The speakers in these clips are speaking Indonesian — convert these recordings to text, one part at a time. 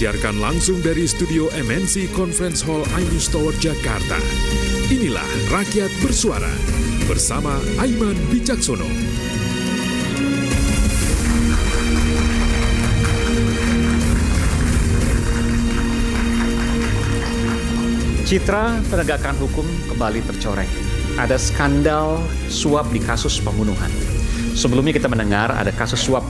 Disiarkan langsung dari studio MNC Conference Hall Ainus Tower Jakarta. Inilah Rakyat Bersuara bersama Aiman Wicaksono. Citra penegakan hukum kembali tercoreng. Ada skandal suap di kasus pembunuhan. Sebelumnya kita mendengar ada kasus suap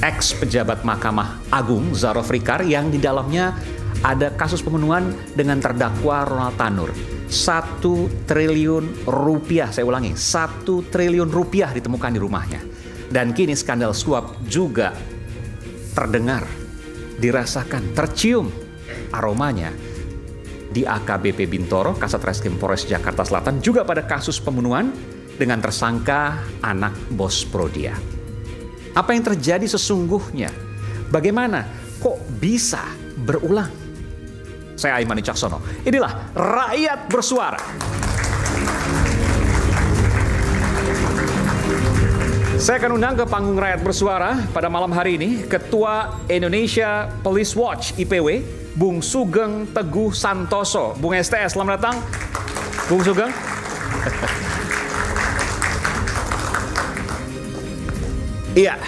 ex-pejabat Mahkamah Agung Zarov Rikar yang di dalamnya ada kasus pembunuhan dengan terdakwa Ronald Tanur. 1 triliun rupiah, saya ulangi, 1 triliun rupiah ditemukan di rumahnya. Dan kini skandal suap juga terdengar, dirasakan, tercium aromanya di AKBP Bintoro, Kasat Reskrim Polres Jakarta Selatan, juga pada kasus pembunuhan dengan tersangka anak bos Prodia. Apa yang terjadi sesungguhnya? Bagaimana kok bisa berulang? Saya Aiman Wicaksono. Inilah Rakyat Bersuara. Saya akan undang ke panggung Rakyat Bersuara pada malam hari ini Ketua Indonesia Police Watch IPW, Bung Sugeng Teguh Santoso. Bung STS, selamat datang. Bung Sugeng. Iya,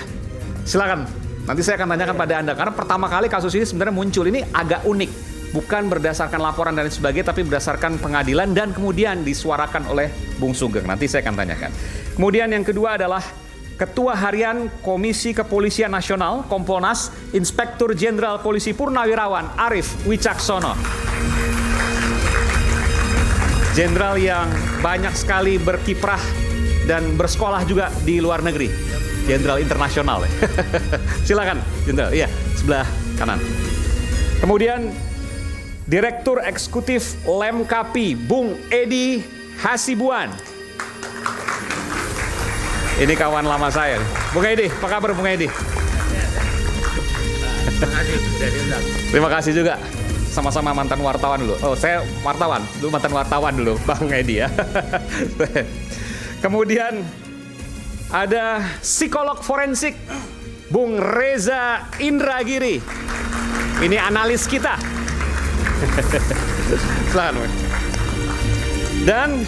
silakan. Nanti saya akan tanyakan pada Anda, karena pertama kali kasus ini sebenarnya muncul. Ini agak unik. Bukan berdasarkan laporan dan sebagainya, tapi berdasarkan pengadilan dan kemudian disuarakan oleh Bung Sugeng. Nanti saya akan tanyakan. Kemudian yang kedua adalah Ketua Harian Komisi Kepolisian Nasional, Kompolnas, Inspektur Jenderal Polisi Purnawirawan Arief Wicaksono. Jenderal yang banyak sekali berkiprah dan bersekolah juga di luar negeri. Jenderal internasional. Silakan, Jenderal. Iya, sebelah kanan. Kemudian Direktur Eksekutif Lemkapi, Bung Edi Hasibuan. Ini kawan lama saya. Bung Edi, apa kabar Bung Edi? Terima kasih juga. Sama-sama mantan wartawan dulu. Oh, saya wartawan, dulu mantan wartawan dulu, Bang Edi ya. Kemudian ada psikolog forensik, Bung Reza Indragiri. Ini analis kita. Selamat. Dan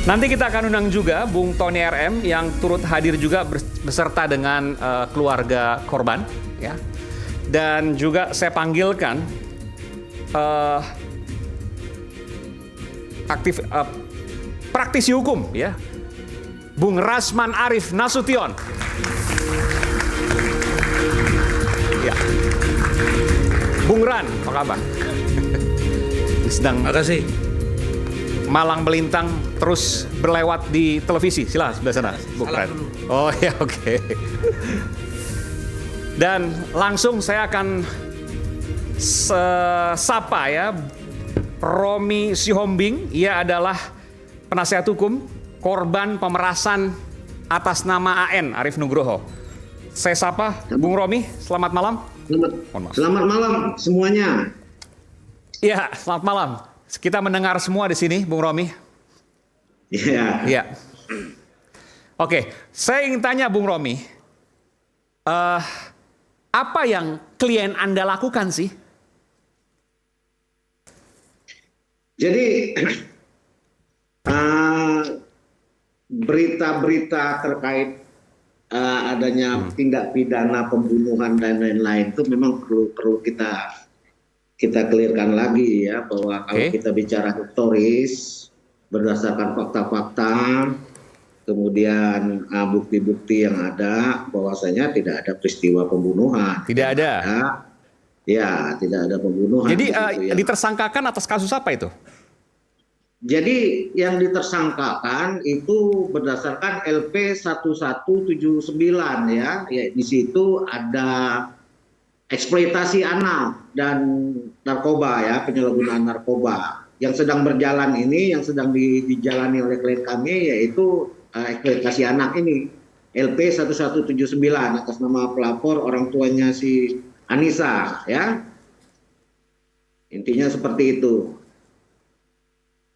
nanti kita akan undang juga Bung Tony RM yang turut hadir juga beserta dengan keluarga korban, ya. Dan juga saya panggilkan praktisi hukum, ya, Bung Rasman Arif Nasution. Ya. Bung Ran, apa kabar? Sedang Makasih. malang melintang terus berlewat di televisi. Silakan sebelah sana, Bung Ran. Oh ya, oke. Dan langsung saya akan sapa ya, Romi Sihombing. Ia adalah penasihat hukum korban pemerasan atas nama AN, Arif Nugroho. Saya sapa Bung Romi, selamat malam. Selamat malam semuanya. Iya, selamat malam. Kita mendengar semua di sini, Bung Romi. Iya. Iya. Oke, saya ingin tanya Bung Romi, apa yang klien Anda lakukan sih? Jadi berita-berita terkait adanya tindak pidana pembunuhan dan lain-lain itu memang perlu kita clearkan lagi ya, bahwa kalau kita bicara historis berdasarkan fakta-fakta, kemudian bukti-bukti yang ada, bahwasanya tidak ada peristiwa pembunuhan. Tidak ada. Ya, tidak ada pembunuhan. Jadi ditersangkakan atas kasus apa itu? Jadi yang ditersangkakan itu berdasarkan LP 1179 ya. Di situ ada eksploitasi anak dan narkoba ya, penyalahgunaan narkoba. Yang sedang berjalan ini, yang sedang dijalani oleh klien kami, yaitu eksploitasi anak ini. LP 1179 atas nama pelapor, orang tuanya si Anissa ya. Intinya seperti itu.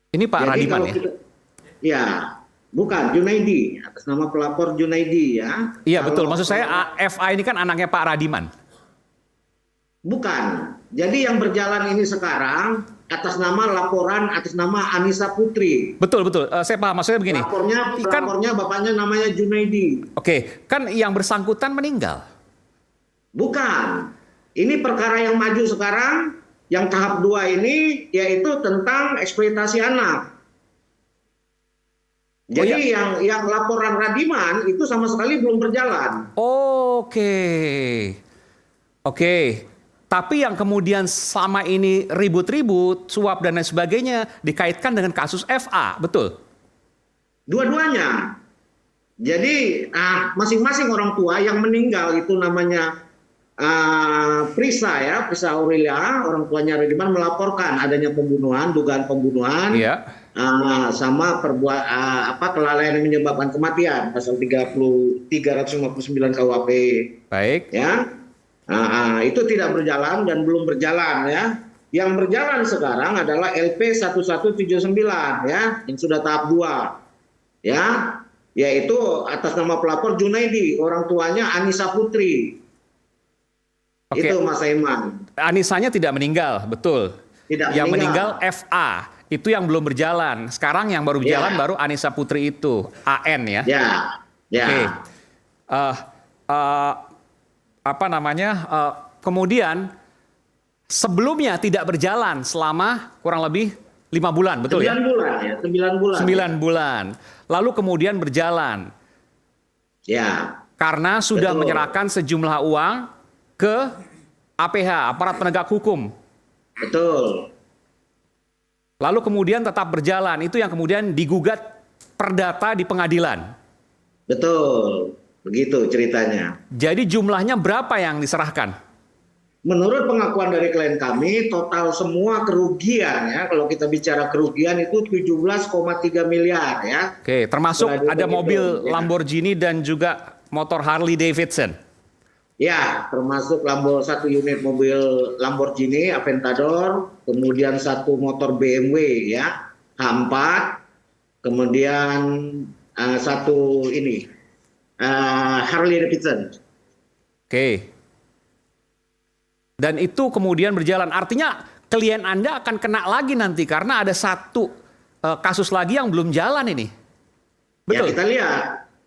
Ini Pak Radiman ya? Ya, bukan, Junaidi, atas nama pelapor Junaidi ya. Iya betul, maksud saya FA ini kan anaknya Pak Radiman. Bukan. Jadi yang berjalan ini sekarang atas nama laporan atas nama Anissa Putri. Betul, betul. Saya paham. Maksudnya begini. Lapornya bapaknya namanya Junaidi. Oke, kan yang bersangkutan meninggal. Bukan. Ini perkara yang maju sekarang, yang tahap 2 ini yaitu tentang eksploitasi anak. Jadi yang laporan Radiman itu sama sekali belum berjalan. Oke. Tapi yang kemudian selama ini ribut-ribut, suap dan lain sebagainya dikaitkan dengan kasus FA, betul? Dua-duanya. Jadi masing-masing orang tua yang meninggal itu namanya Prisa Aurelia, orang tuanya Radiman melaporkan adanya pembunuhan, dugaan pembunuhan. Iya. Sama kelalaian yang menyebabkan kematian pasal 359 KUHP. Baik. Ya. Itu tidak berjalan dan belum berjalan ya. Yang berjalan sekarang adalah LP 1179 ya, yang sudah tahap 2. Ya, yaitu atas nama pelapor Junaidi, orang tuanya Anissa Putri. Oke. Itu Mas Aiman. Anissanya tidak meninggal, betul. Tidak yang meninggal. FA. Itu yang belum berjalan. Sekarang yang baru berjalan baru Anissa Putri itu, AN ya. Ya. Oke. Kemudian sebelumnya tidak berjalan selama kurang lebih 5 bulan, betul 9 bulan ya, 9 bulan. 9 bulan. Lalu kemudian berjalan. Ya. Karena sudah menyerahkan sejumlah uang ke APH, aparat penegak hukum. Betul. Lalu kemudian tetap berjalan, itu yang kemudian digugat perdata di pengadilan. Betul, begitu ceritanya. Jadi jumlahnya berapa yang diserahkan? Menurut pengakuan dari klien kami, total semua kerugian ya, kalau kita bicara kerugian itu 17,3 miliar ya. Oke, termasuk ada mobil Lamborghini dan juga motor Harley Davidson. Ya, termasuk satu unit mobil Lamborghini Aventador, kemudian satu motor BMW ya, H4, kemudian satu ini Harley Davidson. Oke. Dan itu kemudian berjalan. Artinya klien Anda akan kena lagi nanti karena ada satu kasus lagi yang belum jalan ini. Betul?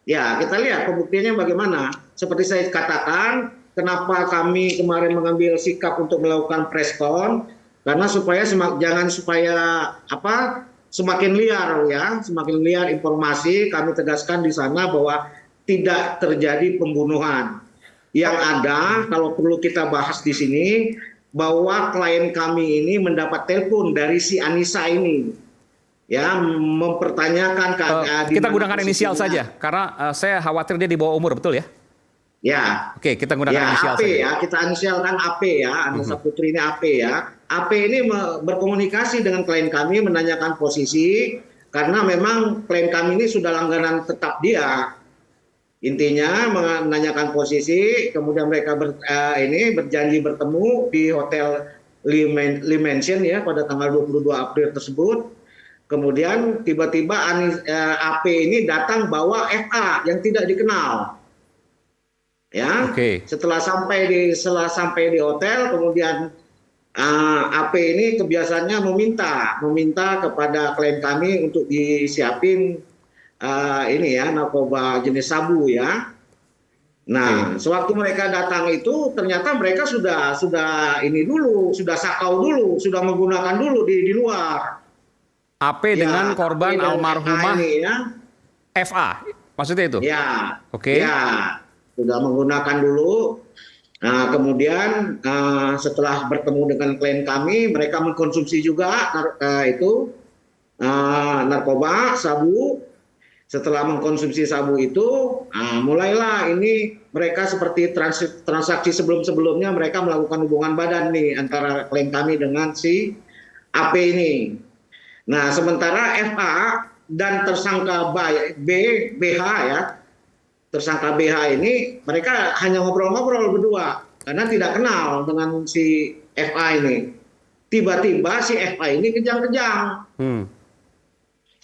Ya, kita lihat pembuktiannya bagaimana. Seperti saya katakan, kenapa kami kemarin mengambil sikap untuk melakukan preskon, karena semakin liar informasi, kami tegaskan di sana bahwa tidak terjadi pembunuhan. Yang ada, kalau perlu kita bahas di sini, bahwa klien kami ini mendapat telepon dari si Anissa ini. Ya, mempertanyakan kita gunakan inisial saja karena saya khawatir dia di bawah umur, betul ya? Ya. Oke, kita gunakan inisial AP saja. Ya, kita inisialkan AP ya, Anissa Putri ini AP ya. AP ini berkomunikasi dengan klien kami menanyakan posisi karena memang klien kami ini sudah langganan tetap dia. Intinya menanyakan posisi, kemudian mereka berjanji bertemu di Hotel Lee Mansion ya pada tanggal 22 April tersebut. Kemudian tiba-tiba AP ini datang bawa FA yang tidak dikenal. Ya. Setelah sampai di hotel, kemudian AP ini kebiasaannya meminta kepada klien kami untuk disiapin narkoba jenis sabu ya. Nah, sewaktu mereka datang itu ternyata mereka sudah sakau dulu, sudah menggunakan dulu di luar. AP dengan korban almarhumah FA, maksudnya itu? Ya. Oke. Ya, sudah menggunakan dulu. Nah, kemudian setelah bertemu dengan klien kami, mereka mengkonsumsi juga narkoba, sabu. Setelah mengkonsumsi sabu itu, mulailah ini mereka seperti transaksi sebelum-sebelumnya mereka melakukan hubungan badan nih antara klien kami dengan si AP ini. Nah, sementara FA dan tersangka BH ya, tersangka BH ini mereka hanya ngobrol-ngobrol berdua karena tidak kenal dengan si FA ini. Tiba-tiba si FA ini kejang-kejang.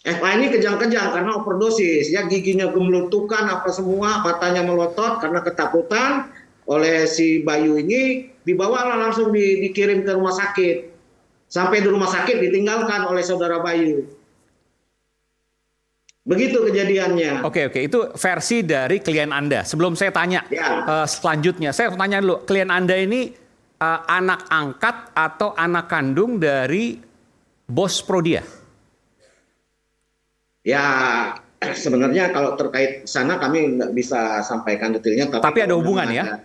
FA ini kejang-kejang karena overdosis, ya giginya gemelutukan apa semua, matanya melotot karena ketakutan. oleh si Bayu ini, dibawalah langsung dikirim ke rumah sakit. Sampai di rumah sakit ditinggalkan oleh saudara Bayu. Begitu kejadiannya. Oke, itu versi dari klien Anda. Sebelum saya tanya selanjutnya, saya tanya dulu, klien Anda ini anak angkat atau anak kandung dari bos Prodia? Ya, sebenarnya kalau terkait sana kami nggak bisa sampaikan detailnya. Tapi ada hubungan ya?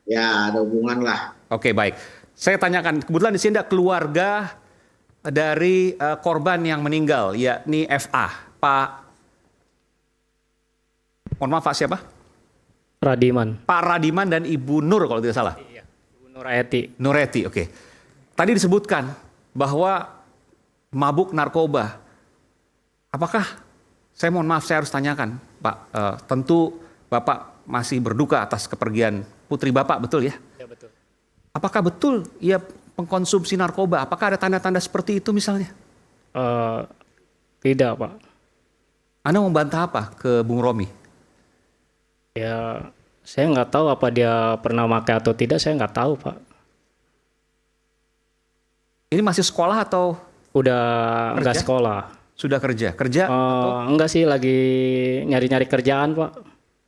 Ya, ada hubungan lah. Oke, baik. Saya tanyakan, kebetulan di sini ada keluarga dari korban yang meninggal, yakni FA, Pak. Mohon maaf, Pak siapa? Radiman. Pak Radiman dan Ibu Nur kalau tidak salah. Iya, Ibu Nureti. Nureti, oke. Tadi disebutkan bahwa mabuk narkoba. Apakah, saya mohon maaf saya harus tanyakan, Pak. Tentu Bapak masih berduka atas kepergian putri Bapak, betul ya? Ya betul. Apakah betul ia pengkonsumsi narkoba? Apakah ada tanda-tanda seperti itu misalnya? Tidak, Pak. Anda membantah apa ke Bung Romi? Ya, saya nggak tahu apa dia pernah pakai atau tidak, saya nggak tahu, Pak. Ini masih sekolah atau Udah kerja? nggak sekolah. Sudah kerja? Kerja? Enggak sih, lagi nyari-nyari kerjaan, Pak.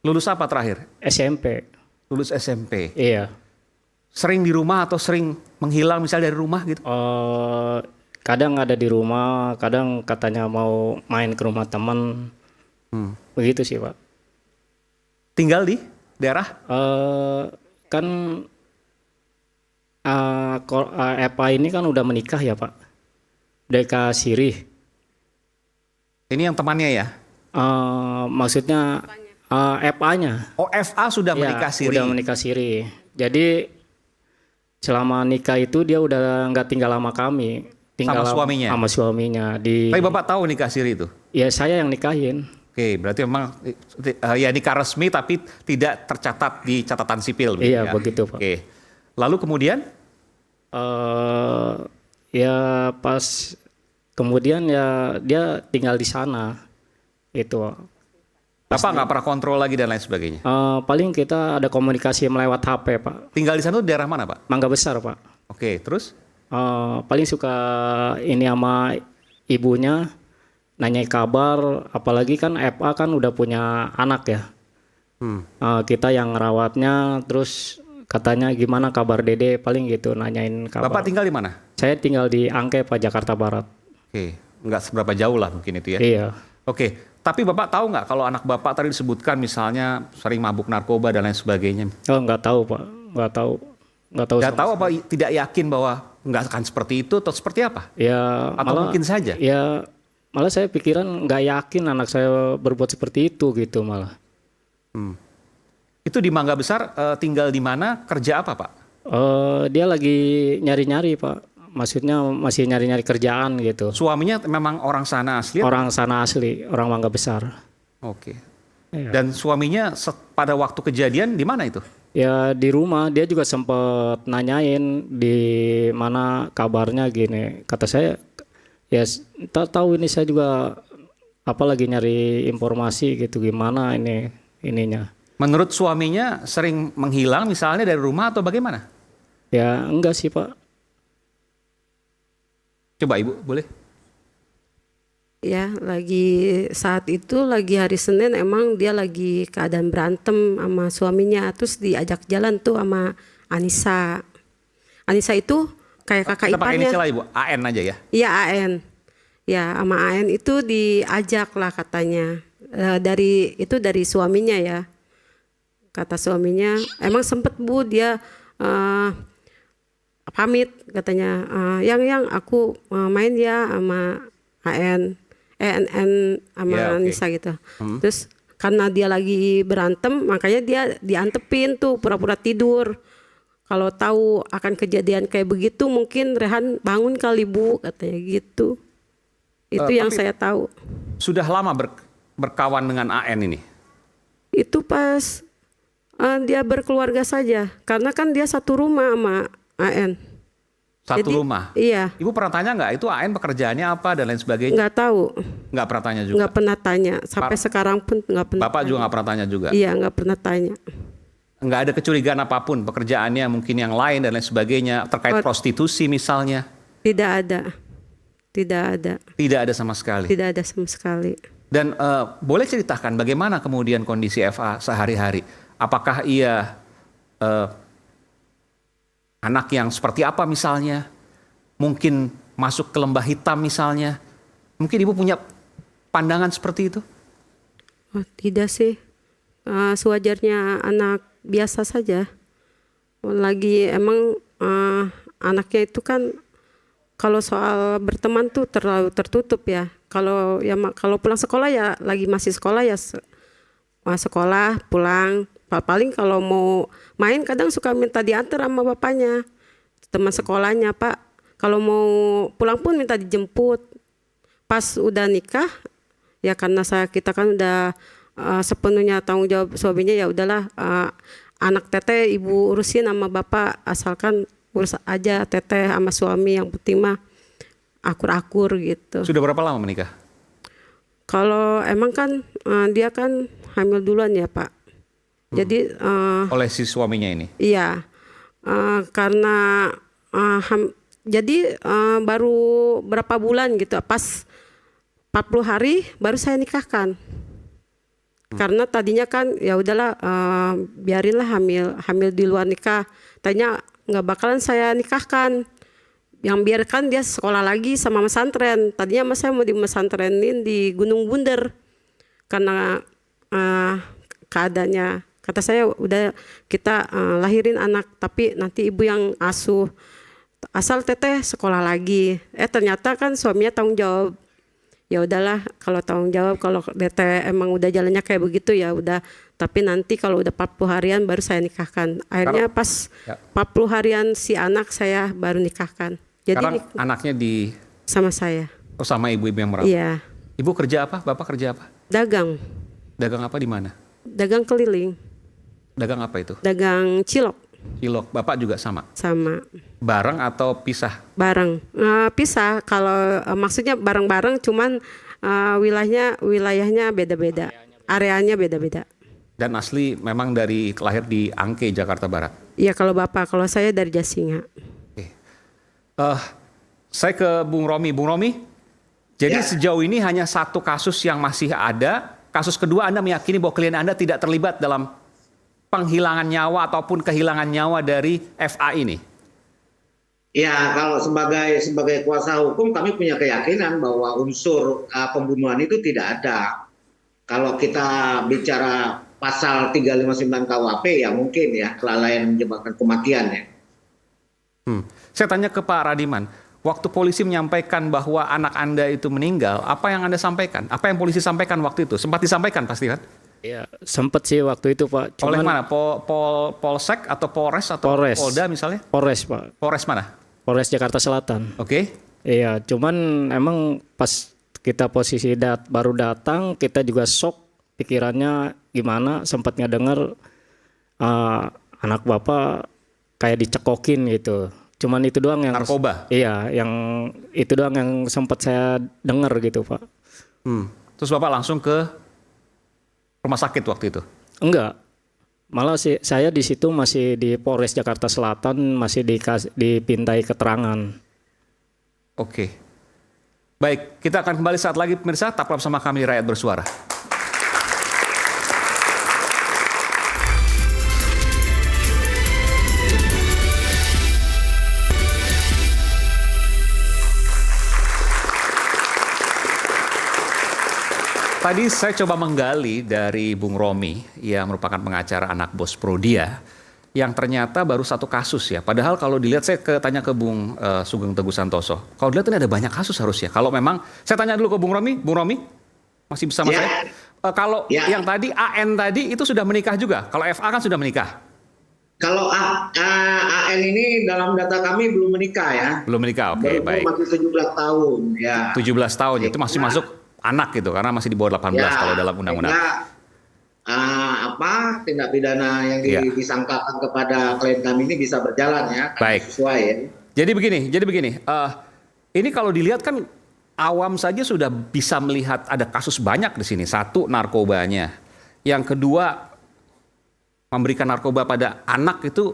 Lulus apa terakhir? SMP. Lulus SMP. Iya. Sering di rumah atau sering menghilang misalnya dari rumah gitu? Kadang ada di rumah, kadang katanya mau main ke rumah teman. Begitu sih, Pak. Tinggal di daerah? Kan Epa ini kan udah menikah ya, Pak. Deka Sirih. Ini yang temannya ya? Maksudnya FA-nya. Oh, FA sudah menikah siri? Udah menikah siri. Jadi selama nikah itu dia udah nggak tinggal sama kami. Tinggal sama suaminya? Sama suaminya. Tapi Bapak tahu nikah siri itu? Ya saya yang nikahin. Oke, berarti memang ya nikah resmi tapi tidak tercatat di catatan sipil. Iya, ya? begitu, Pak. Oke. Lalu kemudian? Ya pas kemudian ya dia tinggal di sana. Itu. Bapak nggak pernah kontrol lagi dan lain sebagainya? Paling kita ada komunikasi melewat HP, Pak. Tinggal di sana tuh daerah mana, Pak? Mangga Besar, Pak. Oke, terus? Paling suka ini sama ibunya. Nanya kabar, apalagi kan FA kan udah punya anak ya. Kita yang ngerawatnya, terus katanya gimana kabar Dede, paling gitu nanyain kabar. Bapak tinggal di mana? Saya tinggal di Angke, Pak, Jakarta Barat. Oke, nggak seberapa jauh lah mungkin itu ya. Iya. Oke, tapi Bapak tahu nggak kalau anak Bapak tadi disebutkan misalnya sering mabuk narkoba dan lain sebagainya? Oh, nggak tahu, Pak. Nggak tahu. Nggak tahu apa tidak yakin bahwa nggak akan seperti itu atau seperti apa? Ya, atau mungkin saja? Ya, malah saya pikiran nggak yakin anak saya berbuat seperti itu gitu malah. Itu di Mangga Besar tinggal di mana, kerja apa, Pak? Dia lagi nyari-nyari, Pak. Maksudnya masih nyari-nyari kerjaan gitu. Suaminya memang orang sana asli? Orang sana asli, orang Mangga Besar. Oke. Iya. Dan suaminya pada waktu kejadian di mana itu? Ya di rumah, dia juga sempat nanyain di mana kabarnya gini. Kata saya, ya tahu ini saya juga lagi nyari informasi gitu gimana ininya. Menurut suaminya sering menghilang misalnya dari rumah atau bagaimana? Ya enggak sih, Pak. Coba Ibu, boleh? Ya, saat itu lagi hari Senin emang dia lagi keadaan berantem sama suaminya, terus diajak jalan tuh sama Anissa. Anissa itu kayak kakak Kita pakai iparnya. inisial Ibu, AN aja ya? Iya, AN. Ya, sama AN itu diajak lah katanya. Dari suaminya ya. Kata suaminya, emang sempet Bu dia pamit katanya, yang aku main ya sama AN. ENN sama Ya, okay. Nisa gitu. Terus karena dia lagi berantem, makanya dia diantepin tuh pura-pura tidur. Kalau tahu akan kejadian kayak begitu, mungkin Rehan bangun kali Bu, katanya gitu. Itu yang saya tahu. Sudah lama berkawan dengan AN ini? Itu pas dia berkeluarga saja, karena kan dia satu rumah sama AN. Satu rumah? Iya. Ibu pernah tanya nggak itu AN pekerjaannya apa dan lain sebagainya? Nggak tahu. Nggak pernah tanya juga? Nggak pernah tanya. Sampai sekarang pun nggak pernah. Bapak juga nggak pernah tanya juga? Iya, nggak pernah tanya. nggak ada kecurigaan apapun, pekerjaannya mungkin yang lain dan lain sebagainya, terkait prostitusi misalnya? Tidak ada. Tidak ada. Tidak ada sama sekali? Tidak ada sama sekali. Dan boleh ceritakan bagaimana kemudian kondisi FA sehari-hari? Apakah ia anak yang seperti apa misalnya? Mungkin masuk ke lembah hitam misalnya? Mungkin Ibu punya pandangan seperti itu? Oh, tidak sih. Sewajarnya anak biasa saja. Lagi emang anaknya itu kan kalau soal berteman tuh terlalu tertutup ya. Kalau pulang sekolah ya lagi masih sekolah ya sekolah pulang. Paling kalau mau main kadang suka minta diantar sama bapaknya, teman sekolahnya, Pak. Kalau mau pulang pun minta dijemput. Pas udah nikah ya karena kita kan udah sepenuhnya tanggung jawab suaminya, ya udahlah, anak teteh ibu urusin sama bapak, asalkan urus aja teteh sama suami, yang penting mah akur-akur gitu. Sudah berapa lama menikah? Kalau emang kan dia kan hamil duluan ya Pak. Jadi oleh si suaminya ini? Iya, karena jadi baru berapa bulan gitu, pas 40 hari baru saya nikahkan. Karena tadinya kan ya udahlah, biarinlah hamil di luar nikah. Tadinya nggak bakalan saya nikahkan, yang biarkan dia sekolah lagi sama pesantren. Tadinya saya mau di pesantrenin di Gunung Bunder, karena keadaannya kata saya udah kita lahirin anak tapi nanti ibu yang asuh, asal teteh sekolah lagi. Ternyata kan suaminya tanggung jawab. Ya udahlah, kalau tanggung jawab, kalau teteh emang udah jalannya kayak begitu ya udah. Tapi nanti kalau udah 40 harian baru saya nikahkan. Akhirnya pas 40 harian si anak saya baru nikahkan. Jadi sekarang anaknya sama saya. Oh, sama ibu-ibu yang merawat? Iya. Ibu kerja apa? Bapak kerja apa? Dagang. Dagang apa di mana? Dagang keliling. Dagang apa itu? Dagang cilok. Cilok. Bapak juga sama? Sama. Bareng atau pisah? Bareng. Pisah. Kalau maksudnya bareng-bareng, cuman wilayahnya beda-beda. Areanya beda-beda. Dan asli memang dari lahir di Angke, Jakarta Barat? Iya, kalau bapak. Kalau saya dari Jasinga. Oke. Saya ke Bung Romi. Bung Romi, jadi sejauh ini hanya satu kasus yang masih ada. Kasus kedua, Anda meyakini bahwa klien Anda tidak terlibat dalam penghilangan nyawa ataupun kehilangan nyawa dari FA ini? Ya, kalau sebagai kuasa hukum kami punya keyakinan bahwa unsur pembunuhan itu tidak ada. Kalau kita bicara pasal 359 KUHP ya mungkin ya kelalaian menyebabkan kematian ya. Saya tanya ke Pak Radiman, waktu polisi menyampaikan bahwa anak Anda itu meninggal, apa yang Anda sampaikan? Apa yang polisi sampaikan waktu itu? Sempat disampaikan pasti kan? Iya, sempet sih waktu itu Pak. Oleh mana? Polsek atau Polres atau Polres. Polda misalnya? Polres Pak. Polres mana? Polres Jakarta Selatan. Oke. Iya, cuman emang pas kita posisi baru datang, kita juga shock, pikirannya gimana, sempat ngedenger anak bapak kayak dicekokin gitu. Cuman itu doang yang narkoba. Iya, yang itu doang yang sempat saya dengar gitu Pak. Terus Bapak langsung ke rumah sakit waktu itu? Enggak. Malah sih saya di situ masih di Polres Jakarta Selatan, masih dipintai keterangan. Oke. Baik, kita akan kembali saat lagi pemirsa, tetaplah bersama kami di Rakyat Bersuara. Tadi saya coba menggali dari Bung Romi yang merupakan pengacara anak bos Prodia yang ternyata baru satu kasus ya. Padahal kalau dilihat, saya tanya ke Bung Sugeng Teguh Santoso. Kalau dilihat ini ada banyak kasus harusnya. Kalau memang, saya tanya dulu ke Bung Romi masih bersama saya. Kalau yang tadi AN tadi itu sudah menikah juga. Kalau FA kan sudah menikah. Kalau AN ini dalam data kami belum menikah ya. Belum menikah, oke, baik. Masih 17 tahun ya. 17 tahun, itu masih masuk anak gitu karena masih di bawah 18 kalau dalam undang-undang. Tindak pidana yang disangkakan kepada klien kami ini bisa berjalan ya. Baik. Sesuai ya. Jadi begini. Ini kalau dilihat kan awam saja sudah bisa melihat ada kasus banyak di sini. Satu, narkobanya. Yang kedua, memberikan narkoba pada anak itu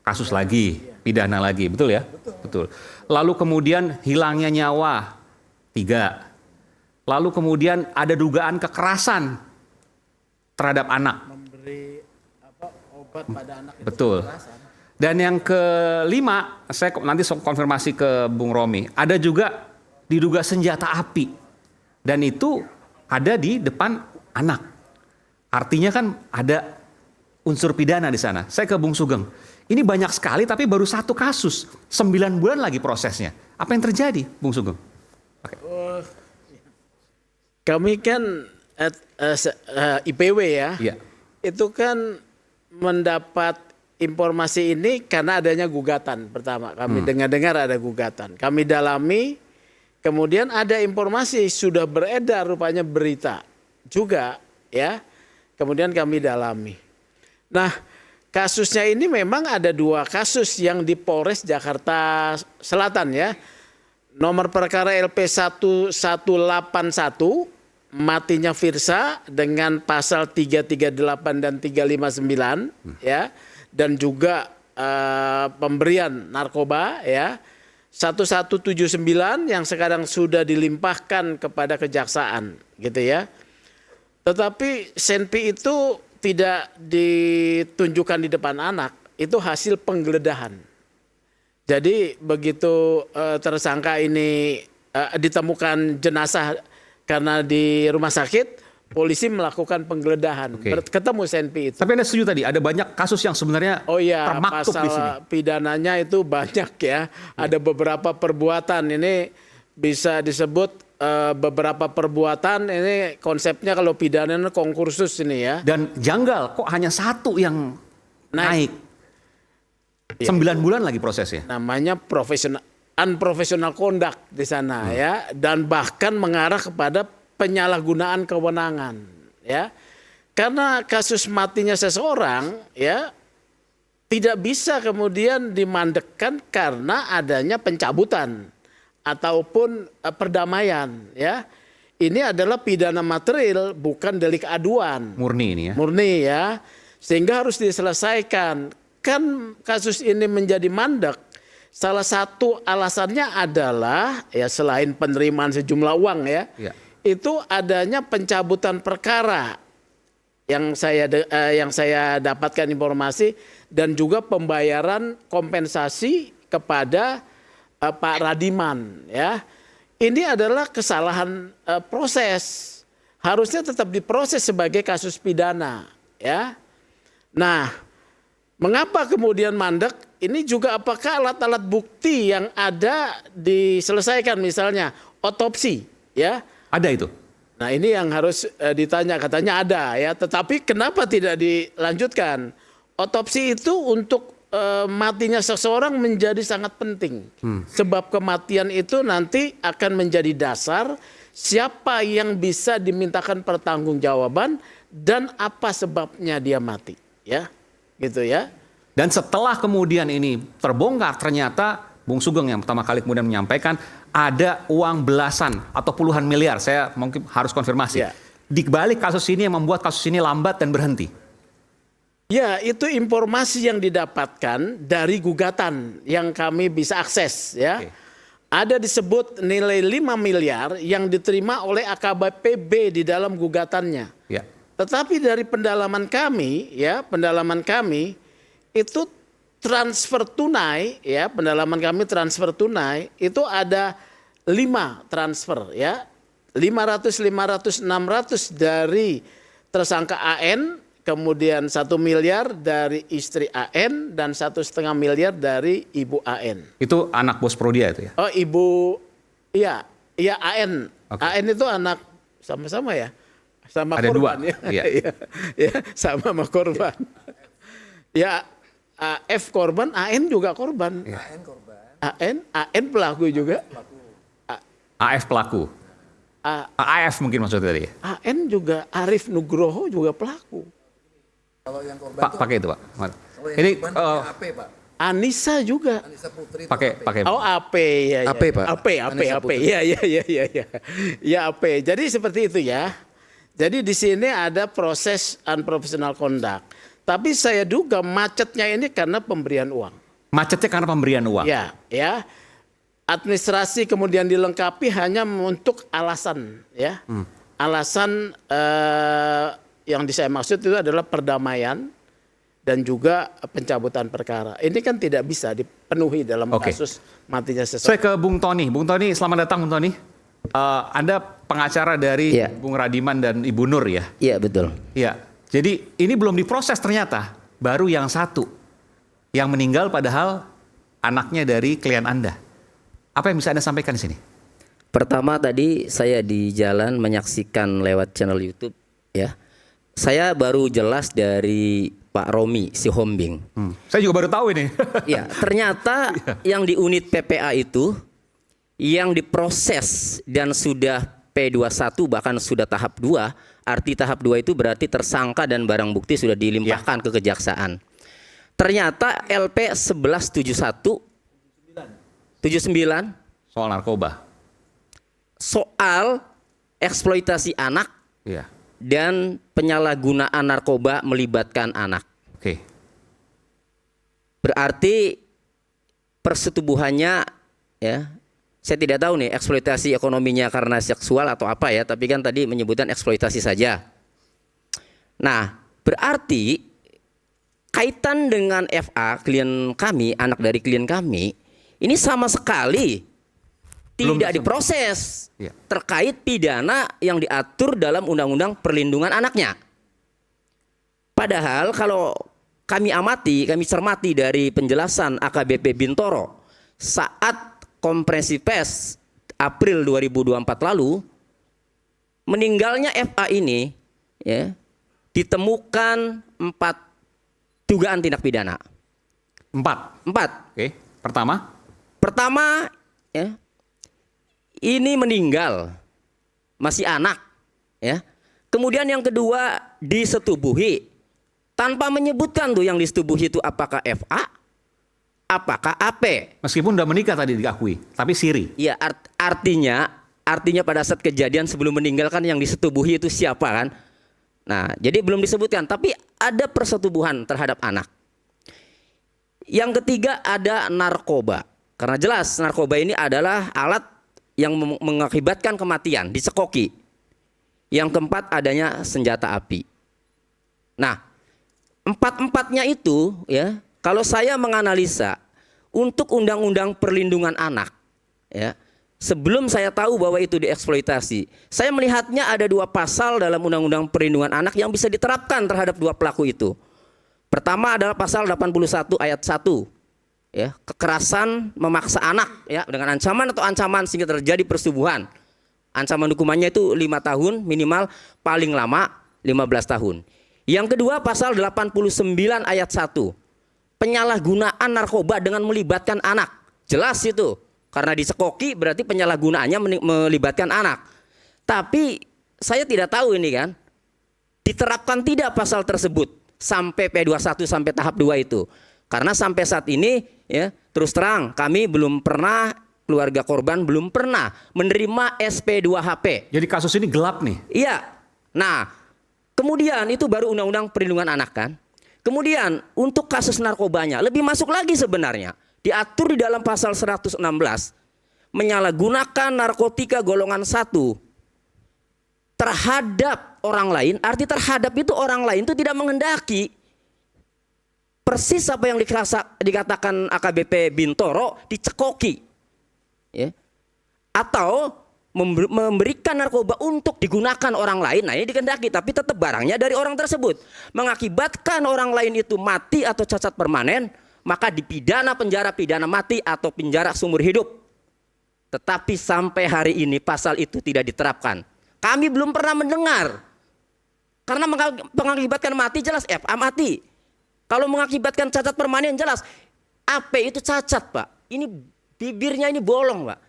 kasus lagi, pidana lagi, betul ya? Betul. Lalu kemudian hilangnya nyawa 3. Lalu kemudian ada dugaan kekerasan terhadap anak. Memberi obat pada anak itu Betul. kekerasan. Dan yang kelima, saya nanti konfirmasi ke Bung Romi, ada juga diduga senjata api. Dan itu ada di depan anak. Artinya kan ada unsur pidana di sana. Saya ke Bung Sugeng. Ini banyak sekali tapi baru 1 kasus. 9 bulan lagi prosesnya. Apa yang terjadi, Bung Sugeng? Kami kan IPW ya, Iya. itu kan mendapat informasi ini karena adanya gugatan pertama. Kami dengar ada gugatan. Kami dalami, kemudian ada informasi sudah beredar rupanya berita juga ya. Kemudian kami dalami. Nah, kasusnya ini memang ada 2 kasus yang di Polres Jakarta Selatan ya. Nomor perkara LP 1181 matinya Firsa dengan pasal 338 dan 359 ya, dan juga pemberian narkoba ya. 1179 yang sekarang sudah dilimpahkan kepada kejaksaan gitu ya. Tetapi Senpi itu tidak ditunjukkan di depan anak, itu hasil penggeledahan. Jadi begitu tersangka ini ditemukan jenazah karena di rumah sakit, polisi melakukan penggeledahan. Ketemu Senpi itu. Tapi Anda setuju tadi, ada banyak kasus yang sebenarnya Oh iya, termaktub di sini. pasal pidananya itu banyak ya. Ada beberapa perbuatan, ini bisa disebut beberapa perbuatan, ini konsepnya kalau pidananya konkursus ini ya. Dan janggal, kok hanya 1 yang naik? Ya, 9 bulan lagi prosesnya. namanya unprofessional conduct di sana ya, dan bahkan mengarah kepada penyalahgunaan kewenangan ya. Karena kasus matinya seseorang ya tidak bisa kemudian dimandekkan karena adanya pencabutan ataupun perdamaian ya. Ini adalah pidana material, bukan delik aduan. Murni ini ya. Murni ya. Sehingga harus diselesaikan. Kan kasus ini menjadi mandek, salah satu alasannya adalah ya selain penerimaan sejumlah uang ya, itu adanya pencabutan perkara yang saya dapatkan informasi, dan juga pembayaran kompensasi kepada Pak Radiman ya. Ini adalah kesalahan proses, harusnya tetap diproses sebagai kasus pidana ya. Nah, mengapa kemudian mandek? Ini juga apakah alat-alat bukti yang ada diselesaikan, misalnya otopsi ya? Ada itu. Nah, ini yang harus ditanya, katanya ada ya, tetapi kenapa tidak dilanjutkan? Otopsi itu untuk matinya seseorang menjadi sangat penting. Sebab kematian itu nanti akan menjadi dasar siapa yang bisa dimintakan pertanggungjawaban dan apa sebabnya dia mati ya. Gitu ya. Dan setelah kemudian ini terbongkar, ternyata Bung Sugeng yang pertama kali kemudian menyampaikan ada uang belasan atau puluhan miliar. Saya mungkin harus konfirmasi. Ya. Di balik kasus ini yang membuat kasus ini lambat dan berhenti. Ya, itu informasi yang didapatkan dari gugatan yang kami bisa akses ya. Ada disebut nilai 5 miliar yang diterima oleh AKBP di dalam gugatannya. Ya. Tetapi dari pendalaman kami ya, itu transfer tunai ya, pendalaman kami transfer tunai itu ada 5 transfer ya. 500, 600 dari tersangka AN, kemudian 1 miliar dari istri AN, dan 1,5 miliar dari ibu AN. Itu anak bos Prodia itu ya? Oh, ibu, iya AN. AN itu anak sama-sama ya? Sama ada korban 2. ya. Ya, sama korban. Ya, F korban, AN juga korban. Ya. AN pelaku juga. AF pelaku. AF mungkin maksudnya tadi. AN juga, Arif Nugroho juga pelaku. Kalau yang korban Pak, pakai itu Pak. Ini AP, Pak. Anissa juga. Anissa Putri. pakai. Oh, AP ya. AP, Pak. Anissa AP. Putri. Ya. Ya, AP. Jadi seperti itu ya. Jadi di sini ada proses unprofessional conduct. Tapi saya duga macetnya ini karena pemberian uang. Macetnya karena pemberian uang. Ya. Administrasi kemudian dilengkapi hanya untuk alasan, ya. Alasan yang saya maksud itu adalah perdamaian dan juga pencabutan perkara. Ini kan tidak bisa dipenuhi dalam kasus matinya seseorang. Saya ke Bung Tony. Bung Tony, selamat datang Bung Tony. Anda pengacara dari Bung Radiman dan Ibu Nur ya? Iya, betul. Iya. Jadi ini belum diproses ternyata. Baru yang satu. Yang meninggal padahal anaknya dari klien Anda. Apa yang bisa Anda sampaikan di sini? Pertama tadi saya di jalan menyaksikan lewat channel YouTube ya. Saya baru jelas dari Pak Romi Sihombing. Saya juga baru tahu ini. Ya, ternyata yang di unit PPA itu yang diproses dan sudah P21 bahkan sudah tahap 2. Arti tahap 2 itu berarti tersangka dan barang bukti sudah dilimpahkan ke kejaksaan. Ternyata LP 1171 79 Soal narkoba. Soal eksploitasi anak Iya. dan penyalahgunaan narkoba melibatkan anak. Oke. Berarti persetubuhannya ya, saya tidak tahu nih eksploitasi ekonominya karena seksual atau apa ya, tapi kan tadi menyebutkan eksploitasi saja. Nah, berarti kaitan dengan FA, klien kami, anak dari klien kami, ini sama sekali tidak diproses terkait pidana yang diatur dalam Undang-Undang Perlindungan Anaknya. Padahal kalau kami amati, kami cermati dari penjelasan AKBP Bintoro saat konferensi pers April 2024 lalu, meninggalnya FA ini ya, ditemukan 4 dugaan tindak pidana. 4. Oke. Pertama ya, ini meninggal masih anak ya. Kemudian yang kedua disetubuhi tanpa menyebutkan tuh yang disetubuhi itu apakah FA, apakah AP. Meskipun udah menikah tadi diakui, tapi siri. Ya, artinya pada saat kejadian sebelum meninggal kan yang disetubuhi itu siapa kan? Nah, jadi belum disebutkan, tapi ada persetubuhan terhadap anak. Yang ketiga ada narkoba. Karena jelas narkoba ini adalah alat yang mengakibatkan kematian, dicekoki. Yang keempat adanya senjata api. Nah, empat-empatnya itu ya, kalau saya menganalisa untuk Undang-Undang Perlindungan Anak ya, sebelum saya tahu bahwa itu dieksploitasi, saya melihatnya ada 2 pasal dalam Undang-Undang Perlindungan Anak yang bisa diterapkan terhadap 2 pelaku itu. Pertama adalah pasal 81 ayat 1 ya, kekerasan memaksa anak ya dengan ancaman atau ancaman sehingga terjadi persetubuhan. Ancaman hukumannya itu 5 tahun minimal, paling lama 15 tahun. Yang kedua pasal 89 ayat 1, penyalahgunaan narkoba dengan melibatkan anak. Jelas itu. Karena dicekoki berarti penyalahgunaannya melibatkan anak. Tapi saya tidak tahu ini kan, diterapkan tidak pasal tersebut sampai P21 sampai tahap 2 itu. Karena sampai saat ini ya, terus terang kami belum pernah, keluarga korban belum pernah menerima SP2HP. Jadi kasus ini gelap nih. Iya. Nah, kemudian itu baru Undang-Undang Perlindungan Anak kan. Kemudian untuk kasus narkobanya lebih masuk lagi sebenarnya. Diatur di dalam pasal 116, menyalahgunakan narkotika golongan 1 terhadap orang lain. Arti terhadap itu orang lain itu tidak menghendaki. Persis apa yang dikatakan AKBP Bintoro, dicekoki. Ya. Atau memberikan narkoba untuk digunakan orang lain. Nah, ini dikehendaki, tapi tetap barangnya dari orang tersebut. Mengakibatkan orang lain itu mati atau cacat permanen, maka dipidana penjara pidana mati atau penjara seumur hidup. Tetapi sampai hari ini pasal itu tidak diterapkan. Kami belum pernah mendengar. Karena mengakibatkan mati jelas FA mati. Kalau mengakibatkan cacat permanen jelas AP itu cacat, Pak. Ini bibirnya ini bolong, Pak.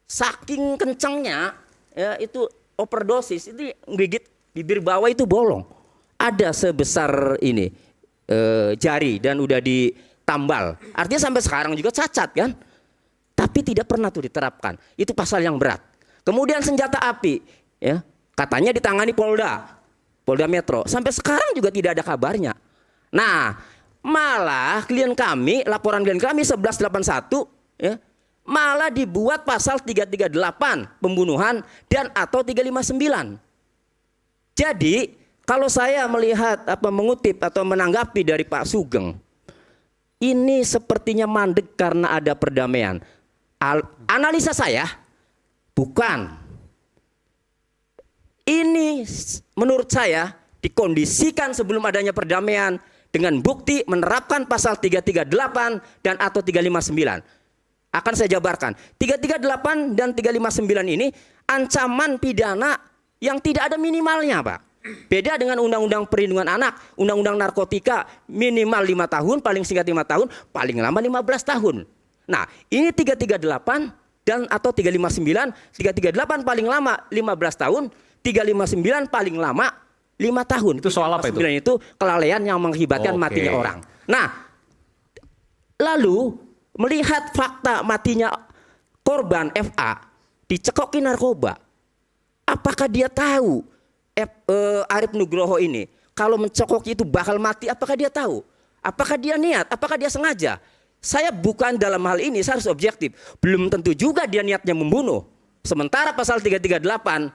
Saking kencangnya ya, itu overdosis, itu gigit bibir bawah itu bolong. Ada sebesar ini jari dan udah ditambal. Artinya sampai sekarang juga cacat kan? Tapi tidak pernah tuh diterapkan. Itu pasal yang berat. Kemudian senjata api ya, katanya ditangani Polda Metro. Sampai sekarang juga tidak ada kabarnya. Nah, malah laporan klien kami 1181 ya, malah dibuat pasal 338 pembunuhan dan atau 359. Jadi kalau saya melihat mengutip atau menanggapi dari Pak Sugeng, ini sepertinya mandek karena ada perdamaian. Analisa saya bukan. Ini menurut saya dikondisikan sebelum adanya perdamaian dengan bukti menerapkan pasal 338 dan atau 359. Akan saya jabarkan. 338 dan 359 ini ancaman pidana yang tidak ada minimalnya, Pak. Beda dengan Undang-Undang Perlindungan Anak, Undang-Undang Narkotika minimal 5 tahun, paling singkat 5 tahun, paling lama 15 tahun. Nah, ini 338 dan atau 359, 338 paling lama 15 tahun, 359 paling lama 5 tahun. Itu soal apa itu? Itu kelalaian yang mengakibatkan matinya orang. Nah, lalu melihat fakta matinya korban FA dicekoki narkoba, apakah dia tahu Arif Nugroho ini kalau mencekoki itu bakal mati? Apakah dia tahu? Apakah dia niat? Apakah dia sengaja? Saya bukan dalam hal ini, saya harus objektif. Belum tentu juga dia niatnya membunuh. Sementara pasal 338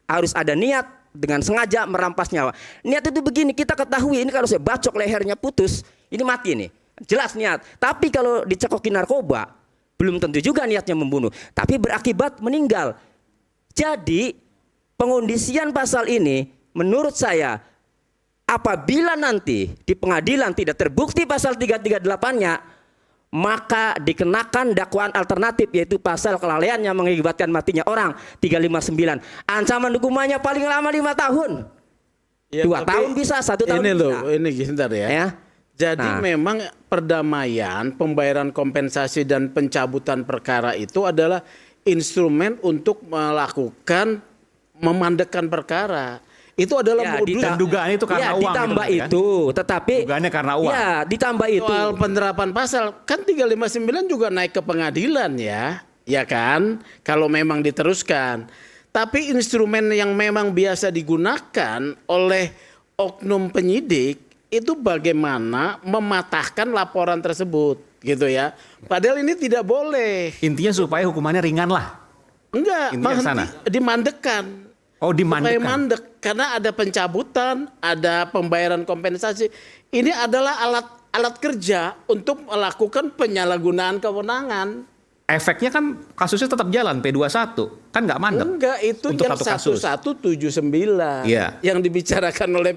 harus ada niat dengan sengaja merampas nyawa. Niat itu begini, kita ketahui ini kalau saya bacok lehernya putus, ini mati nih. Jelas niat. Tapi kalau dicekoki narkoba, belum tentu juga niatnya membunuh. Tapi berakibat meninggal. Jadi pengondisian pasal ini menurut saya apabila nanti di pengadilan tidak terbukti pasal 338-nya, maka dikenakan dakwaan alternatif yaitu pasal kelalaian yang mengakibatkan matinya orang 359. Ancaman hukumannya paling lama 5 tahun. Ya, 2 tahun bisa, 1 tahun ini bisa. loh, ini sebentar ya. Jadi memang perdamaian, pembayaran kompensasi dan pencabutan perkara itu adalah instrumen untuk melakukan memandekkan perkara. Itu adalah modus. Dan dugaan itu karena uang. Ditambah gitu, itu, kan? Tetapi dugaannya karena uang. Ya, ditambah itu. Soal penerapan pasal kan 359 juga naik ke pengadilan ya kan? Kalau memang diteruskan. Tapi instrumen yang memang biasa digunakan oleh oknum penyidik itu bagaimana mematahkan laporan tersebut, gitu ya. Padahal ini tidak boleh. Intinya supaya hukumannya ringan lah. Enggak, dimandekkan. Oh, dimandekkan. Supaya mandek karena ada pencabutan, ada pembayaran kompensasi. Ini adalah alat kerja untuk melakukan penyalahgunaan kewenangan. Efeknya kan kasusnya tetap jalan P21, kan nggak mandek. Enggak, itu untuk yang satu kasus. 1179 Iya. yang dibicarakan oleh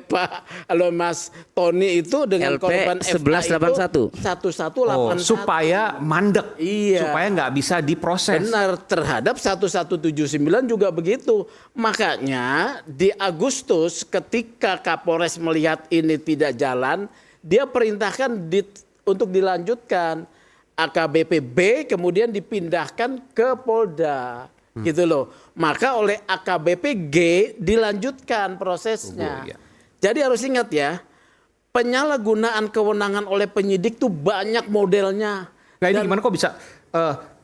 Mas Tony itu dengan LP korban FA 1181. itu 1181. Oh, supaya mandek, Iya. supaya nggak bisa diproses. Benar, terhadap 1179 juga begitu. Makanya di Agustus ketika Kapolres melihat ini tidak jalan, dia perintahkan untuk dilanjutkan. AKBP B kemudian dipindahkan ke Polda, gitu loh. Maka oleh AKBP G dilanjutkan prosesnya. Iya. Jadi harus ingat ya, penyalahgunaan kewenangan oleh penyidik tuh banyak modelnya. Nah, ini gimana kok bisa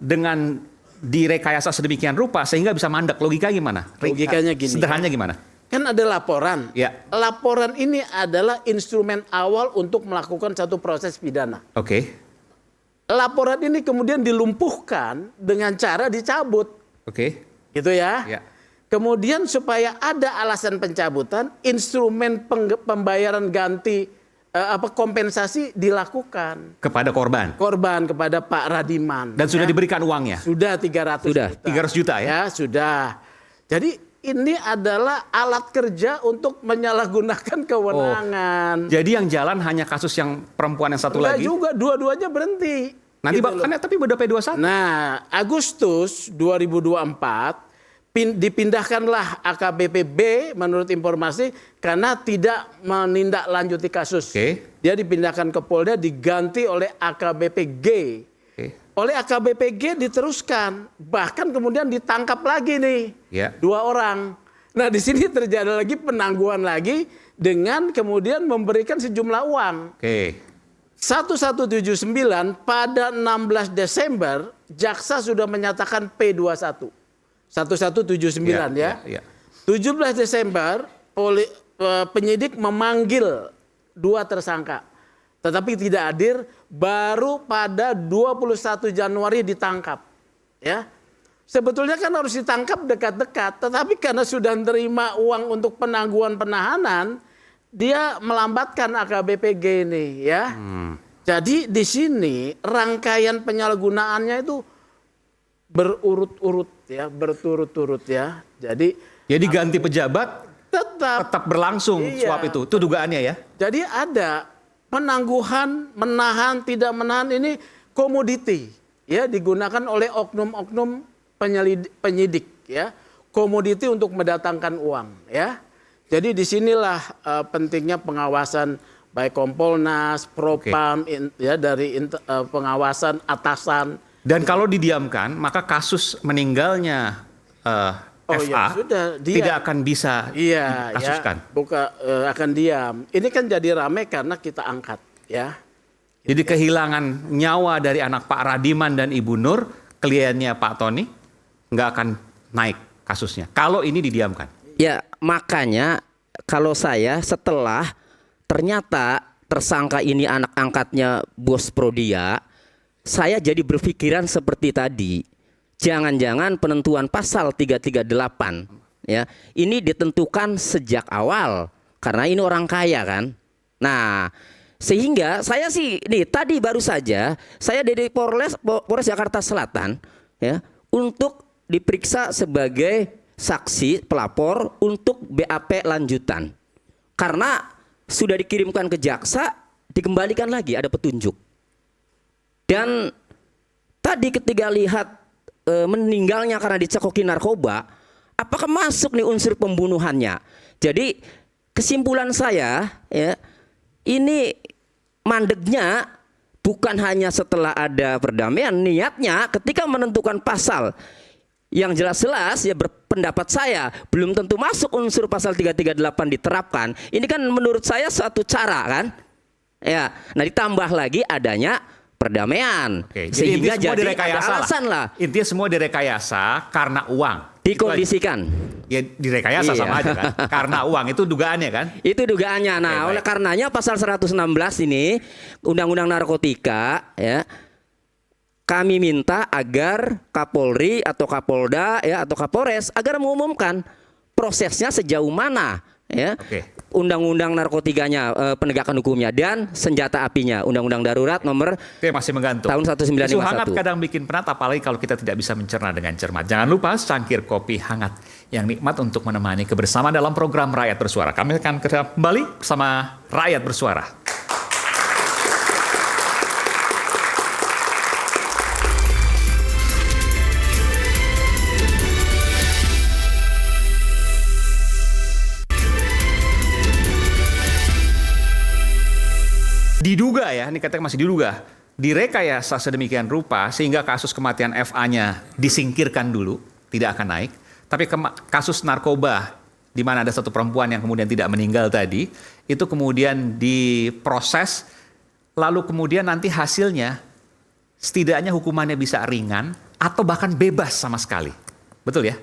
dengan direkayasa sedemikian rupa sehingga bisa mandek? Logika gimana? Logikanya gini. Sederhananya gimana? Kan ada laporan. Ya. Laporan ini adalah instrumen awal untuk melakukan satu proses pidana. Oke. Laporan ini kemudian dilumpuhkan dengan cara dicabut. Oke. Gitu ya. Ya. Kemudian supaya ada alasan pencabutan, instrumen pembayaran ganti kompensasi dilakukan Kepada korban. kepada Pak Radiman. Dan sudah diberikan uangnya. Sudah 300 Sudah. juta. 300 juta ya? Sudah. Jadi ini adalah alat kerja untuk menyalahgunakan kewenangan. Jadi yang jalan hanya kasus yang perempuan yang satu Enggak lagi. juga, dua-duanya berhenti. Nanti Gitu bahkan loh. tapi beda P21. Nah, Agustus 2024 dipindahkanlah AKBP B menurut informasi karena tidak menindaklanjuti kasus. Oke. Dia dipindahkan ke Polda diganti oleh AKBP G. Oke. Oleh AKBP G diteruskan, bahkan kemudian ditangkap lagi nih. Ya. 2 orang. Nah, di sini terjadi lagi penangguhan lagi dengan kemudian memberikan sejumlah uang. Oke. 1179 pada 16 Desember jaksa sudah menyatakan P21. 1179 ya. 17 Desember penyidik memanggil 2 tersangka. tetapi tidak hadir, baru pada 21 Januari ditangkap. Ya. Sebetulnya kan harus ditangkap dekat-dekat, tetapi karena sudah menerima uang untuk penangguhan penahanan, dia melambatkan AKBPG ini, ya. Jadi di sini rangkaian penyalahgunaannya itu berurut-urut, ya, berturut-turut, ya. Jadi ganti pejabat tetap berlangsung Iya. suap itu dugaannya ya. Jadi ada penangguhan, menahan, tidak menahan, ini komoditi, ya, digunakan oleh oknum-oknum penyidik, ya, komoditi untuk mendatangkan uang, ya. Jadi disinilah pentingnya pengawasan baik Kompolnas, Propam, ya, dari pengawasan atasan. Dan kalau didiamkan, maka kasus meninggalnya FA tidak akan bisa dikasuskan. Akan diam. Ini kan jadi ramai karena kita angkat, ya. Jadi kehilangan nyawa dari anak Pak Radiman dan Ibu Nur, kliennya Pak Tony, nggak akan naik kasusnya kalau ini didiamkan. Ya, makanya kalau saya setelah ternyata tersangka ini anak angkatnya bos Prodia, saya jadi berpikiran seperti tadi. Jangan-jangan penentuan pasal 338, ya, ini ditentukan sejak awal karena ini orang kaya kan. Nah, sehingga saya sih nih tadi baru saja saya dari Polres Jakarta Selatan, ya, untuk diperiksa sebagai saksi pelapor untuk BAP lanjutan. Karena sudah dikirimkan ke jaksa, dikembalikan lagi ada petunjuk. Dan tadi ketika lihat meninggalnya karena dicekoki narkoba, apakah masuk nih unsur pembunuhannya? Jadi kesimpulan saya, ya, ini mandeknya bukan hanya setelah ada perdamaian, niatnya ketika menentukan pasal yang jelas-jelas, ya, berpendapat saya belum tentu masuk unsur pasal 338 diterapkan. Ini kan menurut saya suatu cara kan, ya. Nah, ditambah lagi adanya perdamaian. Oke, sehingga jadi ada alasan lah. Intinya semua direkayasa karena uang. Dikondisikan. Ya direkayasa sama aja kan. Karena uang itu dugaannya kan. Itu dugaannya. Nah, oleh karenanya pasal 116 ini Undang-Undang Narkotika, ya, kami minta agar Kapolri atau Kapolda, ya, atau Kapolres agar mengumumkan prosesnya sejauh mana, ya. Undang-undang narkotikanya, penegakan hukumnya, dan senjata apinya, Undang-Undang Darurat nomor itu masih menggantung tahun 1951. Isu hangat kadang bikin penat, apalagi kalau kita tidak bisa mencerna dengan cermat. Jangan lupa cangkir kopi hangat yang nikmat untuk menemani kebersamaan dalam program Rakyat Bersuara. Kami akan kembali bersama Rakyat Bersuara. Diduga, ya, ini katanya masih diduga, direkayasa sedemikian rupa sehingga kasus kematian FA-nya disingkirkan dulu, tidak akan naik. Tapi kasus narkoba, di mana ada satu perempuan yang kemudian tidak meninggal tadi, itu kemudian diproses, lalu kemudian nanti hasilnya setidaknya hukumannya bisa ringan atau bahkan bebas sama sekali. Betul ya?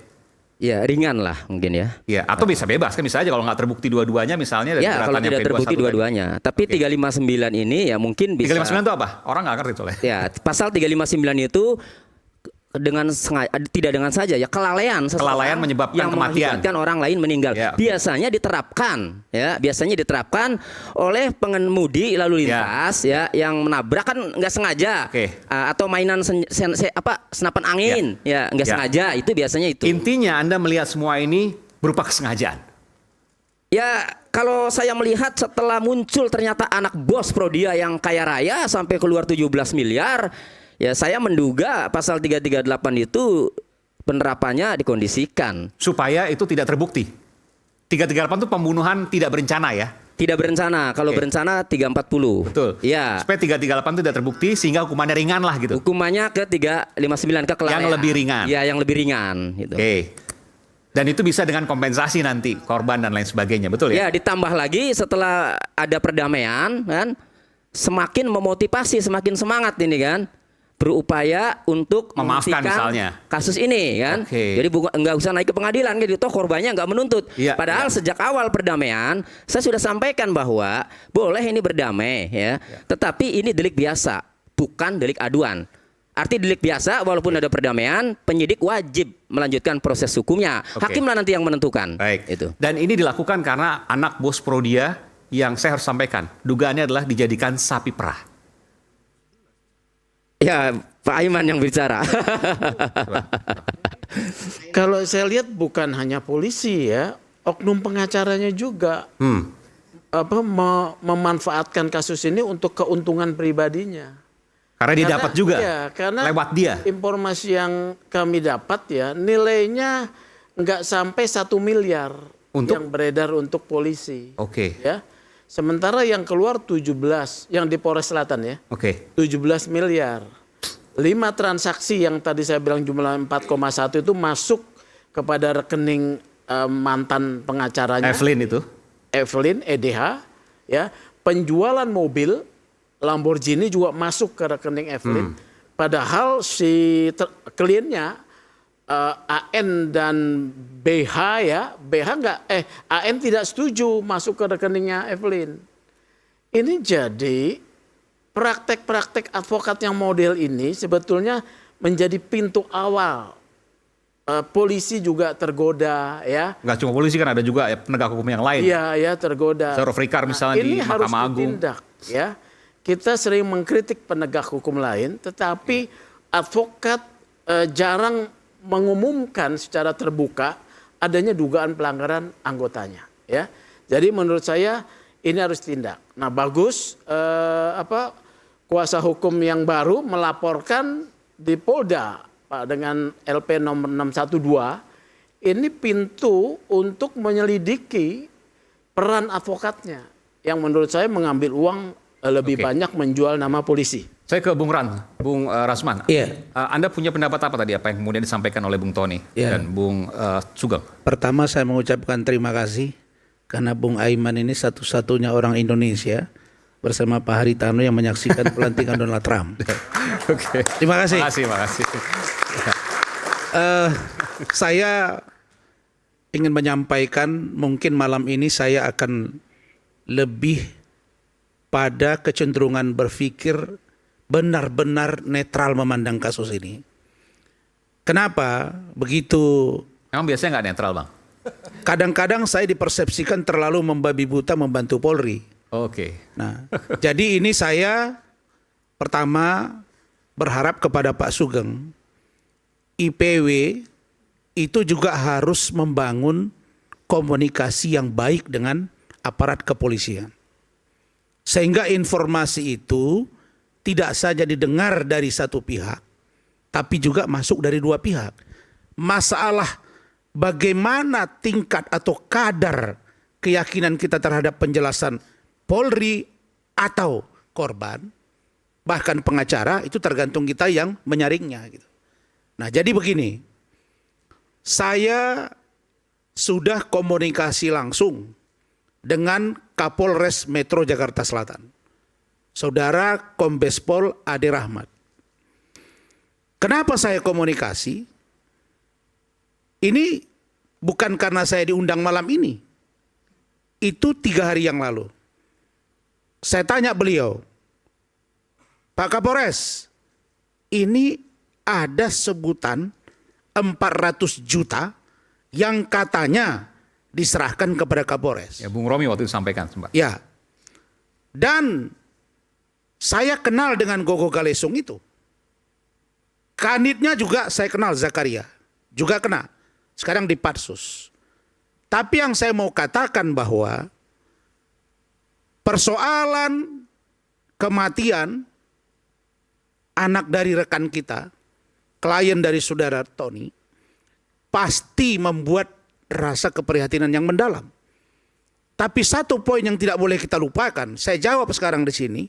Ya, ringan lah mungkin ya. Ya, atau bisa bebas kan, bisa aja kalau nggak terbukti dua-duanya misalnya. Ya, kalau tidak terbukti dua-duanya. Tapi 359 ini ya mungkin bisa. 359 itu apa? Orang nggak ngerti soalnya. Ya, pasal 359 itu dengan sengaja, tidak dengan saja, ya, kelalaian menyebabkan yang kematian, mengakibatkan orang lain meninggal. Ya, biasanya diterapkan, ya, biasanya diterapkan oleh pengemudi lalu lintas, ya, yang menabrak kan nggak sengaja, atau mainan senapan angin, ya, nggak sengaja, itu biasanya itu. Intinya Anda melihat semua ini berupa kesengajaan. Ya, kalau saya melihat setelah muncul ternyata anak bos Prodia yang kaya raya sampai keluar 17 miliar, ya, saya menduga pasal 338 itu penerapannya dikondisikan. Supaya itu tidak terbukti. 338 itu pembunuhan tidak berencana, ya? Tidak berencana. Kalau berencana 340. Betul. Ya. Supaya 338 itu tidak terbukti sehingga hukumannya ringan lah gitu. Hukumannya ke 359, ke kelalaian. Yang lebih ringan. Ya, yang lebih ringan. Gitu. Dan itu bisa dengan kompensasi nanti korban dan lain sebagainya, betul ya? Ya, ditambah lagi setelah ada perdamaian kan, semakin memotivasi, semakin semangat ini kan. berupaya untuk Memaafkan menghentikan misalnya. kasus ini kan. Oke. Jadi nggak usah naik ke pengadilan gitu. Toh korbannya nggak menuntut. Iya, Padahal sejak awal perdamaian saya sudah sampaikan bahwa boleh ini berdamai ya. Tetapi ini delik biasa, bukan delik aduan. Arti delik biasa walaupun ada perdamaian, penyidik wajib melanjutkan proses hukumnya. Oke. Hakimlah nanti yang menentukan. Baik. Itu. Dan ini dilakukan karena anak bos Prodia yang saya harus sampaikan, dugaannya adalah dijadikan sapi perah. Ya, Pak Aiman yang bicara. Kalau saya lihat bukan hanya polisi ya, oknum pengacaranya juga memanfaatkan kasus ini untuk keuntungan pribadinya. Karena dia dapat juga Ya, karena lewat dia. informasi yang kami dapat ya, nilainya nggak sampai 1 miliar Untuk? yang beredar untuk polisi. Oke. Ya. Sementara yang keluar 17, yang di Polres Selatan ya. Oke. 17 miliar. 5 transaksi yang tadi saya bilang jumlah 4,1 itu masuk kepada rekening mantan pengacaranya. Evelyn itu. Evelyn, EDH. Ya. Penjualan mobil Lamborghini juga masuk ke rekening Evelyn. Padahal si kliennya AN dan BH ya, AN tidak setuju masuk ke rekeningnya Evelyn. Ini jadi praktek-praktek advokat yang model ini sebetulnya menjadi pintu awal. Polisi juga tergoda ya. Nggak cuma polisi kan ada juga ya, penegak hukum yang lain. Iya ya tergoda. Zero Free Car misalnya di ini harus Mahkamah Agung. ditindak ya. Kita sering mengkritik penegak hukum lain, tetapi advokat jarang mengumumkan secara terbuka adanya dugaan pelanggaran anggotanya ya. Jadi menurut saya ini harus tindak. Nah, bagus kuasa hukum yang baru melaporkan di Polda Pak dengan LP nomor 612 ini pintu untuk menyelidiki peran advokatnya yang menurut saya mengambil uang lebih banyak menjual nama polisi. Saya ke Bung Rasman. Iya. Anda punya pendapat apa tadi apa yang kemudian disampaikan oleh Bung Tony dan Bung Sugeng? Pertama saya mengucapkan terima kasih karena Bung Aiman ini satu-satunya orang Indonesia bersama Pak Haritano yang menyaksikan pelantikan Donald Trump. Oke. Terima kasih. Terima kasih. Saya ingin menyampaikan mungkin malam ini saya akan lebih pada kecenderungan berpikir benar-benar netral memandang kasus ini. Kenapa? Begitu. Emang biasanya nggak netral, Bang? Kadang-kadang saya dipersepsikan terlalu membabi buta membantu Polri. Oke. Nah, jadi ini saya pertama berharap kepada Pak Sugeng, IPW itu juga harus membangun komunikasi yang baik dengan aparat kepolisian. Sehingga informasi itu tidak saja didengar dari satu pihak, tapi juga masuk dari dua pihak. Masalah bagaimana tingkat atau kadar keyakinan kita terhadap penjelasan Polri atau korban, bahkan pengacara, itu tergantung kita yang menyaringnya. Gitu. Nah, jadi begini, saya sudah komunikasi langsung dengan Kapolres Metro Jakarta Selatan, Saudara Kombes Pol Ade Rahmat. Kenapa saya komunikasi? Ini bukan karena saya diundang malam ini. Itu 3 hari yang lalu. Saya tanya beliau, Pak Kapolres, ini ada sebutan 400 juta yang katanya diserahkan kepada Kapolres. Ya, Bung Romi waktu itu sampaikan sempat. Ya. Dan saya kenal dengan Gogo Galesung itu. Kanitnya juga saya kenal, Zakaria. Juga kena. Sekarang di Patsus. Tapi yang saya mau katakan bahwa persoalan kematian anak dari rekan kita, klien dari saudara Tony, pasti membuat rasa keprihatinan yang mendalam. Tapi satu poin yang tidak boleh kita lupakan, saya jawab sekarang di sini,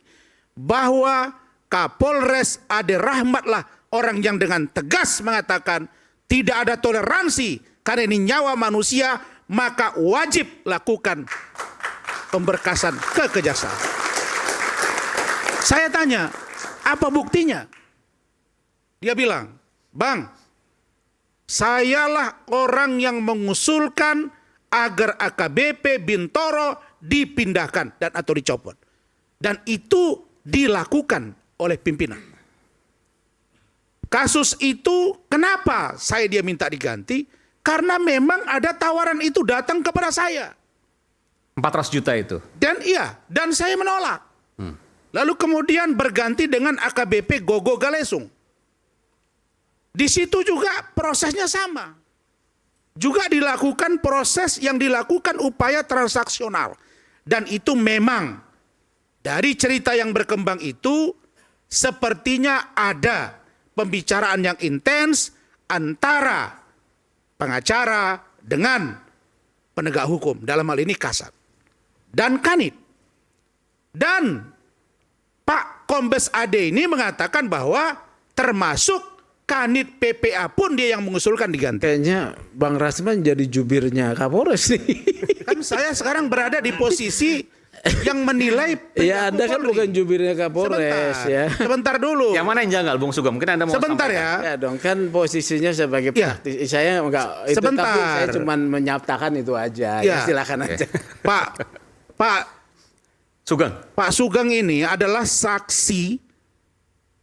bahwa Kapolres Ade Rahmat lah orang yang dengan tegas mengatakan tidak ada toleransi karena ini nyawa manusia, maka wajib lakukan pemberkasan ke kejaksaan. Saya tanya, apa buktinya? Dia bilang, Bang, sayalah orang yang mengusulkan agar AKBP Bintoro dipindahkan dan atau dicopot. Dan itu dilakukan oleh pimpinan. Kasus itu kenapa dia minta diganti? Karena memang ada tawaran itu datang kepada saya. 400 juta itu. Dan saya menolak. Lalu kemudian berganti dengan AKBP Gogo Galesung. Di situ juga prosesnya sama. Juga dilakukan proses yang dilakukan upaya transaksional. Dan itu memang dari cerita yang berkembang itu sepertinya ada pembicaraan yang intens antara pengacara dengan penegak hukum. Dalam hal ini Kasat. Dan Kanit. Dan Pak Kombes Ade ini mengatakan bahwa termasuk Kanit PPA pun dia yang mengusulkan diganti. Kayaknya Bang Rasman jadi jubirnya Kapolres nih. Kan saya sekarang berada di posisi yang menilai. Ya Anda kan bukan jubirnya Kapolres ya. Sebentar dulu. Yang mana yang janggal Bung Sugeng? Mungkin Anda mau Sebentar sampaikan. Ya dong, kan posisinya sebagai praktisi. Saya enggak itu, Sebentar. tapi saya cuma menyatakan itu aja. Ya, silakan aja. Pak Sugeng ini adalah saksi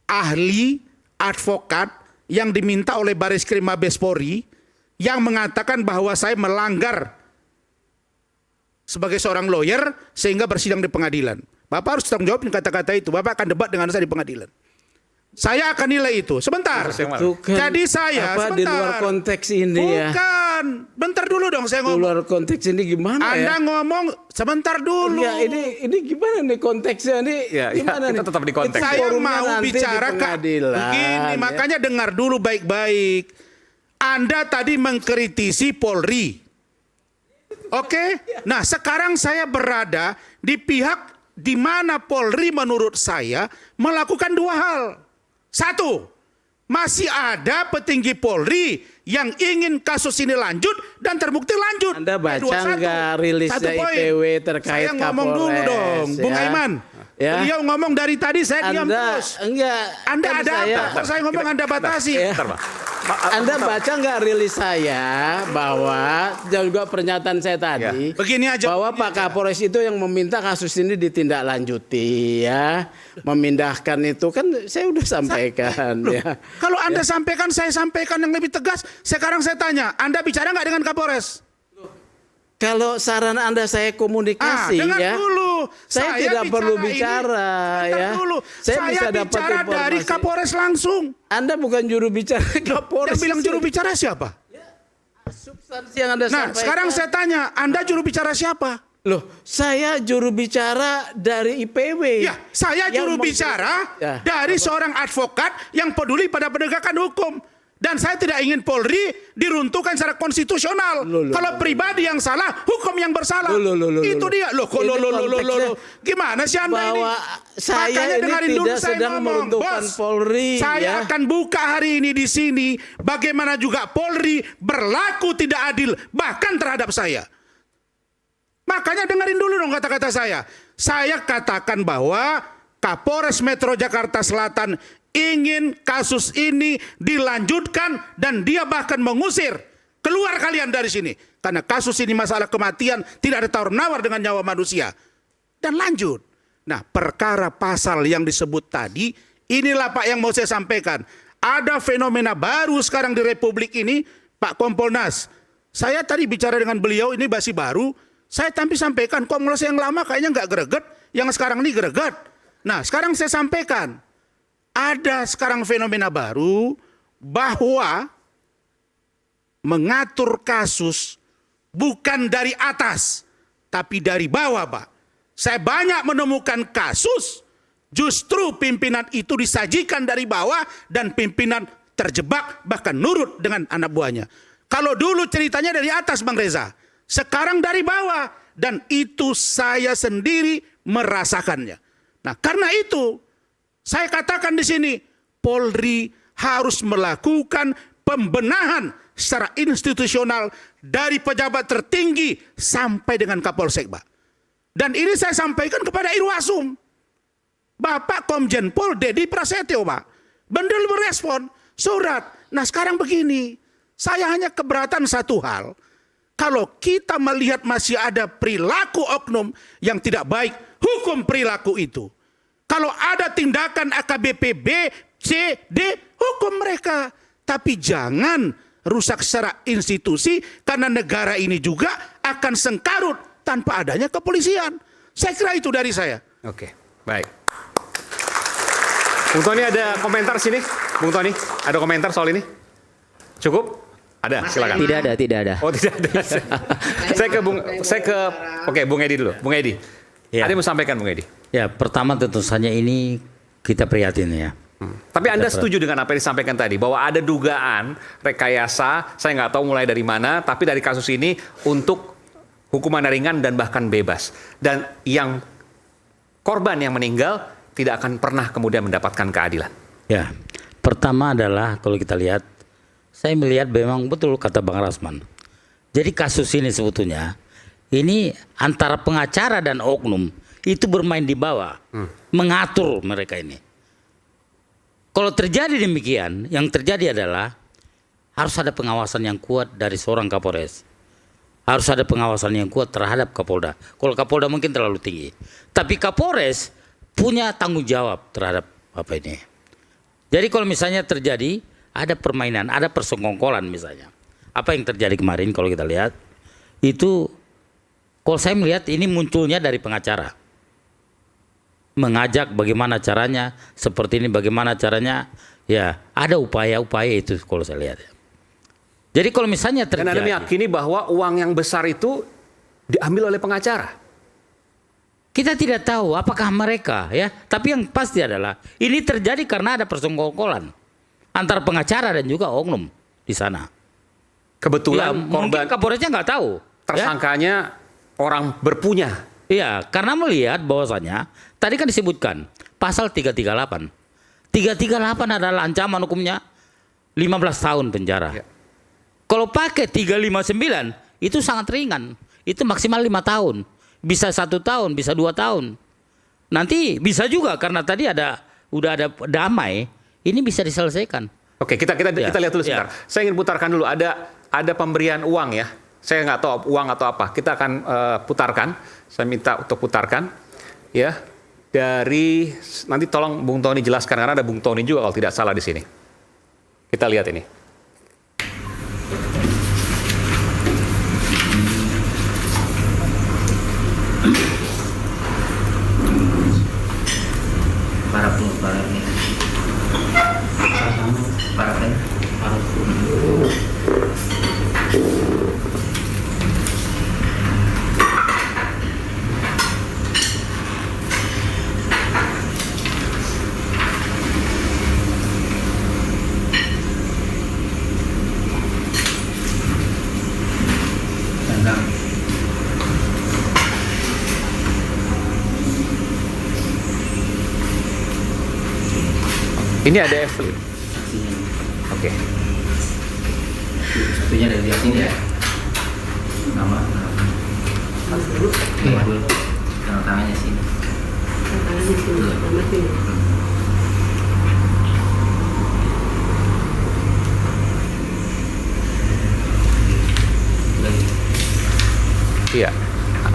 ahli advokat yang diminta oleh Bareskrim Mabes Polri yang mengatakan bahwa saya melanggar sebagai seorang lawyer sehingga bersidang di pengadilan. Bapak harus tanggung jawab kata-kata itu. Bapak akan debat dengan saya di pengadilan. Saya akan nilai itu. Sebentar. Itu kan Jadi saya apa, di luar konteks ini ya. Bukan. Bentar dulu dong saya Di ngomong. luar konteks ini gimana Anda ya? ngomong sebentar dulu. Ya, ini gimana nih konteksnya nih? Gimana kita nih? tetap di konteks. Itu Saya forumnya mau nanti bicara di pengadilan, begini, ya. makanya dengar dulu baik-baik. Anda tadi mengkritisi Polri. Oke? Nah, sekarang saya berada di pihak di mana Polri menurut saya melakukan dua hal. Satu, masih ada petinggi Polri yang ingin kasus ini lanjut dan terbukti lanjut. Anda baca Satu. nggak rilisnya Satu poin. IPW terkait Saya ngomong dulu Kapolres, dong, Bung ya. Aiman. Ya. Beliau ngomong dari tadi, saya diam terus. Enggak. Anda kan ada apa? Kok saya ngomong Anda batasi? Ya. Anda baca nggak rilis saya bahwa juga pernyataan saya tadi Begini aja. bahwa Pak Kapolres itu yang meminta kasus ini ditindaklanjuti ya, memindahkan itu kan saya udah sampaikan ya. Kalau Anda sampaikan, saya sampaikan yang lebih tegas. Sekarang saya tanya, Anda bicara nggak dengan Kapolres? Kalau saran Anda saya komunikasi dengar ya. dulu. Saya tidak perlu bicara ya. Dulu. Saya bisa dapat bicara dari informasi. Kapolres langsung. Anda bukan juru bicara Kapolres. Yang bilang juru bicara siapa? Substansi yang Anda Nah, sampaikan. sekarang saya tanya, Anda juru bicara siapa? Loh, saya juru bicara dari IPW. Ya, saya juru bicara dari seorang advokat yang peduli pada penegakan hukum. Dan saya tidak ingin Polri diruntuhkan secara konstitusional. Kalau pribadi yang salah, hukum yang bersalah. Itu dia. Gimana sih Anda ini? Bahwa saya Makanya ini dengarin dulu tidak saya sedang ngomong. meruntuhkan Bos, Polri. saya akan buka hari ini di sini bagaimana juga Polri berlaku tidak adil bahkan terhadap saya. Makanya dengerin dulu dong kata-kata saya. Saya katakan bahwa Kapolres Metro Jakarta Selatan ingin kasus ini dilanjutkan dan dia bahkan mengusir keluar kalian dari sini. Karena kasus ini masalah kematian, tidak ada tawar-menawar dengan nyawa manusia. Dan lanjut. Nah, perkara pasal yang disebut tadi, inilah Pak yang mau saya sampaikan. Ada fenomena baru sekarang di Republik ini, Pak Kompolnas. Saya tadi bicara dengan beliau, ini masih baru. Saya sampaikan, Kompolnas yang lama kayaknya nggak greget, yang sekarang ini greget. Nah, sekarang saya sampaikan. Ada sekarang fenomena baru bahwa mengatur kasus bukan dari atas, tapi dari bawah, Pak. Saya banyak menemukan kasus justru pimpinan itu disajikan dari bawah dan pimpinan terjebak bahkan nurut dengan anak buahnya. Kalau dulu ceritanya dari atas, Bang Reza, sekarang dari bawah dan itu saya sendiri merasakannya. Nah, karena itu saya katakan di sini, Polri harus melakukan pembenahan secara institusional dari pejabat tertinggi sampai dengan Kapolsek, Pak. Dan ini saya sampaikan kepada Irwasum. Bapak Komjen Pol Dedi Prasetyo, Pak. Beliau berespon, surat. Nah sekarang begini, saya hanya keberatan satu hal. Kalau kita melihat masih ada perilaku oknum yang tidak baik, hukum perilaku itu. Kalau ada tindakan AKBP B, C, D, hukum mereka. Tapi jangan rusak secara institusi karena negara ini juga akan sengkarut tanpa adanya kepolisian. Saya kira itu dari saya. Oke, baik. Bung Tony ada komentar sini? Bung Tony, ada komentar soal ini? Cukup? Ada, silakan. Tidak ada. Oh, tidak ada. Oke, Bung Edi dulu. Bung Edi. Ya. Ada yang mau sampaikan, Bung Edi? Ya, pertama tentu saja ini kita prihatin ya. Tapi Anda setuju dengan apa yang disampaikan tadi? Bahwa ada dugaan rekayasa, saya nggak tahu mulai dari mana, tapi dari kasus ini untuk hukuman ringan dan bahkan bebas. Dan yang korban yang meninggal tidak akan pernah kemudian mendapatkan keadilan. Ya, pertama adalah kalau kita lihat, saya melihat memang betul kata Bang Rasman. Jadi kasus ini sebetulnya, ini antara pengacara dan oknum itu bermain di bawah, mengatur mereka ini. Kalau terjadi demikian, yang terjadi adalah harus ada pengawasan yang kuat dari seorang Kapolres. Harus ada pengawasan yang kuat terhadap Kapolda. Kalau Kapolda mungkin terlalu tinggi. Tapi Kapolres punya tanggung jawab terhadap apa ini. Jadi kalau misalnya terjadi ada permainan, ada persengkongkolan misalnya. Apa yang terjadi kemarin kalau kita lihat, itu kalau saya melihat ini munculnya dari pengacara. Mengajak bagaimana caranya, seperti ini bagaimana caranya, ya ada upaya-upaya itu kalau saya lihat. Jadi kalau misalnya terjadi. Dan Anda meyakini bahwa uang yang besar itu diambil oleh pengacara? Kita tidak tahu apakah mereka ya, tapi yang pasti adalah ini terjadi karena ada persengkongkolan antara pengacara dan juga oknum di sana. Kebetulan ya, mungkin Kapolresnya nggak tahu. Tersangkanya orang berpunya. Iya, karena melihat bahwasanya tadi kan disebutkan pasal 338. 338 adalah ancaman hukumnya 15 tahun penjara. Ya. Kalau pakai 359 itu sangat ringan. Itu maksimal 5 tahun. Bisa 1 tahun, bisa 2 tahun. Nanti bisa juga karena tadi udah ada damai, ini bisa diselesaikan. Oke, kita lihat dulu sebentar. Saya ingin putarkan dulu ada pemberian uang ya. Saya nggak tahu uang atau apa. Kita akan putarkan. Saya minta untuk putarkan ya. Dari nanti tolong Bung Tony jelaskan karena ada Bung Tony juga kalau tidak salah di sini. Kita lihat ini. Ini ada Evelyn. Oke. Satunya dari sini ya. Nama. Tanda tangannya sini. Iya.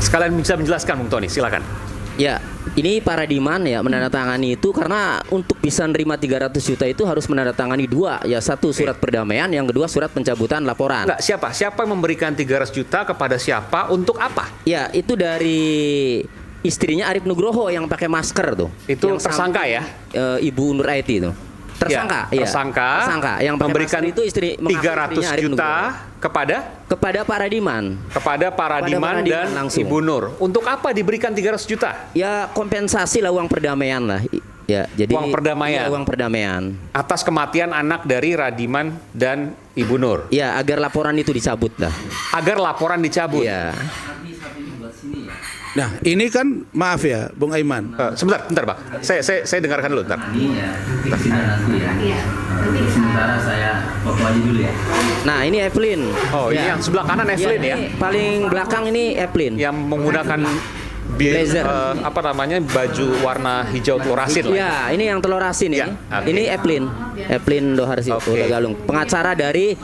Sekalian bisa menjelaskan Bung Tony, silakan. Ya, ini Para Diman ya menandatangani itu karena untuk bisa nerima 300 juta itu harus menandatangani 2, ya 1 surat perdamaian, yang kedua surat pencabutan laporan. Enggak, siapa yang memberikan 300 juta kepada siapa untuk apa? Ya, itu dari istrinya Arif Nugroho yang pakai masker tuh. Itu yang tersangka ya? Ibu Nur Aiti itu. Tersangka, ya, tersangka yang memberikan itu 300 juta kepada Para Diman. Kepada Para Diman dan langsung. Ibu Nur. Untuk apa diberikan 300 juta? Ya kompensasi lah, uang perdamaian lah. Ya, jadi uang perdamaian. Ya, uang perdamaian. Atas kematian anak dari Radiman dan Ibu Nur. Ya, agar laporan itu dicabut lah. Agar laporan dicabut. Ya. Nah, ini kan maaf ya, Bung Aiman. Sebentar, Pak. Saya dengarkan dulu, bentar. Sementara saya foto aja dulu ya. Nah, ini Evelyn. Oh, ini yang sebelah kanan Evelyn ya. Paling belakang ini Evelyn. Yang menggunakan blazer. Apa namanya, baju warna hijau telur asin lah. Ya, ini yang telur asin ini. Ya, oke. Ini Evelyn Doharsi, Oke. Polda Galung. Pengacara dari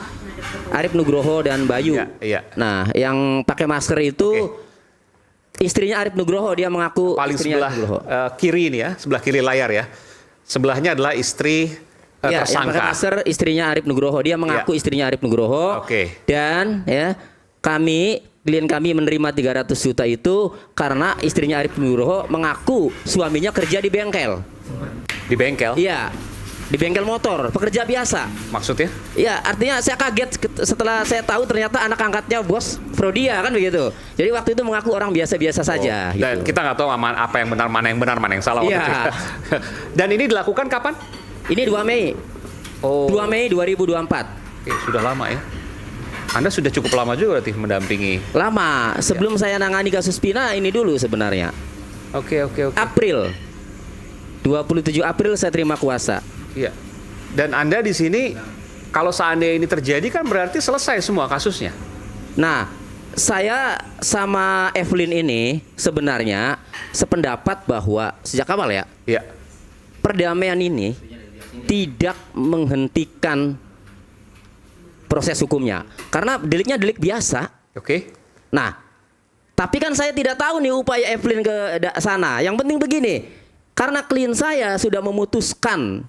Arif Nugroho dan Bayu. Ya, iya. Nah, yang pakai masker itu istrinya Arif Nugroho, dia mengaku Paling istrinya sebelah Arif Nugroho. kiri ini ya, sebelah kiri layar ya. Sebelahnya adalah istri Ya, yang pakai tersangka. masker istrinya Arif Nugroho. Dia mengaku istrinya Arif Nugroho. Oke. Dan ya, klien kami menerima 300 juta itu karena istrinya Arif Nugroho mengaku suaminya kerja di bengkel. Di bengkel. Iya. Di bengkel motor, pekerja biasa. Maksudnya? Iya, artinya saya kaget setelah saya tahu ternyata anak angkatnya bos Frodia kan begitu. Jadi waktu itu mengaku orang biasa-biasa saja. Dan gitu. kita nggak tahu apa yang benar, mana yang salah. Iya. waktu itu. Dan ini dilakukan kapan? Ini 2 Mei. Oh. 2 Mei 2024. Oke, sudah lama ya. Anda sudah cukup lama juga berarti mendampingi. Lama. Sebelum saya nangani kasus Pina ini dulu sebenarnya. Oke. April. 27 April saya terima kuasa. Iya. Dan Anda di sini kalau seandainya ini terjadi kan berarti selesai semua kasusnya. Nah, saya sama Evelyn ini sebenarnya sependapat bahwa sejak awal ya, Iya. perdamaian ini tidak menghentikan proses hukumnya. Karena deliknya delik biasa. Oke. Nah, tapi kan saya tidak tahu nih upaya Evelyn ke sana. Yang penting begini, karena klien saya sudah memutuskan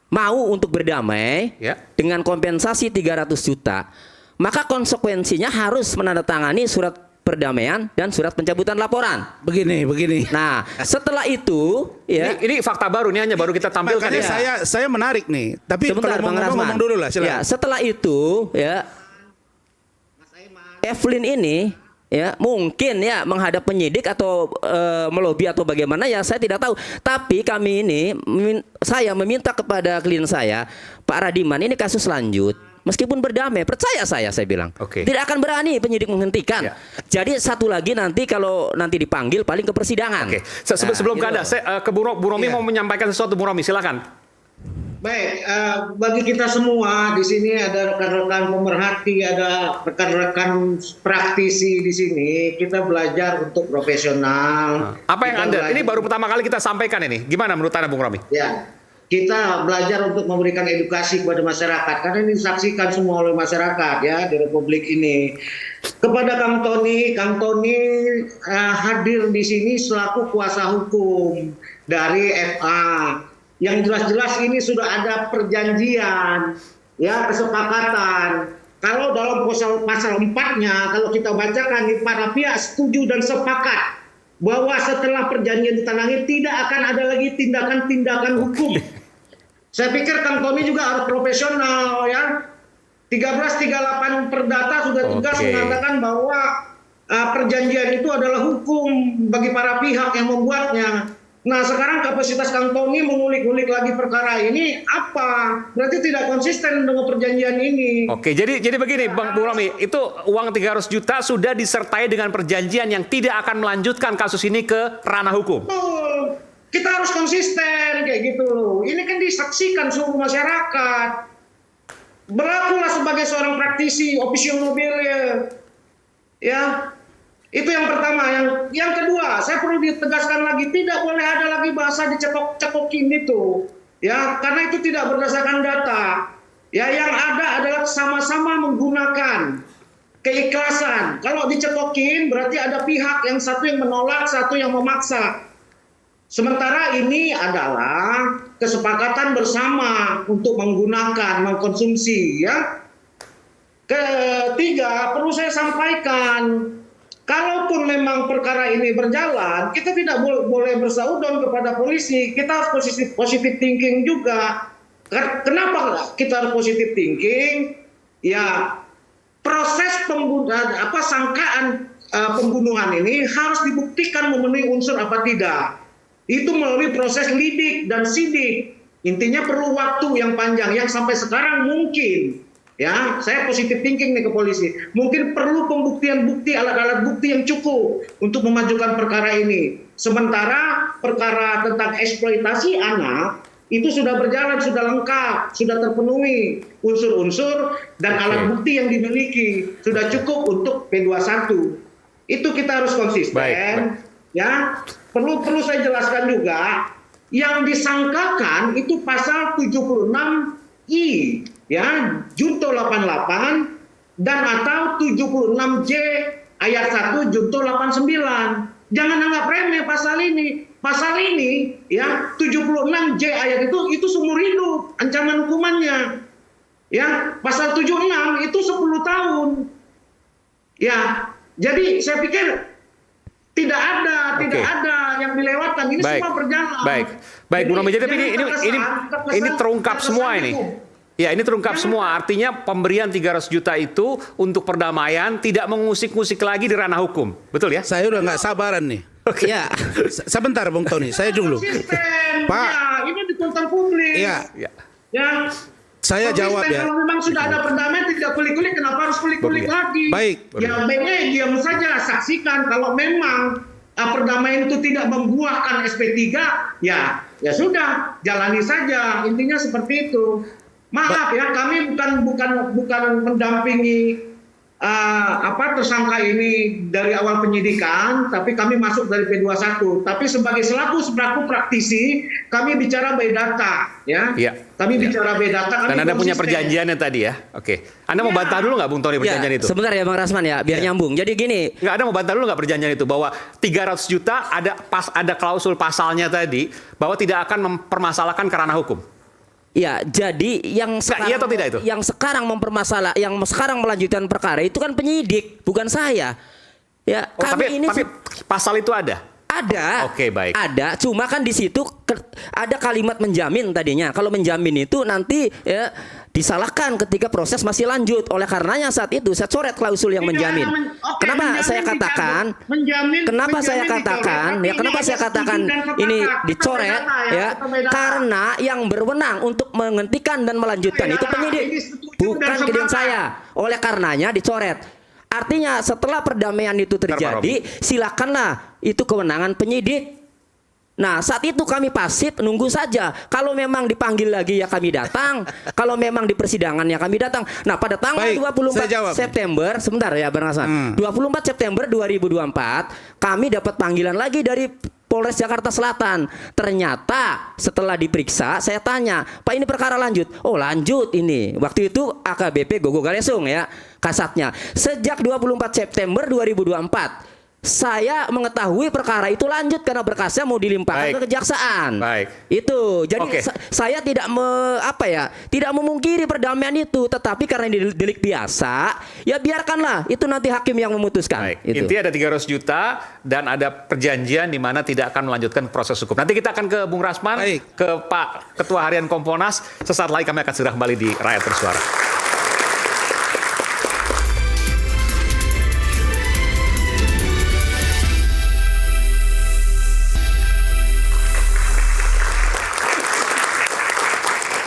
mau untuk berdamai dengan kompensasi 300 juta, maka konsekuensinya harus menandatangani surat perdamaian dan surat pencabutan laporan. Begini. Nah, setelah itu ya, Ini fakta baru, ini hanya baru kita tampilkan Makanya ya. saya menarik nih. Tapi sebentar, kalau Bang Rasman. ngomong dulu lah, silakan. Ya, setelah itu ya, Evelyn ini ya mungkin ya menghadap penyidik atau melobi atau bagaimana ya saya tidak tahu. Tapi kami ini saya meminta kepada klien saya, Pak Radiman, ini kasus lanjut. Meskipun berdamai, percaya saya bilang. Oke. Tidak akan berani penyidik menghentikan. Ya. Jadi satu lagi nanti kalau nanti dipanggil paling ke persidangan. Oke. Sebelum Nah, ke Anda, saya ke Bu Romi mau menyampaikan sesuatu. Bu Romi, silakan. Baik, bagi kita semua di sini ada rekan-rekan pemerhati, ada rekan-rekan praktisi di sini. Kita belajar untuk profesional. Apa yang Kita Anda? belajar- Ini baru pertama kali kita sampaikan ini. Gimana menurut Anda, Bung Romi? Ya, kita belajar untuk memberikan edukasi kepada masyarakat karena ini disaksikan semua oleh masyarakat ya di Republik ini. Kepada Kang Tony hadir di sini selaku kuasa hukum dari FA. Yang jelas-jelas ini sudah ada perjanjian, ya kesepakatan. Kalau dalam pasal 4-nya, kalau kita bacakan, para pihak setuju dan sepakat bahwa setelah perjanjian ditandatangani tidak akan ada lagi tindakan-tindakan hukum. Saya pikir Kang Tony juga harus profesional ya. 1338 Perdata sudah tegas mengatakan bahwa perjanjian itu adalah hukum bagi para pihak yang membuatnya. Nah sekarang kapasitas Kang Tony mengulik-ulik lagi perkara ini apa? Berarti tidak konsisten dengan perjanjian ini. Oke, jadi begini Bang Romi, itu uang 300 juta sudah disertai dengan perjanjian yang tidak akan melanjutkan kasus ini ke ranah hukum. Betul. Kita harus konsisten kayak gitu loh. Ini kan disaksikan seluruh masyarakat. Berlakulah sebagai seorang praktisi officio nobile. Ya. Itu yang pertama. Yang kedua, saya perlu ditegaskan lagi, tidak boleh ada lagi bahasa dicekok-cekokin itu. Ya, karena itu tidak berdasarkan data. Ya, yang ada adalah sama-sama menggunakan keikhlasan. Kalau dicekokin berarti ada pihak yang satu yang menolak, satu yang memaksa. Sementara ini adalah kesepakatan bersama untuk menggunakan, mengkonsumsi ya. Ketiga, perlu saya sampaikan, kalaupun memang perkara ini berjalan, kita tidak boleh bersaudon kepada polisi. Kita harus positif thinking juga. Kenapa kita harus positif thinking? Ya, proses sangkaan pembunuhan ini harus dibuktikan memenuhi unsur apa tidak. Itu melalui proses lidik dan sidik. Intinya perlu waktu yang panjang, yang sampai sekarang mungkin. Ya, saya positif thinking nih ke polisi. Mungkin perlu pembuktian bukti, alat-alat bukti yang cukup untuk memajukan perkara ini. Sementara perkara tentang eksploitasi anak itu sudah berjalan, sudah lengkap, sudah terpenuhi unsur-unsur dan alat bukti yang dimiliki sudah cukup untuk P21. Itu kita harus konsisten. Baik. ya perlu saya jelaskan juga, yang disangkakan itu pasal 76I ya, Junto 88 dan atau 76J ayat 1 Junto 89. Jangan anggap remeh pasal ini. Pasal ini ya 76J ayat itu seumur hidup ancaman hukumannya. Ya, pasal 76 itu 10 tahun. Ya, jadi saya pikir tidak ada yang dilewatkan. Ini semua berjalan. Baik, Bu Romi. Jadi ini terungkap semua ini. Ya, ini terungkap semua. Artinya pemberian 300 juta itu untuk perdamaian, tidak mengusik-usik lagi di ranah hukum. Betul ya? Saya udah nggak sabaran nih. Ya. Sebentar Bung Tony, saya dulu. Pak, ya, ini ditonton publik. Iya. Ya. Saya jawab ya. Kalau memang sudah ada perdamaian tidak kulik-kulik, kenapa harus kulik-kulik lagi? Baik. Ya baiknya diam saja, saksikan. Kalau memang perdamaian itu tidak membuahkan SP3, ya sudah, jalani saja. Intinya seperti itu. Maaf ya, kami bukan mendampingi tersangka ini dari awal penyidikan, tapi kami masuk dari P21. Tapi sebagai selaku praktisi, kami bicara by data, ya. Iya. Kami bicara by data. Dan Anda punya perjanjiannya tadi ya. Oke. Anda mau bantah dulu nggak, Bung Tony, perjanjian itu? Sebentar ya, Bang Rasman ya, biar nyambung. Jadi gini. Nggak, Anda mau bantah dulu nggak perjanjian itu bahwa 300 juta ada klausul pasalnya tadi bahwa tidak akan mempermasalahkan kerana hukum. Ya, jadi yang sekarang, iya atau tidak itu? Yang sekarang melanjutkan perkara itu kan penyidik, bukan saya. Ya, tapi pasal itu ada. Ada. Oke, baik. Ada, cuma kan di situ ada kalimat menjamin tadinya. Kalau menjamin itu nanti ya disalahkan ketika proses masih lanjut. Oleh karenanya saat itu saya coret klausul yang menjamin. Kenapa saya katakan? Kenapa saya katakan ini dicoret ya? Karena yang berwenang untuk menghentikan dan melanjutkan itu penyidik, bukan klien saya. Oleh karenanya dicoret. Artinya setelah perdamaian itu terjadi, silakanlah itu kewenangan penyidik. Nah, saat itu kami pasif nunggu saja. Kalau memang dipanggil lagi ya kami datang. Kalau memang di persidangan ya kami datang. Nah, pada tanggal 24 September, sebentar ya Bang Hasan. 24 September 2024, kami dapat panggilan lagi dari Polres Jakarta Selatan. Ternyata setelah diperiksa, saya tanya, Pak ini perkara lanjut? Oh lanjut ini. Waktu itu AKBP Gogo Galesung ya, kasatnya. Sejak 24 September 2024, saya mengetahui perkara itu lanjut karena berkasnya mau dilimpahkan ke kejaksaan. Itu. Jadi saya tidak tidak memungkiri perdamaian itu, tetapi karena ini delik biasa, ya biarkanlah itu nanti hakim yang memutuskan. Itu. Intinya ada 300 juta dan ada perjanjian di mana tidak akan melanjutkan proses hukum. Nanti kita akan ke Bung Rasman, ke Pak Ketua Harian Kompolnas. Sesaat lagi kami akan segera kembali di Rakyat Bersuara.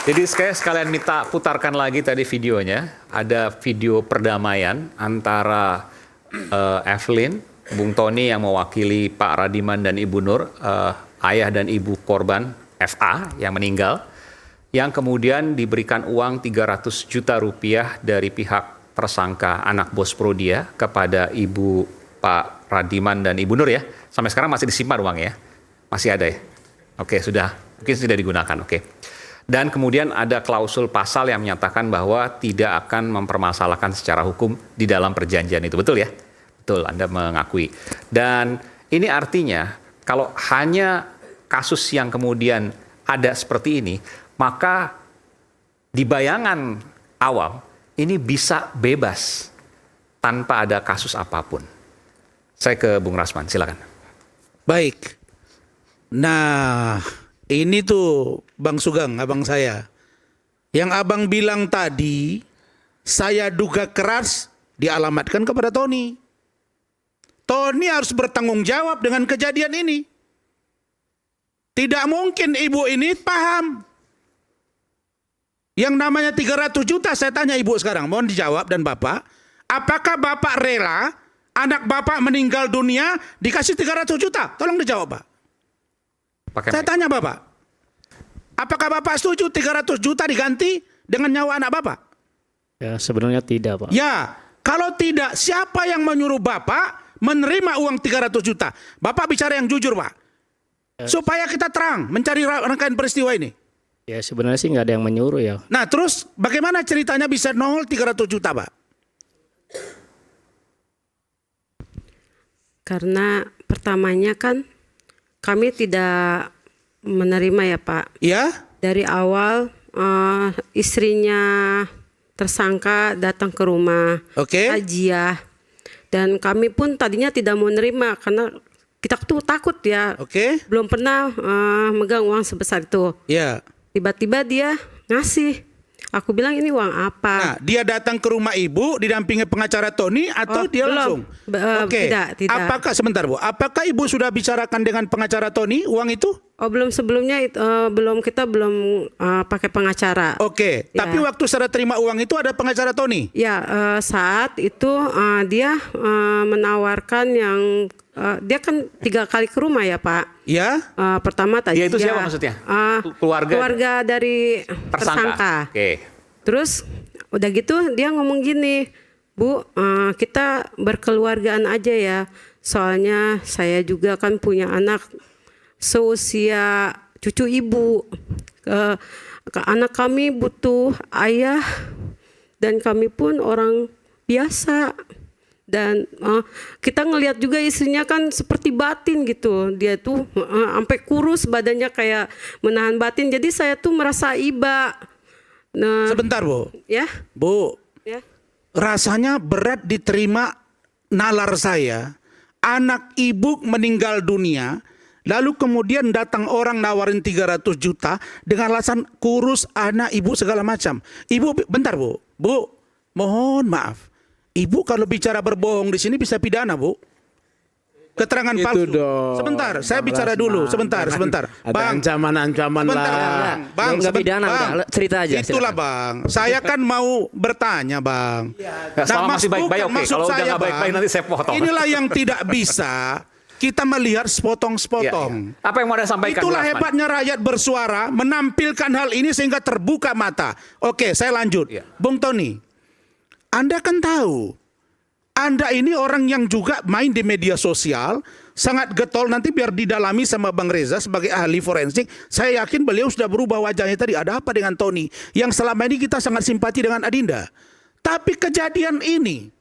Jadi sekalian minta putarkan lagi tadi videonya. Ada video perdamaian antara Evelyn, Bung Tony yang mewakili Pak Radiman dan Ibu Nur, ayah dan ibu korban FA yang meninggal, yang kemudian diberikan uang 300 juta rupiah dari pihak tersangka anak bos Prodia kepada ibu Pak Radiman dan Ibu Nur ya. Sampai sekarang masih disimpan uangnya, masih ada ya. Oke, mungkin sudah digunakan. Oke. Dan kemudian ada klausul pasal yang menyatakan bahwa tidak akan mempermasalahkan secara hukum di dalam perjanjian itu. Betul ya? Betul, Anda mengakui. Dan ini artinya kalau hanya kasus yang kemudian ada seperti ini, maka di bayangan awal ini bisa bebas tanpa ada kasus apapun. Saya ke Bung Rasman, silakan. Baik. Nah, ini tuh Bang Sugeng, abang saya. Yang abang bilang tadi, saya duga keras dialamatkan kepada Tony. Tony harus bertanggung jawab dengan kejadian ini. Tidak mungkin ibu ini paham. Yang namanya 300 juta, saya tanya ibu sekarang, mohon dijawab dan bapak. Apakah bapak rela anak bapak meninggal dunia dikasih 300 juta? Tolong dijawab Pak. Saya tanya Bapak, apakah Bapak setuju 300 juta diganti dengan nyawa anak Bapak? Ya sebenarnya tidak Pak. Ya, kalau tidak siapa yang menyuruh Bapak menerima uang 300 juta? Bapak bicara yang jujur, Pak. Supaya kita terang mencari rangkaian peristiwa ini. Ya sebenarnya sih nggak ada yang menyuruh ya. Nah terus bagaimana ceritanya bisa nongol 300 juta, Pak? Karena pertamanya kan kami tidak menerima ya Pak. Ya? Dari awal istrinya tersangka datang ke rumah Hajiah. Dan kami pun tadinya tidak mau menerima karena kita tuh takut ya. Belum pernah megang uang sebesar itu. Ya. Tiba-tiba dia ngasih. Aku bilang ini uang apa? Nah, dia datang ke rumah ibu didampingi pengacara Tony atau dia belum. langsung? Tidak. Apakah sebentar Bu? Apakah ibu sudah bicarakan dengan pengacara Tony uang itu? Belum, sebelumnya kita belum pakai pengacara. Ya. Tapi waktu saudara terima uang itu ada pengacara Tony? Ya, saat itu dia menawarkan yang dia kan 3 kali ke rumah ya Pak. Ya. Ya Pertama tadi. itu siapa maksudnya? Keluarga dari tersangka. Terus udah gitu dia ngomong gini, Bu, kita berkeluargaan aja ya. Soalnya saya juga kan punya anak seusia cucu ibu. Anak kami butuh ayah dan kami pun orang biasa. Dan kita ngelihat juga istrinya kan seperti batin gitu. Dia tuh sampai kurus badannya kayak menahan batin. Jadi saya tuh merasa iba. Nah, sebentar Bu. Ya. Bu. Ya. Rasanya berat diterima nalar saya. Anak ibu meninggal dunia. Lalu kemudian datang orang nawarin 300 juta dengan alasan kurus anak ibu segala macam. Ibu, bentar Bu. Bu, mohon maaf. Ibu kalau bicara berbohong di sini bisa pidana, Bu. Keterangan palsu. Dong, sebentar, saya bicara dulu. Sebentar. Ada Bang, ancaman-ancaman lah. Bang, nggak pidana, udah, cerita aja. Itulah Bang. Saya kan mau bertanya, Bang. Selama masih baik-baik oke. Kalau udah nggak baik-baik nanti saya potong. Inilah yang tidak bisa kita melihat sepotong-sepotong. Apa yang mau Anda sampaikan? Itulah Rasman? hebatnya rakyat bersuara, menampilkan hal ini sehingga terbuka mata. Oke, saya lanjut. Bung Tony, Anda kan tahu, Anda ini orang yang juga main di media sosial, sangat getol, nanti biar didalami sama Bang Reza sebagai ahli forensik. Saya yakin beliau sudah berubah wajahnya tadi. Ada apa dengan Tony? Yang selama ini kita sangat simpati dengan Adinda. Tapi kejadian ini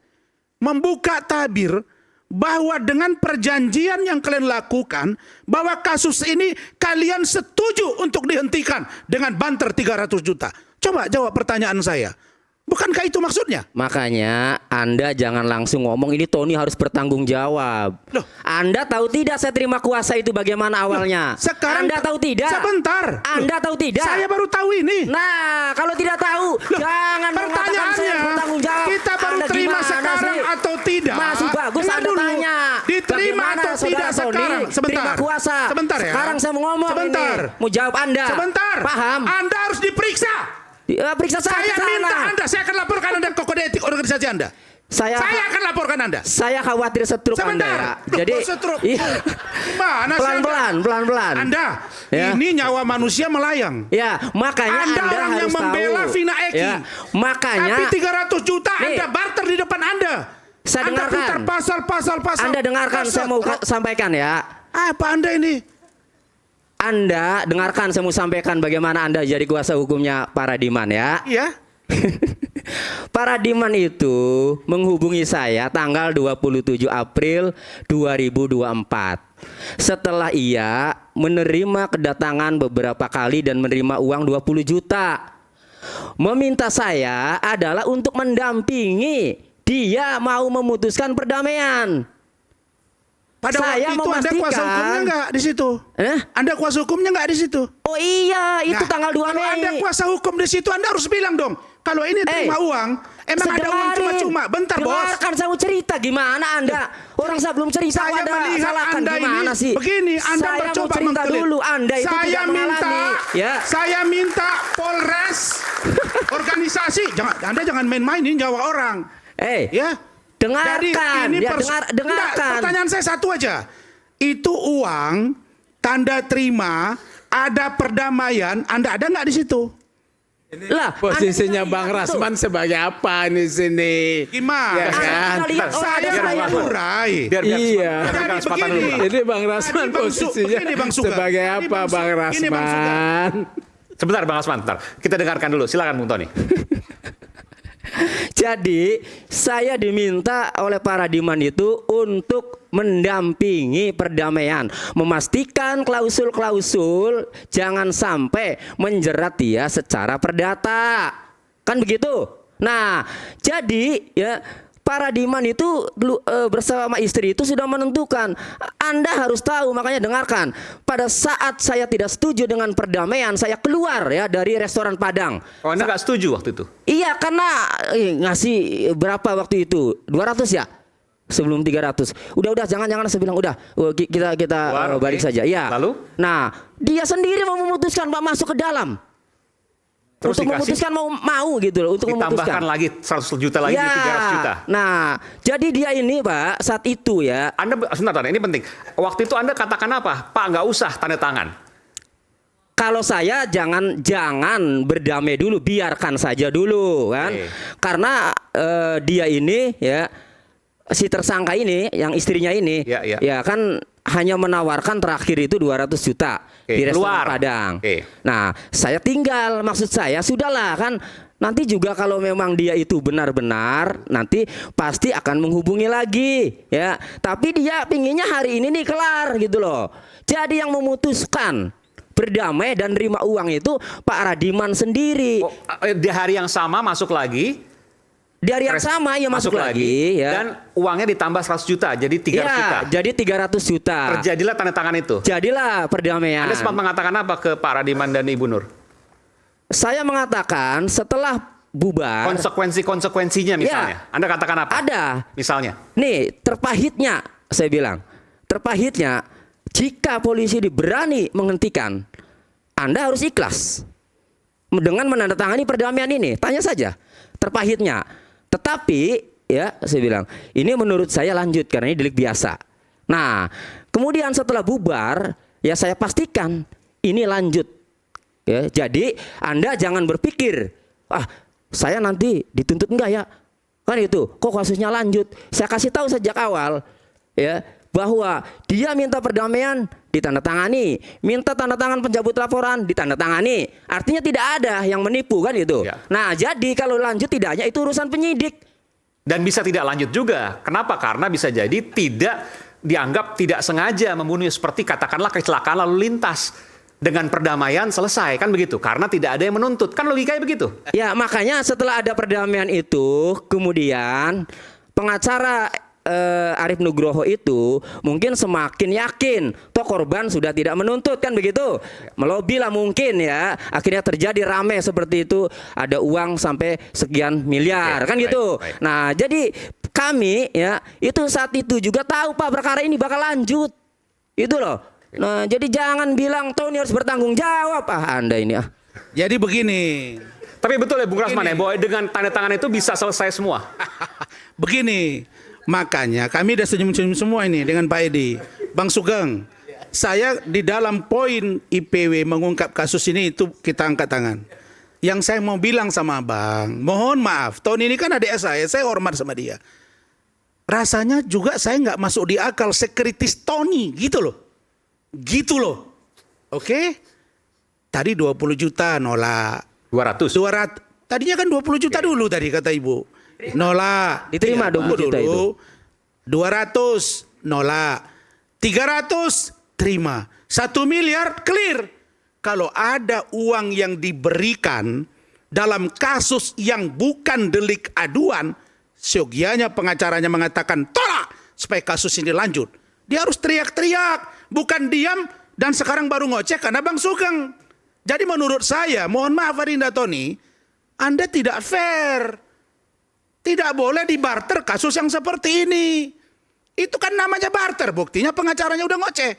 membuka tabir bahwa dengan perjanjian yang kalian lakukan, bahwa kasus ini kalian setuju untuk dihentikan dengan banter 300 juta. Coba jawab pertanyaan saya. Bukankah itu maksudnya? Makanya Anda jangan langsung ngomong ini Tony harus bertanggung jawab. Loh. Anda tahu tidak saya terima kuasa itu bagaimana awalnya? Loh, sekarang Anda tahu tidak? Sebentar. Anda tahu tidak? Saya baru tahu ini. Nah, kalau tidak tahu, jangan mengatakan saya bertanggung jawab. Kita baru Anda terima gimana sekarang sih? atau tidak? Masih bagus Dengar Anda dulu. tanya. Diterima Bagaimana atau tidak saudara Tony sekarang? Sebentar. terima kuasa. Sebentar ya. Sekarang saya mau ngomong Sebentar. ini. Mau jawab Anda. Sebentar. Paham? Anda harus diperiksa. Periksa Saya sana. minta Anda, saya akan laporkan Anda ke kode etik organisasi Anda. Saya akan laporkan Anda. Saya khawatir setruk Anda ya. Jadi Mana pelan-pelan. Anda, Ya. ini nyawa manusia melayang. Ya, makanya Anda orang harus yang membela tahu. Vina Eki. Ya, makanya Tapi 300 juta Nih. Anda barter di depan Anda. Saya Anda dengarkan. putar pasal. Anda dengarkan, saya mau sampaikan ya. Apa Anda ini? Anda dengarkan, saya mau sampaikan bagaimana Anda jadi kuasa hukumnya Paradiman ya. Iya. Paradiman itu menghubungi saya tanggal 27 April 2024. Setelah ia menerima kedatangan beberapa kali dan menerima uang 20 juta. Meminta saya adalah untuk mendampingi dia mau memutuskan perdamaian. Pada Saya waktu itu Anda kuasa hukumnya enggak di situ? Anda kuasa hukumnya enggak di situ? Oh iya, itu tanggal 2 Mei. Kalau Anda kuasa hukum di situ, Anda harus bilang dong. Kalau ini terima uang, emang ada uang cuma-cuma. Bentar, Bos. Dengarkan saya mau cerita gimana Anda. Orang saya belum cerita. Saya melihat salahkan Anda gimana ini sih? begini, Anda saya mencoba mau cerita mengklaim. dulu. Anda itu tidak mengalami. Ya. Saya minta Polres organisasi. Anda jangan main-main ini nyawa orang. Ya. Dengarkan. Jadi ini Ya, dengarkan. Pertanyaan saya satu aja. Itu uang tanda terima, ada perdamaian, Anda ada nggak di situ? Lah, Posisinya Anda Bang lihat tuh. Rasman sebagai apa di sini? Gimana? Ya kan? Anda lihat, oh, Saya ada saya. urai. Biar Iya. berikan kesempatan begini. dulu. Jadi Bang Rasman Tadi Bang Su- posisinya begini, Bang Sugeng. sebagai Tadi apa Bang Su- Bang begini, Bang Sugeng. Rasman? Sebentar Bang Asman, bentar. Kita dengarkan dulu. Silakan Bung Tony. Jadi saya diminta oleh para diman itu untuk mendampingi perdamaian, memastikan klausul-klausul jangan sampai menjerat dia secara perdata, kan begitu. Nah, jadi ya para diman itu bersama istri itu sudah menentukan. Anda harus tahu, makanya dengarkan. Pada saat saya tidak setuju dengan perdamaian, saya keluar ya dari restoran Padang. Oh, Anda nggak setuju waktu itu? Iya, karena ngasih berapa waktu itu? 200 ya? Sebelum 300. Udah jangan saya bilang udah kita Keluar, balik oke. saja. Ya. Lalu? Nah, dia sendiri mau memutuskan Pak masuk ke dalam. Terus untuk dikasih? memutuskan mau gitu loh, untuk memutuskan. Ditambahkan lagi 100 juta lagi Ya. di 300 juta. Nah, jadi dia ini Pak saat itu ya. Anda sebentar, ini penting. Waktu itu Anda katakan apa? Pak, nggak usah tanda tangan. Kalau saya jangan berdamai dulu, biarkan saja dulu kan. Oke. Karena dia ini ya, si tersangka ini yang istrinya ini Ya. ya kan hanya menawarkan terakhir itu 200 juta Oke, di restoran keluar. Padang. Oke. Nah, saya tinggal, maksud saya sudahlah kan, nanti juga kalau memang dia itu benar-benar nanti pasti akan menghubungi lagi ya. Tapi dia pinginnya hari ini nih kelar gitu loh. Jadi yang memutuskan berdamai dan nerima uang itu Pak Radiman sendiri. Oh, di hari yang sama masuk lagi. Di hari yang sama ya masuk lagi ya. Dan uangnya ditambah 100 juta, jadi 300 juta. Ya, jadi 300 juta. Terjadilah tanda tangan itu. Jadilah perdamaian. Anda sempat mengatakan apa ke Pak Radiman dan Ibu Nur? Saya mengatakan setelah bubar. Konsekuensinya misalnya. Anda katakan apa? Ada. Misalnya. Nih, terpahitnya saya bilang. Terpahitnya jika polisi berani menghentikan, Anda harus ikhlas dengan menandatangani perdamaian ini. Tanya saja. Terpahitnya. Tetapi ya saya bilang, ini menurut saya lanjut karena ini delik biasa. Nah, kemudian setelah bubar, ya saya pastikan ini lanjut. Ya, jadi Anda jangan berpikir, saya nanti dituntut enggak ya? Kan itu, kok kasusnya lanjut. Saya kasih tahu sejak awal ya bahwa dia minta perdamaian ditandatangani, minta tanda tangan pencabut laporan ditandatangani. Artinya tidak ada yang menipu kan itu. Ya. Nah, jadi kalau lanjut tidaknya itu urusan penyidik. Dan bisa tidak lanjut juga. Kenapa? Karena bisa jadi tidak dianggap tidak sengaja membunuh, seperti katakanlah kecelakaan lalu lintas. Dengan perdamaian selesai, kan begitu. Karena tidak ada yang menuntut. Kan logikanya begitu. Ya, makanya setelah ada perdamaian itu, kemudian pengacara Arif Nugroho itu mungkin semakin yakin toh korban sudah tidak menuntut, kan begitu. Melobi lah mungkin ya. Akhirnya terjadi rame seperti itu, ada uang sampai sekian miliar, kan gitu. Baik. Nah, jadi kami ya itu saat itu juga tahu Pak perkara ini bakal lanjut. Itu loh. Nah, jadi jangan bilang Tony harus bertanggung jawab. Anda ini Jadi begini. Tapi betul ya Bung Rasman ya, bahwa dengan tanda tangan itu bisa selesai semua. Begini, makanya kami udah senyum-senyum semua ini dengan Pak Edi. Bang Sugeng, saya di dalam poin IPW mengungkap kasus ini itu kita angkat tangan. Yang saya mau bilang sama Bang, mohon maaf, Tony ini kan adik saya hormat sama dia. Rasanya juga saya nggak masuk di akal sekuritis Tony, gitu loh. Gitu loh. Oke? Tadi 20 juta nolak. 200. Tadinya kan 20 juta dulu tadi kata Ibu. Nolak. Diterima 20 juta itu. 200 nolak. 300 terima. 1 miliar clear. Kalau ada uang yang diberikan dalam kasus yang bukan delik aduan, seyogianya pengacaranya mengatakan tolak supaya kasus ini lanjut. Dia harus teriak-teriak, bukan diam dan sekarang baru ngoceh karena Bang Sugeng. Jadi menurut saya, mohon maaf Arinda Tony, Anda tidak fair. Tidak boleh dibarter kasus yang seperti ini. Itu kan namanya barter, buktinya pengacaranya udah ngoceh.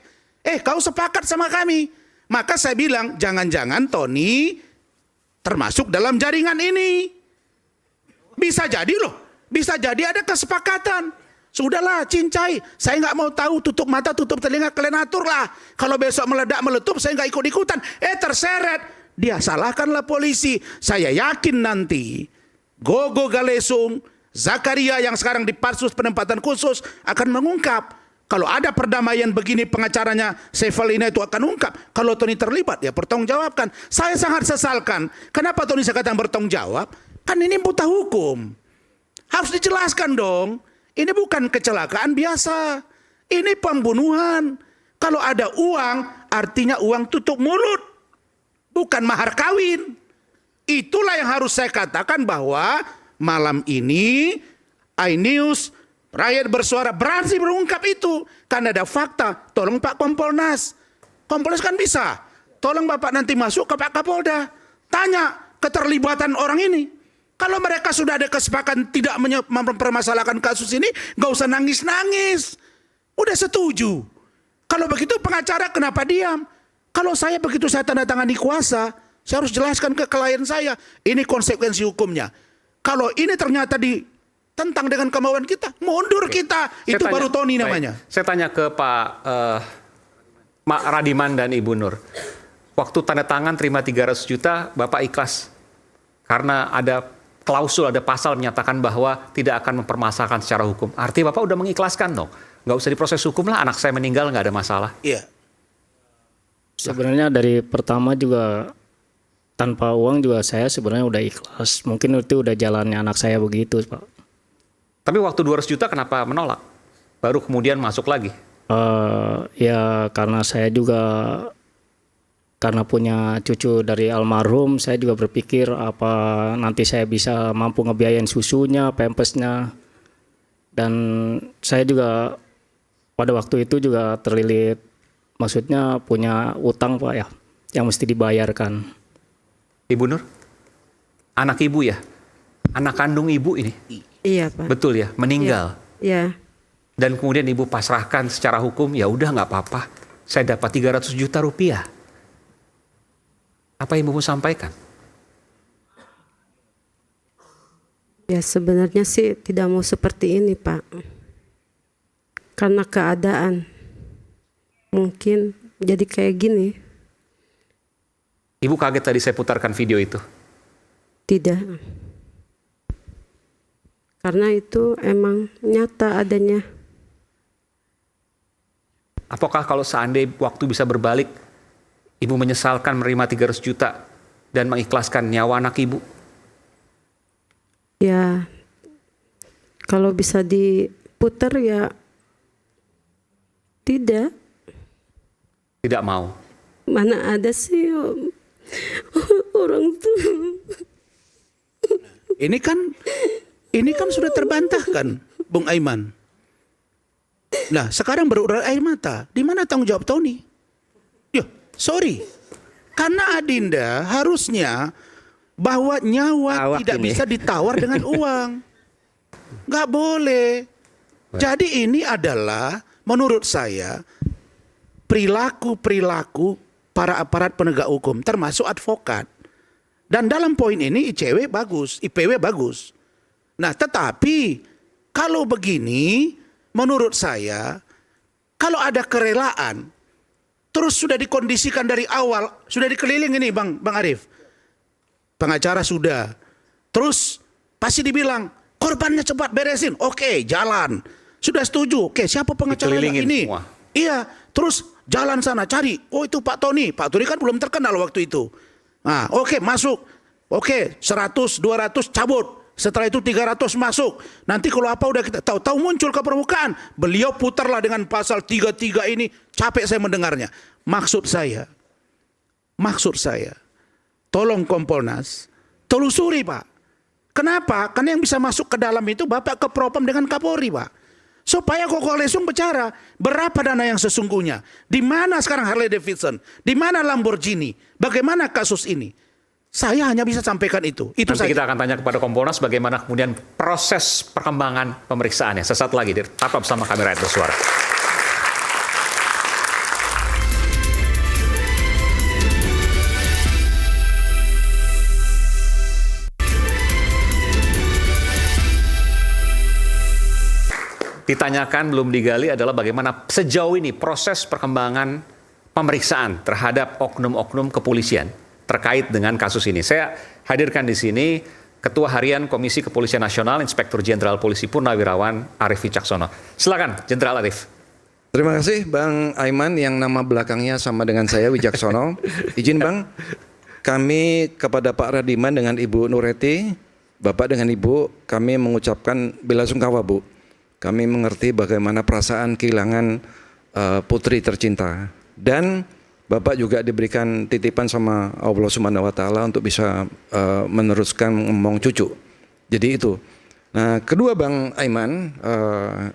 Kau sepakat sama kami. Maka saya bilang, jangan-jangan Tony termasuk dalam jaringan ini. Bisa jadi loh, bisa jadi ada kesepakatan. Sudahlah, cincai. Saya nggak mau tahu, tutup mata, tutup telinga, kalian atur lah. Kalau besok meledak, meletup, saya nggak ikut-ikutan. Terseret. dia salahkanlah polisi. Saya yakin nanti Gogo Galesung, Zakaria yang sekarang di Pansus penempatan khusus akan mengungkap. Kalau ada perdamaian begini, pengacaranya Sefalina itu akan ungkap. Kalau Tony terlibat, ya pertanggungjawabkan. Saya sangat sesalkan. Kenapa Tony saya katakan bertanggung jawab? Kan ini buta hukum. Harus dijelaskan dong. Ini bukan kecelakaan biasa. Ini pembunuhan. Kalau ada uang, artinya uang tutup mulut. Bukan mahar kawin. Itulah yang harus saya katakan bahwa malam ini iNews, Rakyat Bersuara berani berungkap itu. Karena ada fakta. Tolong Pak Kompolnas. Kompolnas kan bisa. Tolong Bapak nanti masuk ke Pak Kapolda. Tanya keterlibatan orang ini. Kalau mereka sudah ada kesepakatan tidak mempermasalahkan kasus ini, gak usah nangis-nangis. Udah setuju. Kalau begitu pengacara kenapa diam? Kalau saya begitu saya tanda tangani kuasa, saya harus jelaskan ke klien saya. Ini konsekuensi hukumnya. Kalau ini ternyata tentang dengan kemauan kita, mundur kita. Itu baru Tony namanya. Saya tanya ke Pak Radiman dan Ibu Nur. Waktu tanda tangan terima 300 juta, Bapak ikhlas. Karena ada klausul, ada pasal menyatakan bahwa tidak akan mempermasalahkan secara hukum. Artinya Bapak udah mengikhlaskan dong. Nggak usah diproses hukum lah, anak saya meninggal nggak ada masalah. Iya. Sebenarnya dari pertama juga tanpa uang juga saya sebenarnya udah ikhlas. Mungkin itu udah jalannya anak saya begitu, Pak. Tapi waktu 200 juta kenapa menolak? Baru kemudian masuk lagi? Ya karena saya juga karena punya cucu dari almarhum, saya juga berpikir apa nanti saya bisa mampu ngebiayain susunya, pampasnya. Dan saya juga pada waktu itu juga terlilit, maksudnya punya utang Pak ya, yang mesti dibayarkan. Ibu Nur, anak ibu ya? Anak kandung ibu ini? Iya Pak. Betul ya, meninggal. Iya. Dan kemudian ibu pasrahkan secara hukum, ya udah nggak apa-apa. Saya dapat 300 juta rupiah. Apa yang ibu mau sampaikan? Ya sebenarnya sih tidak mau seperti ini Pak. Karena keadaan. Mungkin jadi kayak gini. Ibu kaget tadi saya putarkan video itu? Tidak. Karena itu emang nyata adanya. Apakah kalau seandainya waktu bisa berbalik, ibu menyesalkan menerima 300 juta dan mengikhlaskan nyawa anak ibu? Ya, kalau bisa diputar ya tidak. Tidak mau. Mana ada sih orang tuh. Ini kan sudah terbantahkan, Bung Aiman. Nah, sekarang berurai air mata. Di mana tanggung jawab Tony? Ya, sorry. Karena Adinda harusnya bahwa nyawa tidak bisa ditawar dengan uang. Nggak boleh. Jadi ini adalah menurut saya perilaku para aparat penegak hukum, termasuk advokat. Dan dalam poin ini IPW bagus. Nah, tetapi kalau begini, menurut saya, kalau ada kerelaan, terus sudah dikondisikan dari awal, sudah dikeliling ini Bang Arif. Pengacara sudah. Terus pasti dibilang, korbannya cepat beresin. Oke, jalan. Sudah setuju. Oke, siapa pengacaranya ini? Semua. Iya, terus jalan sana cari. Oh, itu Pak Tony. Pak Tony kan belum terkenal waktu itu. Nah, oke, masuk. Oke, 100, 200 cabut. Setelah itu 300 masuk. Nanti kalau apa udah kita tahu muncul ke permukaan. Beliau putarlah dengan pasal 33 ini. Capek saya mendengarnya. Maksud saya, tolong Kompolnas, telusuri Pak. Kenapa? Karena yang bisa masuk ke dalam itu Bapak ke Propam dengan Kapolri Pak. Supaya Gogo Galesung bicara berapa dana yang sesungguhnya. Di mana sekarang Harley Davidson? Di mana Lamborghini? Bagaimana kasus ini? Saya hanya bisa sampaikan itu. Itu Nanti saja. kita akan tanya kepada Kompolnas bagaimana kemudian proses perkembangan pemeriksaannya. Sesaat lagi, tetap bersama kami Rakyat Bersuara. Ditanyakan, belum digali adalah bagaimana sejauh ini proses perkembangan pemeriksaan terhadap oknum-oknum kepolisian terkait dengan kasus ini. Saya hadirkan di sini Ketua Harian Komisi Kepolisian Nasional, Inspektur Jenderal Polisi Purnawirawan Arief Wicaksono. Silakan, Jenderal Arief. Terima kasih Bang Aiman yang nama belakangnya sama dengan saya, Wicaksono. Izin Bang, kami kepada Pak Radiman dengan Ibu Nureti, Bapak dengan Ibu, kami mengucapkan bela sungkawa Bu. Kami mengerti bagaimana perasaan kehilangan putri tercinta. Dan Bapak juga diberikan titipan sama Allah Subhanahu wa Ta'ala untuk bisa meneruskan ngomong cucu. Jadi itu. Nah, kedua Bang Aiman,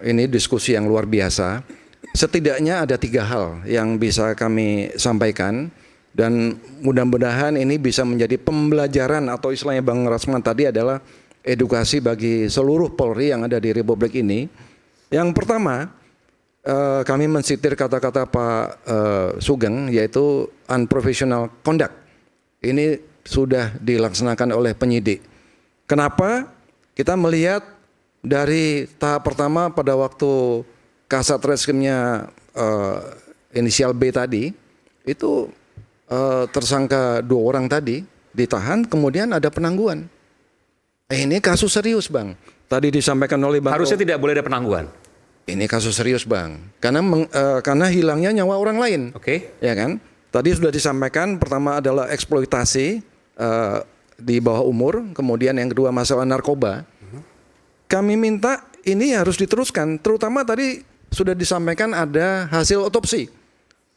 ini diskusi yang luar biasa. Setidaknya ada 3 hal yang bisa kami sampaikan. Dan mudah-mudahan ini bisa menjadi pembelajaran atau istilahnya Bang Rasman tadi adalah edukasi bagi seluruh Polri yang ada di Republik ini. Yang pertama, kami mensitir kata-kata Pak Sugeng yaitu unprofessional conduct. Ini sudah dilaksanakan oleh penyidik. Kenapa? Kita melihat dari tahap pertama pada waktu Kasat Reskrimnya inisial B tadi, itu tersangka 2 orang tadi ditahan, kemudian ada penangguhan. Ini kasus serius Bang. Tadi disampaikan oleh Bang. Harusnya tidak boleh ada penangguhan. Ini kasus serius Bang. Karena hilangnya nyawa orang lain. Oke. Ya kan? Tadi sudah disampaikan pertama adalah eksploitasi di bawah umur, kemudian yang kedua masalah narkoba. Kami minta ini harus diteruskan, terutama tadi sudah disampaikan ada hasil otopsi.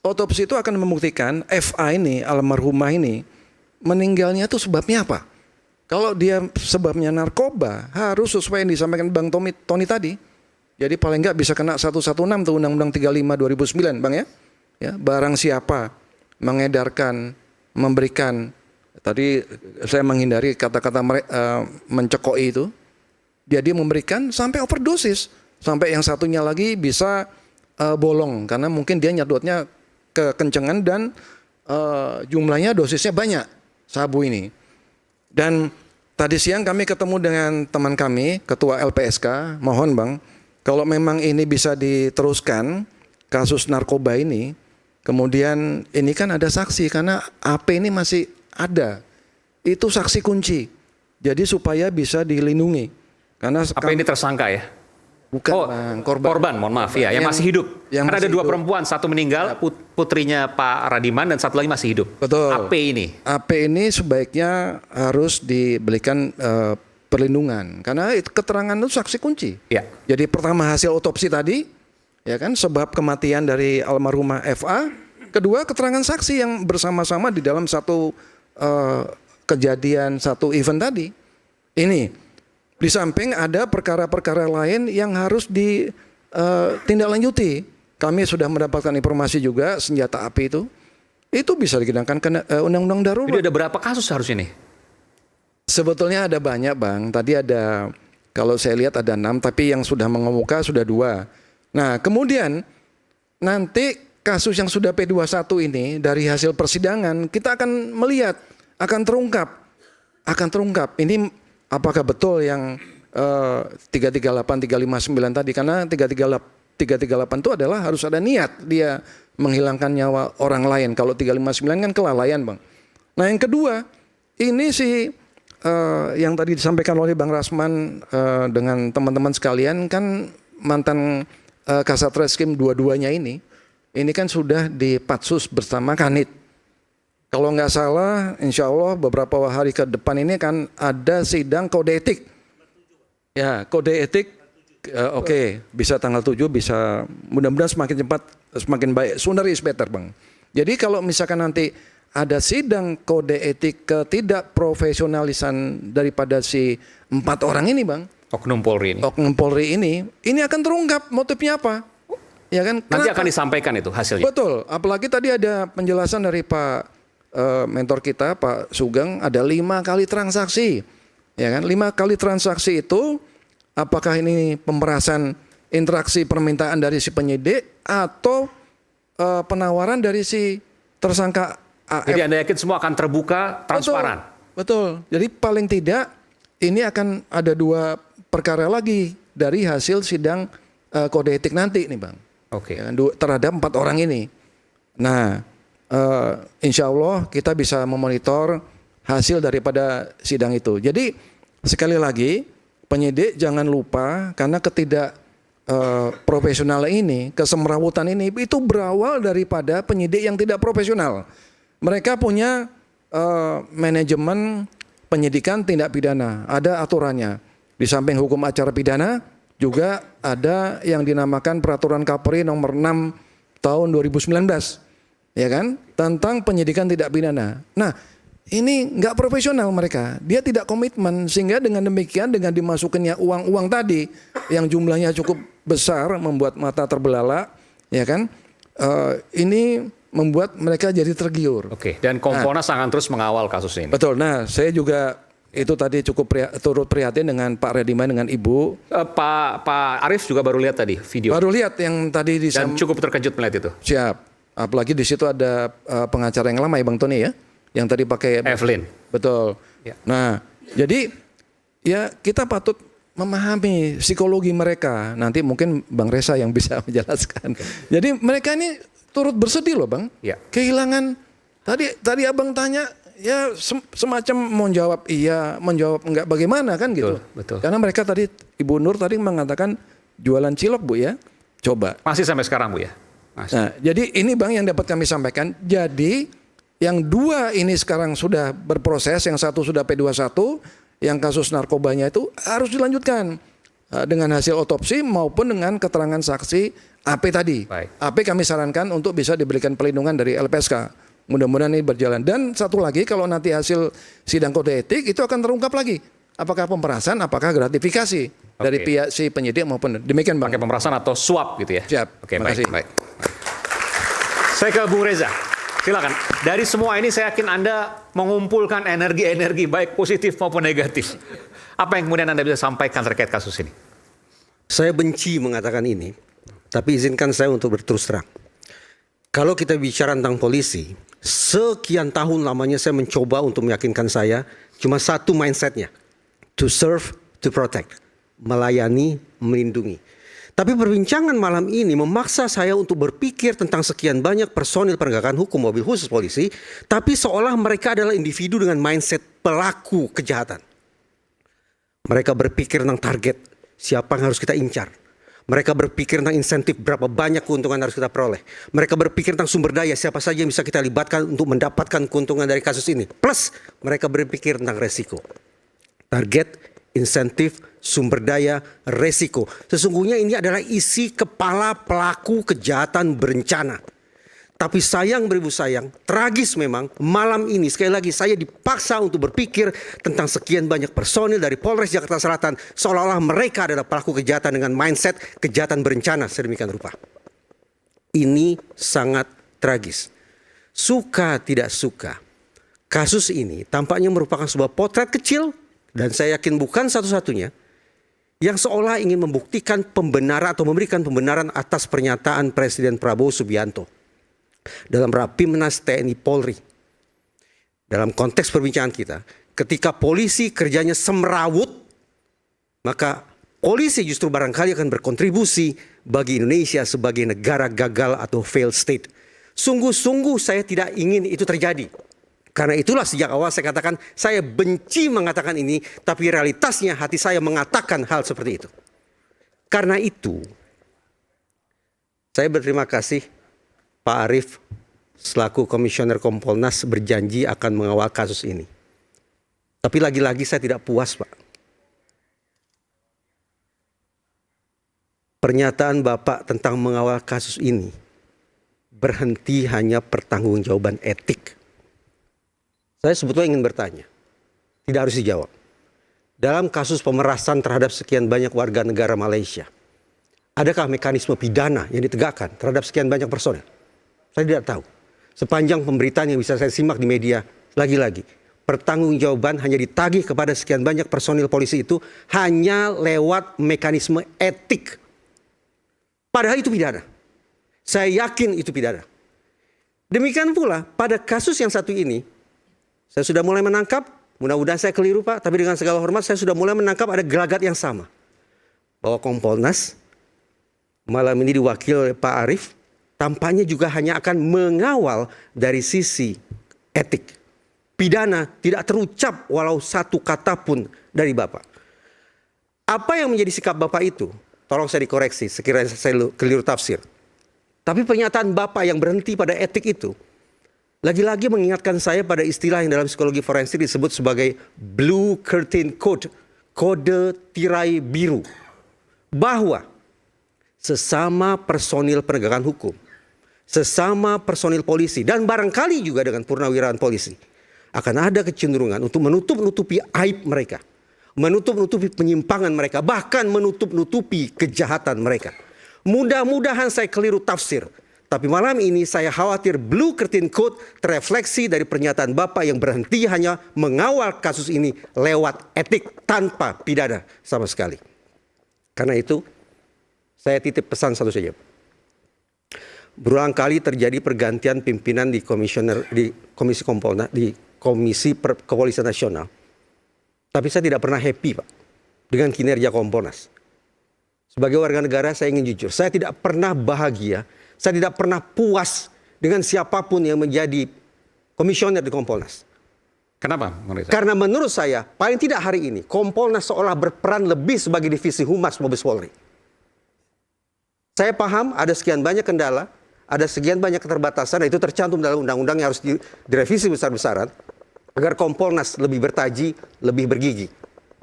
Otopsi itu akan membuktikan FA ini, almarhumah ini, meninggalnya itu sebabnya apa? Kalau dia sebabnya narkoba, harus sesuai yang disampaikan Bang Tony tadi. Jadi paling nggak bisa kena 116 tuh Undang-Undang 35 2009 Bang ya. Ya, barang siapa mengedarkan, memberikan, tadi saya menghindari kata-kata mencekoi itu. Jadi memberikan sampai overdosis, sampai yang satunya lagi bisa bolong karena mungkin dia nyedotnya kekencengan dan jumlahnya dosisnya banyak sabu ini. Dan tadi siang kami ketemu dengan teman kami, Ketua LPSK, mohon Bang, kalau memang ini bisa diteruskan kasus narkoba ini, kemudian ini kan ada saksi karena AP ini masih ada, itu saksi kunci, jadi supaya bisa dilindungi. Karena AP ini tersangka ya? Bukan Bang, korban. Mohon maaf ya, yang masih hidup. Karena ada 2 perempuan, satu meninggal, putrinya Pak Radiman dan satu lagi masih hidup. Betul. AP ini. AP ini sebaiknya harus diberikan perlindungan karena keterangan itu saksi kunci. Ya. Jadi pertama hasil otopsi tadi, ya kan, sebab kematian dari almarhumah FA. Kedua keterangan saksi yang bersama-sama di dalam satu kejadian, satu event tadi. Ini. Di samping ada perkara-perkara lain yang harus ditindaklanjuti. Kami sudah mendapatkan informasi juga senjata api itu bisa dikenakan ke undang-undang darurat. Jadi ada berapa kasus harusnya nih? Sebetulnya ada banyak Bang. Tadi ada, kalau saya lihat ada 6, tapi yang sudah mengemuka sudah 2. Nah kemudian nanti kasus yang sudah P21 ini dari hasil persidangan kita akan melihat, akan terungkap. Ini apakah betul yang 338, 359 tadi? Karena 338 itu adalah harus ada niat dia menghilangkan nyawa orang lain. Kalau 359 kan kelalaian Bang. Nah yang kedua, ini yang tadi disampaikan oleh Bang Rasman dengan teman-teman sekalian kan mantan Kasat Reskrim dua-duanya ini kan sudah di Patsus bersama Kanit. Kalau nggak salah, insya Allah beberapa hari ke depan ini kan ada sidang kode etik. Ya, kode etik, oke, bisa tanggal 7, bisa mudah-mudahan semakin cepat, semakin baik. Sooner is better Bang. Jadi kalau misalkan nanti ada sidang kode etik ketidakprofesionalisan daripada si 4 orang ini Bang. Oknum Polri ini akan terungkap motifnya apa. Ya kan? Nanti akan disampaikan itu hasilnya. Betul, apalagi tadi ada penjelasan dari Pak mentor kita Pak Sugeng, ada 5 kali transaksi, ya kan? 5 kali transaksi itu apakah ini pemerasan interaksi permintaan dari si penyidik atau penawaran dari si tersangka AF? Jadi Anda yakin semua akan terbuka, transparan? Betul. Jadi paling tidak ini akan ada 2 perkara lagi dari hasil sidang kode etik nanti nih Bang. Oke. Ya, terhadap 4 orang ini. Nah, insya Allah kita bisa memonitor hasil daripada sidang itu. Jadi sekali lagi penyidik jangan lupa karena profesional ini, kesemrawutan ini itu berawal daripada penyidik yang tidak profesional. Mereka punya manajemen penyidikan tindak pidana, ada aturannya. Di samping hukum acara pidana juga ada yang dinamakan Peraturan Kapolri nomor 6 tahun 2019, ya kan, tentang penyidikan tindak pidana. Nah, ini nggak profesional mereka, dia tidak komitmen, sehingga dengan demikian dengan dimasukinnya uang-uang tadi yang jumlahnya cukup besar membuat mata terbelalak, ya kan, ini membuat mereka jadi tergiur. Oke, dan Kompolnas akan terus mengawal kasus ini. Betul. Nah, saya juga itu tadi cukup turut prihatin dengan Pak Rediman dengan Ibu. Pak Arief juga baru lihat tadi video. Baru lihat yang tadi dan cukup terkejut melihat itu. Siap. Apalagi di situ ada pengacara yang lama ya Bang Tony ya, yang tadi pakai Evelyn. Betul. Ya. Nah, jadi ya kita patut memahami psikologi mereka. Nanti mungkin Bang Reza yang bisa menjelaskan. Jadi mereka ini turut bersedih loh Bang. Ya. Kehilangan tadi Abang tanya ya semacam menjawab iya, menjawab enggak, bagaimana kan gitu. Betul. Karena mereka tadi Ibu Nur tadi mengatakan jualan cilok Bu ya. Coba. Masih sampai sekarang Bu ya. Masih. Nah, jadi ini Bang yang dapat kami sampaikan. Jadi yang dua ini sekarang sudah berproses, yang satu sudah P21, yang kasus narkobanya itu harus dilanjutkan dengan hasil otopsi maupun dengan keterangan saksi AP tadi. Baik. AP kami sarankan untuk bisa diberikan perlindungan dari LPSK. Mudah-mudahan ini berjalan. Dan satu lagi, kalau nanti hasil sidang kode etik itu akan terungkap lagi. Apakah pemerasan, apakah gratifikasi dari pihak si penyidik maupun demikian Bang. Pakai pemerasan atau suap gitu ya. Siap. Oke, terima kasih. baik. Saya ke Bung Reza. Silakan. Dari semua ini saya yakin Anda mengumpulkan energi-energi baik positif maupun negatif. Apa yang kemudian Anda bisa sampaikan terkait kasus ini? Saya benci mengatakan ini, tapi izinkan saya untuk berterus terang. Kalau kita bicara tentang polisi, sekian tahun lamanya saya mencoba untuk meyakinkan saya cuma satu mindsetnya, to serve, to protect, melayani, melindungi. Tapi perbincangan malam ini memaksa saya untuk berpikir tentang sekian banyak personil penegakan hukum mobil khusus polisi, tapi seolah mereka adalah individu dengan mindset pelaku kejahatan. Mereka berpikir tentang target, siapa yang harus kita incar. Mereka berpikir tentang insentif, berapa banyak keuntungan harus kita peroleh. Mereka berpikir tentang sumber daya, siapa saja yang bisa kita libatkan untuk mendapatkan keuntungan dari kasus ini. Plus, mereka berpikir tentang resiko. Target, insentif, sumber daya, resiko. Sesungguhnya ini adalah isi kepala pelaku kejahatan berencana. Tapi sayang beribu sayang, tragis memang malam ini sekali lagi saya dipaksa untuk berpikir tentang sekian banyak personil dari Polres Jakarta Selatan seolah-olah mereka adalah pelaku kejahatan dengan mindset kejahatan berencana sedemikian rupa. Ini sangat tragis. Suka tidak suka, kasus ini tampaknya merupakan sebuah potret kecil dan saya yakin bukan satu-satunya yang seolah ingin membuktikan pembenaran atau memberikan pembenaran atas pernyataan Presiden Prabowo Subianto dalam Rapimnas TNI Polri. Dalam konteks perbincangan kita, ketika polisi kerjanya semrawut, maka polisi justru barangkali akan berkontribusi bagi Indonesia sebagai negara gagal atau failed state. Sungguh-sungguh saya tidak ingin itu terjadi. Karena itulah sejak awal saya katakan, saya benci mengatakan ini, tapi realitasnya hati saya mengatakan hal seperti itu. Karena itu, saya berterima kasih Pak Arief selaku Komisioner Kompolnas berjanji akan mengawal kasus ini. Tapi lagi-lagi saya tidak puas, Pak. Pernyataan Bapak tentang mengawal kasus ini berhenti hanya pertanggungjawaban etik. Saya sebetulnya ingin bertanya, tidak harus dijawab. Dalam kasus pemerasan terhadap sekian banyak warga negara Malaysia, adakah mekanisme pidana yang ditegakkan terhadap sekian banyak personel? Saya tidak tahu. Sepanjang pemberitaan yang bisa saya simak di media, lagi-lagi, pertanggungjawaban hanya ditagih kepada sekian banyak personil polisi itu hanya lewat mekanisme etik. Padahal itu pidana. Saya yakin itu pidana. Demikian pula pada kasus yang satu ini, saya sudah mulai menangkap, mudah-mudahan saya keliru Pak, tapi dengan segala hormat saya sudah mulai menangkap ada gelagat yang sama. Bahwa Kompolnas malam ini diwakili oleh Pak Arief tampaknya juga hanya akan mengawal dari sisi etik. Pidana tidak terucap walau satu kata pun dari Bapak. Apa yang menjadi sikap Bapak itu? Tolong saya dikoreksi sekiranya saya keliru tafsir. Tapi pernyataan Bapak yang berhenti pada etik itu lagi-lagi mengingatkan saya pada istilah yang dalam psikologi forensik disebut sebagai blue curtain code, kode tirai biru. Bahwa sesama personil penegakan hukum, sesama personil polisi, dan barangkali juga dengan purnawirawan polisi, akan ada kecenderungan untuk menutup-nutupi aib mereka, menutup-nutupi penyimpangan mereka, bahkan menutup-nutupi kejahatan mereka. Mudah-mudahan saya keliru tafsir, tapi malam ini saya khawatir blue curtain code terefleksi dari pernyataan Bapak yang berhenti hanya mengawal kasus ini lewat etik tanpa pidana sama sekali. Karena itu, saya titip pesan satu saja. Berulang kali terjadi pergantian pimpinan di Komisi Kompolnas, di Komisi Kepolisian Nasional. Tapi saya tidak pernah happy, Pak, dengan kinerja Kompolnas. Sebagai warga negara saya ingin jujur, saya tidak pernah bahagia, saya tidak pernah puas dengan siapapun yang menjadi komisioner di Kompolnas. Kenapa, Bang Reza? Karena menurut saya, paling tidak hari ini, Kompolnas seolah berperan lebih sebagai divisi humas Mabes Polri. Saya paham ada sekian banyak kendala, ada sekian banyak keterbatasan, dan itu tercantum dalam undang-undang yang harus direvisi besar-besaran, agar Kompolnas lebih bertaji, lebih bergigi.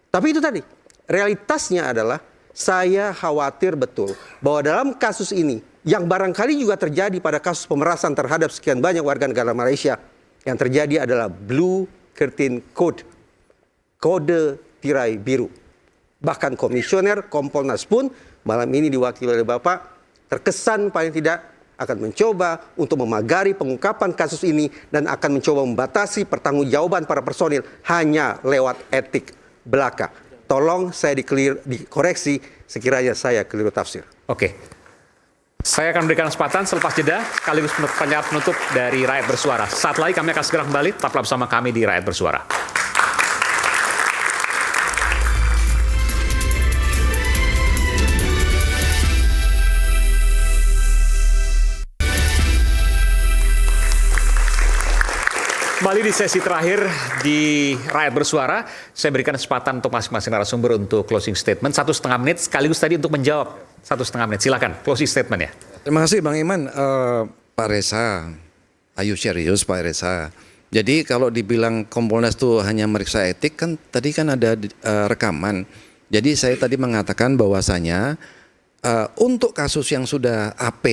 Tapi itu tadi, realitasnya adalah saya khawatir betul bahwa dalam kasus ini, yang barangkali juga terjadi pada kasus pemerasan terhadap sekian banyak warga negara Malaysia, yang terjadi adalah blue curtain code, kode tirai biru. Bahkan komisioner Kompolnas pun malam ini diwakili oleh Bapak, terkesan paling tidak akan mencoba untuk memagari pengungkapan kasus ini dan akan mencoba membatasi pertanggungjawaban para personil hanya lewat etik belaka. Tolong saya dikoreksi sekiranya saya keliru tafsir. Oke. Saya akan berikan kesempatan selepas jeda sekaligus penutup dari Rakyat Bersuara. Saat lagi kami akan segera kembali, tetaplah bersama kami di Rakyat Bersuara. Kembali di sesi terakhir di Rakyat Bersuara, saya berikan kesempatan untuk masing-masing narasumber untuk closing statement 1,5 menit, sekaligus tadi untuk menjawab 1,5 menit. Silakan, closing statement ya. Terima kasih Bang Iman. Pak Reza, ayo serius Pak Reza. Jadi kalau dibilang Kompolnas itu hanya meriksa etik, kan tadi kan ada rekaman. Jadi saya tadi mengatakan bahwasanya untuk kasus yang sudah AP,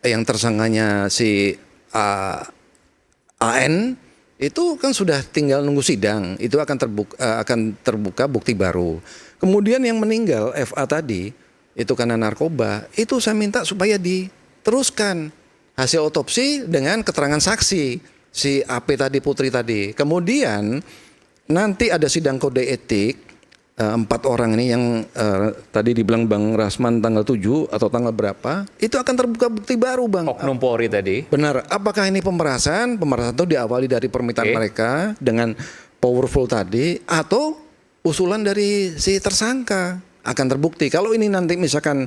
yang tersangkanya si AN, itu kan sudah tinggal nunggu sidang, itu akan terbuka bukti baru. Kemudian yang meninggal FA tadi, itu karena narkoba, itu saya minta supaya diteruskan hasil otopsi dengan keterangan saksi si AP tadi, Putri tadi. Kemudian nanti ada sidang kode etik 4 orang ini yang tadi dibilang Bang Rasman tanggal 7 atau tanggal berapa, itu akan terbuka bukti baru Bang. Oknum Polri tadi. Benar, apakah ini pemerasan? Pemerasan itu diawali dari permintaan mereka dengan powerful tadi, atau usulan dari si tersangka akan terbukti. Kalau ini nanti misalkan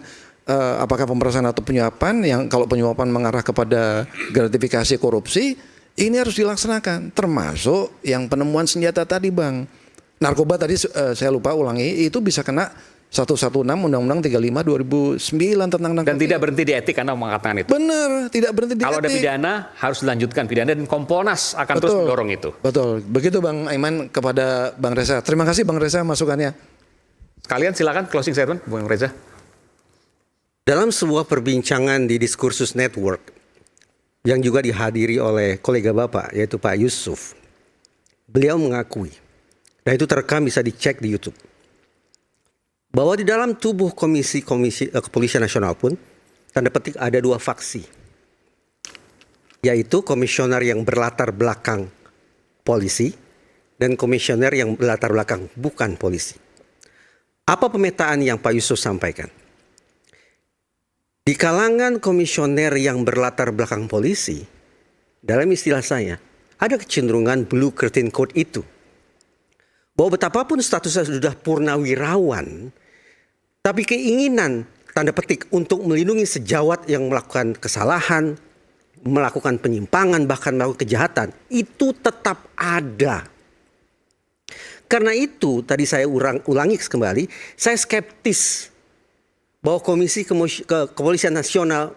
apakah pemerasan atau penyuapan, yang kalau penyuapan mengarah kepada gratifikasi korupsi, ini harus dilaksanakan, termasuk yang penemuan senjata tadi Bang. Narkoba tadi saya lupa ulangi, itu bisa kena 116 Undang-Undang 35 2009 tentang narkoba. Dan tidak berhenti di etik karena mengatakan itu. Benar, tidak berhenti di Kalau etik. ada pidana harus dilanjutkan pidana, dan Kompolnas akan terus mendorong itu. Betul, begitu Bang Aiman kepada Bang Reza. Terima kasih Bang Reza masukannya. Kalian silakan closing statement Bang Reza. Dalam sebuah perbincangan di Diskursus Network yang juga dihadiri oleh kolega Bapak yaitu Pak Yusuf, beliau mengakui, dan itu terekam bisa dicek di YouTube, bahwa di dalam tubuh Komisi Kepolisian Nasional pun tanda petik ada 2 faksi, yaitu komisioner yang berlatar belakang polisi dan komisioner yang berlatar belakang bukan polisi. Apa pemetaan yang Pak Yusuf sampaikan? Di kalangan komisioner yang berlatar belakang polisi, dalam istilah saya, ada kecenderungan blue curtain code itu. Bahwa betapapun statusnya sudah purnawirawan, tapi keinginan tanda petik untuk melindungi sejawat yang melakukan kesalahan, melakukan penyimpangan, bahkan melakukan kejahatan, itu tetap ada. Karena itu tadi saya ulangi kembali, saya skeptis bahwa Komisi Kepolisian Nasional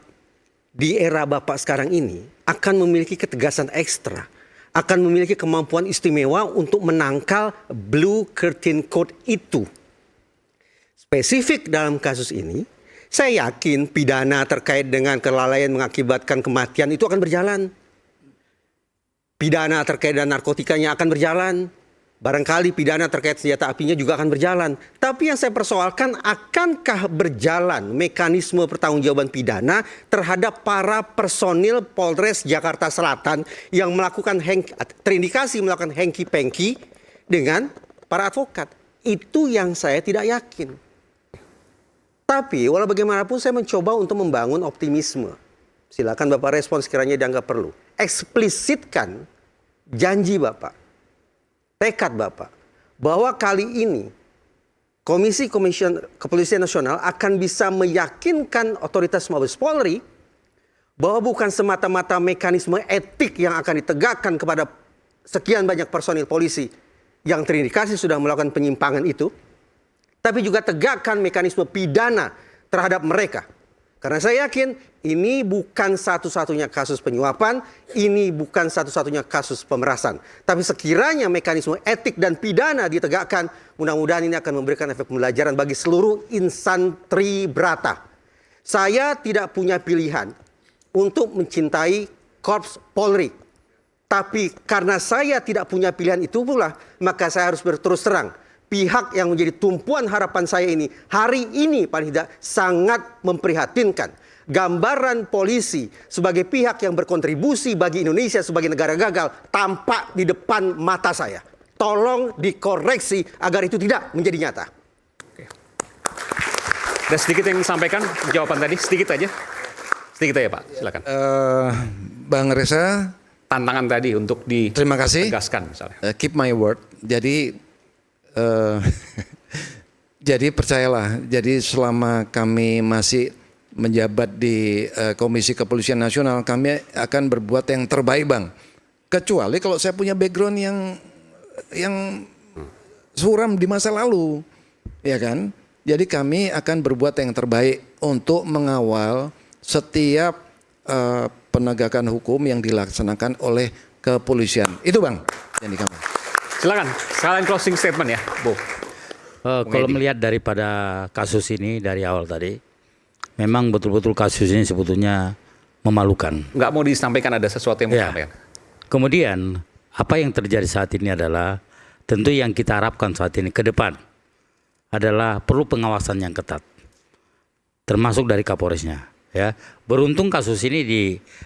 di era Bapak sekarang ini akan memiliki ketegasan ekstra, akan memiliki kemampuan istimewa untuk menangkal Blue Curtain Code itu. Spesifik dalam kasus ini, saya yakin pidana terkait dengan kelalaian mengakibatkan kematian itu akan berjalan. Pidana terkait dengan narkotikanya akan berjalan. Barangkali pidana terkait senjata apinya juga akan berjalan. Tapi yang saya persoalkan, akankah berjalan mekanisme pertanggungjawaban pidana terhadap para personil Polres Jakarta Selatan yang melakukan terindikasi melakukan hengki-pengki dengan para advokat? Itu yang saya tidak yakin. Tapi walau bagaimanapun saya mencoba untuk membangun optimisme. Silakan Bapak respon sekiranya dianggap perlu. Eksplisitkan janji Bapak, tekad Bapak, bahwa kali ini Komisi Kepolisian Nasional akan bisa meyakinkan otoritas Mabes Polri bahwa bukan semata-mata mekanisme etik yang akan ditegakkan kepada sekian banyak personil polisi yang terindikasi sudah melakukan penyimpangan itu, tapi juga tegakkan mekanisme pidana terhadap mereka. Karena saya yakin ini bukan satu-satunya kasus penyuapan, ini bukan satu-satunya kasus pemerasan. Tapi sekiranya mekanisme etik dan pidana ditegakkan, mudah-mudahan ini akan memberikan efek pembelajaran bagi seluruh insan Tribrata. Saya tidak punya pilihan untuk mencintai Korps Polri. Tapi karena saya tidak punya pilihan itu pula, maka saya harus berterus terang. Pihak yang menjadi tumpuan harapan saya ini, hari ini paling tidak sangat memprihatinkan. Gambaran polisi sebagai pihak yang berkontribusi bagi Indonesia sebagai negara gagal tampak di depan mata saya. Tolong dikoreksi agar itu tidak menjadi nyata. Oke. Ada sedikit yang disampaikan jawaban tadi, sedikit aja. Sedikit aja Pak, silakan. Bang Reza, tantangan tadi untuk terima kasih. Tegaskan misalnya. Keep my word. Jadi jadi percayalah, jadi selama kami masih menjabat di Komisi Kepolisian Nasional, kami akan berbuat yang terbaik Bang. Kecuali kalau saya punya background yang suram di masa lalu, ya kan? Jadi kami akan berbuat yang terbaik untuk mengawal setiap penegakan hukum yang dilaksanakan oleh kepolisian. Itu Bang, yang di kami. Silakan, sekalian closing statement ya, Bu. Kalau melihat daripada kasus ini dari awal tadi, memang betul-betul kasus ini sebetulnya memalukan. Nggak mau disampaikan ada sesuatu yang mau disampaikan. Kemudian apa yang terjadi saat ini adalah tentu yang kita harapkan saat ini ke depan adalah perlu pengawasan yang ketat, termasuk dari Kapolresnya. Ya, beruntung kasus ini di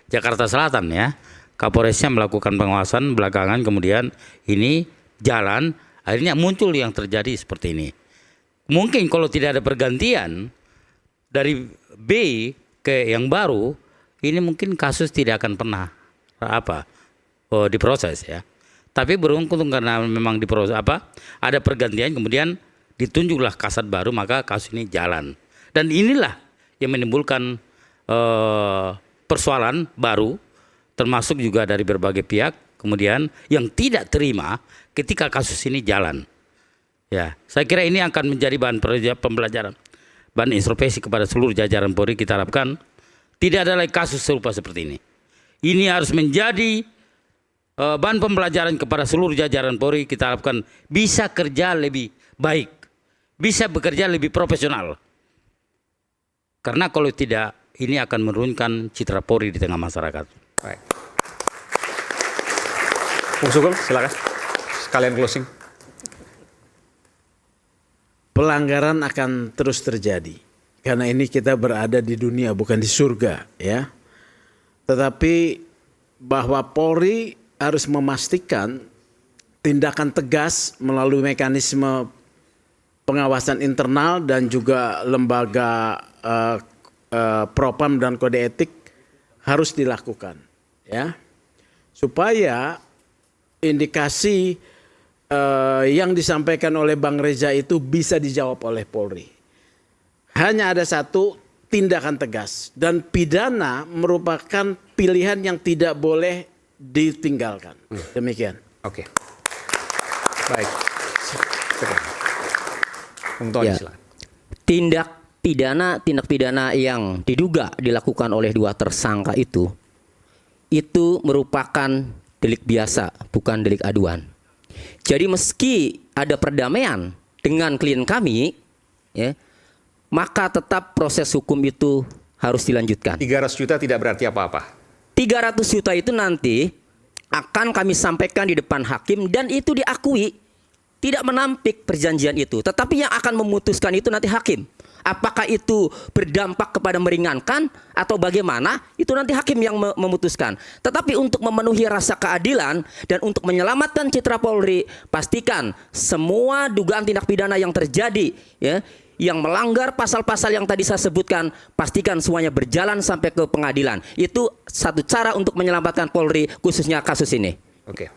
Jakarta Selatan ya, Kapolresnya melakukan pengawasan belakangan, kemudian ini jalan, akhirnya muncul yang terjadi seperti ini. Mungkin kalau tidak ada pergantian dari B ke yang baru, ini mungkin kasus tidak akan pernah diproses ya. Tapi beruntung karena memang diproses ada pergantian, kemudian ditunjuklah kasat baru, maka kasus ini jalan. Dan inilah yang menimbulkan persoalan baru, termasuk juga dari berbagai pihak, kemudian yang tidak terima ketika kasus ini jalan. Ya, saya kira ini akan menjadi bahan pembelajaran, bahan introspeksi kepada seluruh jajaran Polri. Kita harapkan tidak ada lagi kasus serupa seperti ini. Ini harus menjadi bahan pembelajaran kepada seluruh jajaran Polri. Kita harapkan bisa kerja lebih baik, bisa bekerja lebih profesional. Karena kalau tidak, ini akan menurunkan citra Polri di tengah masyarakat. Baik. Bung Sugeng, silakan. Sekalian closing. Pelanggaran akan terus terjadi. Karena ini kita berada di dunia, bukan di surga, ya. Tetapi bahwa Polri harus memastikan tindakan tegas melalui mekanisme pengawasan internal dan juga lembaga propam dan kode etik harus dilakukan, ya, supaya indikasi yang disampaikan oleh Bang Reza itu bisa dijawab oleh Polri. hanya ada satu tindakan tegas, dan pidana merupakan pilihan yang tidak boleh ditinggalkan. Demikian. Oke. Baik. Bung Tony, silakan. Tindak pidana yang diduga dilakukan oleh dua tersangka itu merupakan delik biasa, bukan delik aduan. Jadi meski ada perdamaian dengan klien kami, ya, maka tetap proses hukum itu harus dilanjutkan. 300 juta tidak berarti apa-apa. 300 juta itu nanti akan kami sampaikan di depan hakim, dan itu diakui tidak menampik perjanjian itu. Tetapi yang akan memutuskan itu nanti hakim. Apakah itu berdampak kepada meringankan atau bagaimana, itu nanti hakim yang memutuskan. Tetapi untuk memenuhi rasa keadilan dan untuk menyelamatkan citra Polri, pastikan semua dugaan tindak pidana yang terjadi, ya, yang melanggar pasal-pasal yang tadi saya sebutkan, pastikan semuanya berjalan sampai ke pengadilan. Itu satu cara untuk menyelamatkan Polri, khususnya kasus ini. Oke.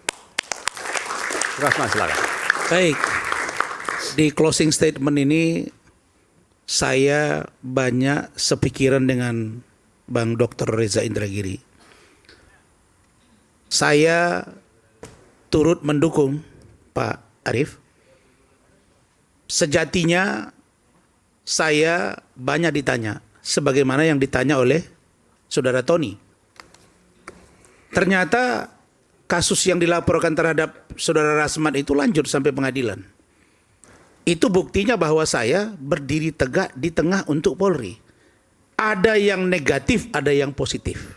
Rasman, silakan. Baik, di closing statement ini saya banyak sepikiran dengan Bang Dr. Reza Indragiri. Saya turut mendukung Pak Arief. Sejatinya saya banyak ditanya, sebagaimana yang ditanya oleh Saudara Tony. Ternyata kasus yang dilaporkan terhadap Saudara Rasman itu lanjut sampai pengadilan. Itu buktinya bahwa saya berdiri tegak di tengah untuk Polri. Ada yang negatif, ada yang positif.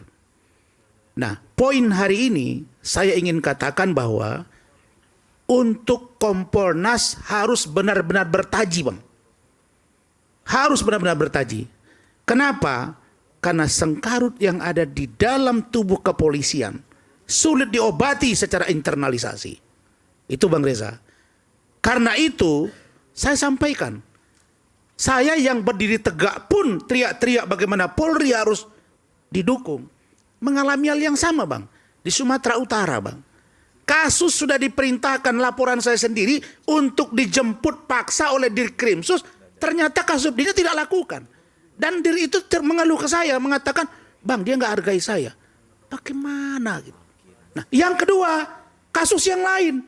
Nah, poin hari ini saya ingin katakan bahwa untuk Kompolnas harus benar-benar bertaji, Bang. Harus benar-benar bertaji. Kenapa? Karena sengkarut yang ada di dalam tubuh kepolisian sulit diobati secara internalisasi. Itu Bang Reza. Karena itu saya sampaikan, saya yang berdiri tegak pun teriak-teriak bagaimana Polri harus didukung. Mengalami hal yang sama, Bang. Di Sumatera Utara, Bang. Kasus sudah diperintahkan laporan saya sendiri untuk dijemput paksa oleh Dirkrimsus. Ternyata Kasubditnya tidak lakukan. Dan Dir itu mengeluh ke saya, mengatakan, Bang, dia nggak hargai saya. Bagaimana gitu. Nah, yang kedua, kasus yang lain.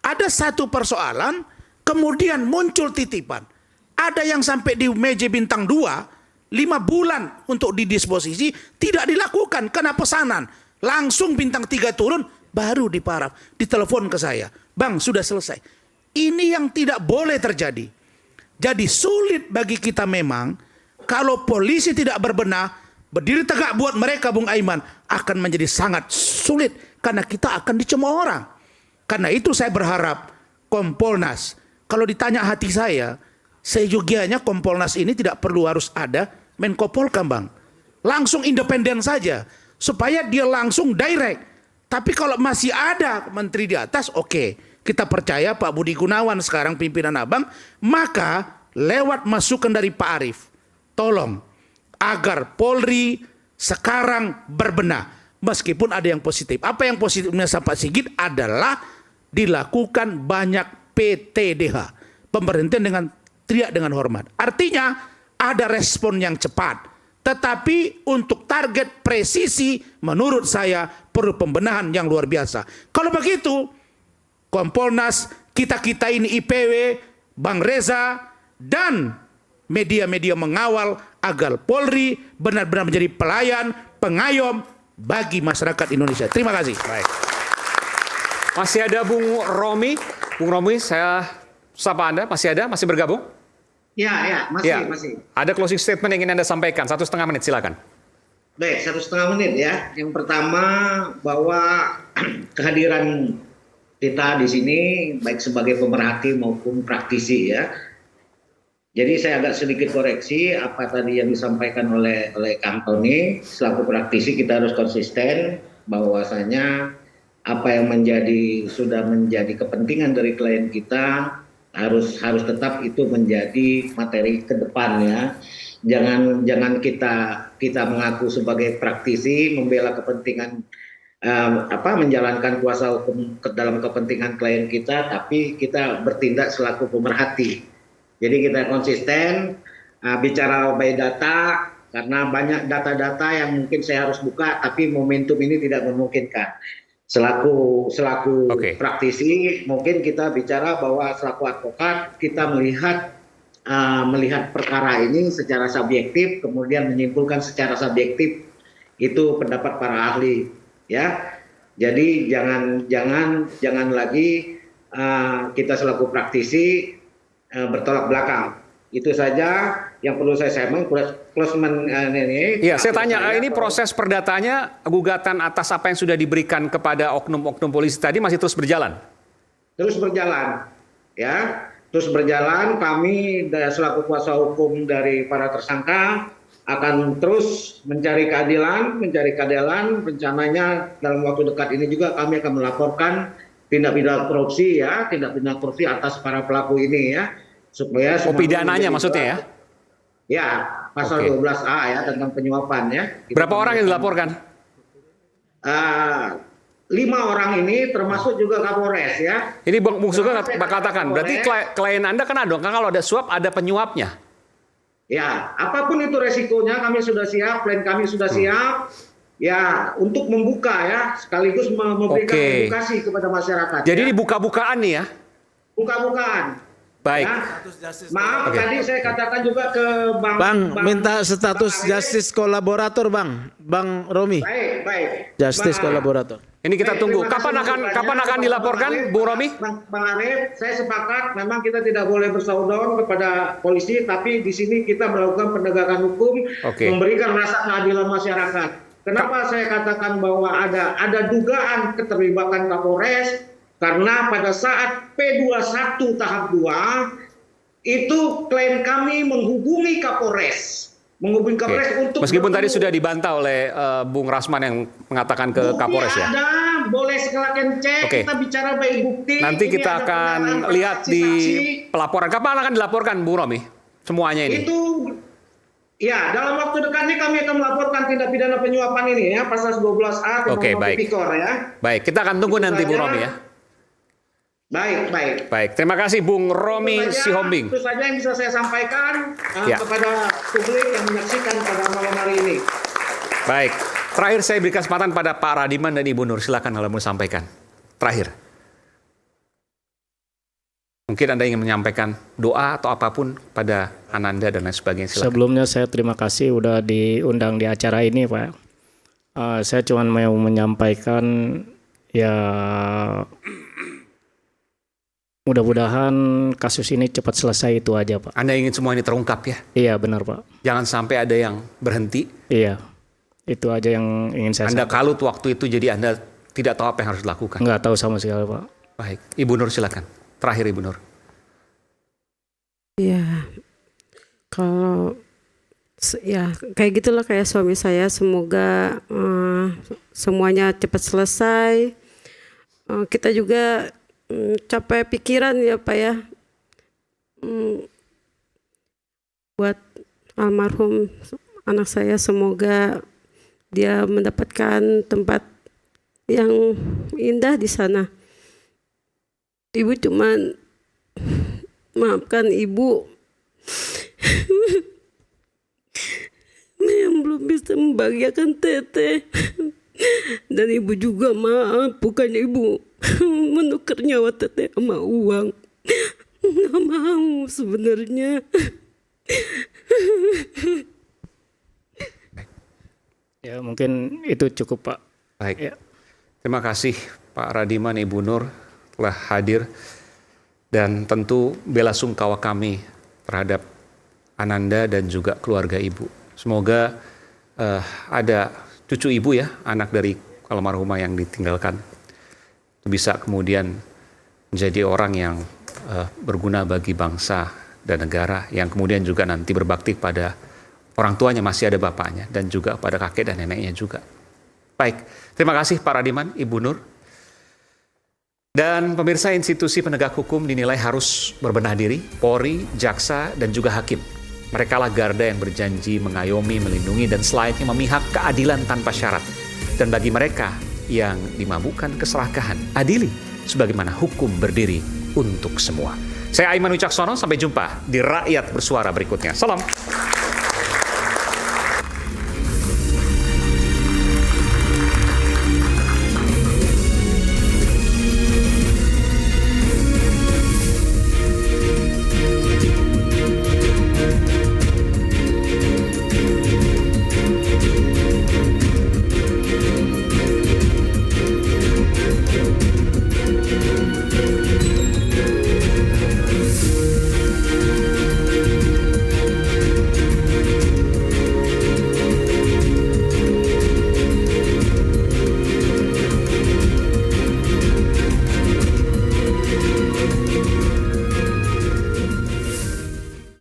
Ada satu persoalan, kemudian muncul titipan. Ada yang sampai di meja bintang 2, 5 bulan untuk didisposisi, tidak dilakukan karena pesanan. Langsung bintang 3 turun, baru diparaf. Ditelepon ke saya, Bang, sudah selesai. Ini yang tidak boleh terjadi. Jadi sulit bagi kita memang, kalau polisi tidak berbenah, berdiri tegak buat mereka, Bung Aiman, akan menjadi sangat sulit. Karena kita akan dicemooh orang. Karena itu saya berharap Kompolnas, kalau ditanya hati saya, seyogianya Kompolnas ini tidak perlu harus ada Menko Polkam, Bang. Langsung independen saja, supaya dia langsung direct. Tapi kalau masih ada menteri di atas, oke, kita percaya Pak Budi Gunawan sekarang pimpinan Abang, maka lewat masukan dari Pak Arief, tolong agar Polri sekarang berbenah. Meskipun ada yang positif. Apa yang positifnya Pak Sigit adalah dilakukan banyak PTDH. Pemberhentian dengan teriak dengan hormat. Artinya ada respon yang cepat. Tetapi untuk target presisi menurut saya perlu pembenahan yang luar biasa. Kalau begitu Kompolnas, kita-kita ini IPW, Bang Reza, dan media-media mengawal agar Polri benar-benar menjadi pelayan, pengayom bagi masyarakat Indonesia. Terima kasih. Baik. Masih ada Bung Romi. Bung Romi, saya sapa Anda. Masih ada? Masih bergabung? Ya, masih. Ada closing statement yang ingin Anda sampaikan. 1,5 menit, silakan. Baik, 1,5 menit ya. Yang pertama, bahwa kehadiran kita di sini baik sebagai pemerhati maupun praktisi ya. Jadi saya agak sedikit koreksi apa tadi yang disampaikan oleh Kang Tony. Selaku praktisi kita harus konsisten bahwasanya apa yang sudah menjadi kepentingan dari klien kita harus tetap itu menjadi materi ke depan ya. Jangan kita mengaku sebagai praktisi membela kepentingan menjalankan kuasa hukum dalam kepentingan klien kita, tapi kita bertindak selaku pemerhati. Jadi kita konsisten bicara by data karena banyak data-data yang mungkin saya harus buka, tapi momentum ini tidak memungkinkan. Selaku praktisi, mungkin kita bicara bahwa selaku advokat kita melihat perkara ini secara subjektif, kemudian menyimpulkan secara subjektif itu pendapat para ahli, ya. Jadi jangan lagi kita selaku praktisi bertolak belakang. Itu saja yang perlu saya sampaikan. Closement ini. Iya, saya tanya, ini proses perdatanya, gugatan atas apa yang sudah diberikan kepada oknum-oknum polisi tadi masih terus berjalan? Terus berjalan, ya. Terus berjalan, kami selaku kuasa hukum dari para tersangka akan terus mencari keadilan. Rencananya dalam waktu dekat ini juga kami akan melaporkan tindak pidana korupsi, ya, tindak pidana korupsi atas para pelaku ini, ya, supaya pidananya maksudnya, ya? Ya, pasal 12A ya tentang penyuapan, ya. Berapa orang yang dilaporkan? 5 orang ini termasuk juga Kapolres, ya. Ini Bung Sugeng katakan, berarti klien Anda kan kalau ada suap ada penyuapnya. Ya, apapun itu resikonya kami sudah siap, klien kami sudah siap, ya, untuk membuka, ya, sekaligus memberikan edukasi kepada masyarakat. Jadi ya. ini buka-bukaan nih, ya? Buka-bukaan. Baik. Ya. Maaf, tadi saya katakan juga ke Bang minta status justice kolaborator, Bang Romi. Baik. Justice kolaborator. Ini kita tunggu. Kapan akan dilaporkan, Bung Romi? Bang Arif, saya sepakat memang kita tidak boleh bersaudara kepada polisi, tapi di sini kita melakukan penegakan hukum, memberikan rasa keadilan masyarakat. Kenapa saya katakan bahwa ada dugaan keterlibatan Kapolres? Karena pada saat P21 tahap 2 itu klien kami menghubungi Kapolres. Untuk meskipun tadi sudah dibantah oleh Bung Rasman yang mengatakan ke Kapolres, ya. Ada, boleh silakan cek, kita bicara by bukti. Nanti kita akan lihat di pelaporan. Kapan akan dilaporkan, Bung Romi? Semuanya ini. Ya, dalam waktu dekat ini kami akan melaporkan tindak pidana penyuapan ini, ya, pasal 12A tentang tipikor, ya. Baik, kita akan tunggu nanti, Bung Romi, ya. Baik. Terima kasih Bung Romi Sihombing. Itu saja yang bisa saya sampaikan kepada publik yang menyaksikan pada malam hari ini. Baik. Terakhir saya berikan kesempatan pada Pak Radiman dan Ibu Nur. Silakan kalau mau sampaikan. Terakhir. Mungkin Anda ingin menyampaikan doa atau apapun pada Ananda dan lain sebagainya. Silakan. Sebelumnya saya terima kasih udah diundang di acara ini, Pak. Saya cuma mau menyampaikan, ya, mudah-mudahan kasus ini cepat selesai, itu aja, Pak. Anda ingin semua ini terungkap, ya? Iya, benar, Pak. Jangan sampai ada yang berhenti. Iya, itu aja yang ingin saya Anda kalut waktu itu, jadi Anda tidak tahu apa yang harus dilakukan. Nggak tahu sama sekali, Pak. Baik, Ibu Nur silakan. Terakhir, Ibu Nur. Iya, kalau ya kayak gitulah kayak suami saya, semoga semuanya cepat selesai. Kita juga capai pikiran, ya, Pak, ya, buat almarhum anak saya, semoga dia mendapatkan tempat yang indah di sana. Ibu cuman maafkan Ibu yang belum bisa membahagiakan Teteh, dan Ibu juga maaf, bukan Ibu menukar nyawa Teteh sama uang. Nggak mau sebenarnya. Ya, mungkin itu cukup, Pak. Baik. Ya. Terima kasih Pak Radiman, Ibu Nur telah hadir, dan tentu bela sungkawa kami terhadap Ananda dan juga keluarga Ibu. Semoga ada cucu Ibu, ya, anak dari almarhumah yang ditinggalkan, bisa kemudian menjadi orang yang berguna bagi bangsa dan negara, yang kemudian juga nanti berbakti pada orang tuanya, masih ada bapaknya, dan juga pada kakek dan neneknya juga. Baik, terima kasih Pak Radiman, Ibu Nur. Dan pemirsa, institusi penegak hukum dinilai harus berbenah diri, Polri, jaksa, dan juga hakim. Mereka lah garda yang berjanji mengayomi, melindungi, dan selayaknya memihak keadilan tanpa syarat. Dan bagi mereka yang dimabukkan keserakahan, adili sebagaimana hukum berdiri untuk semua. Saya Aiman Wicaksono, sampai jumpa di Rakyat Bersuara berikutnya. Salam.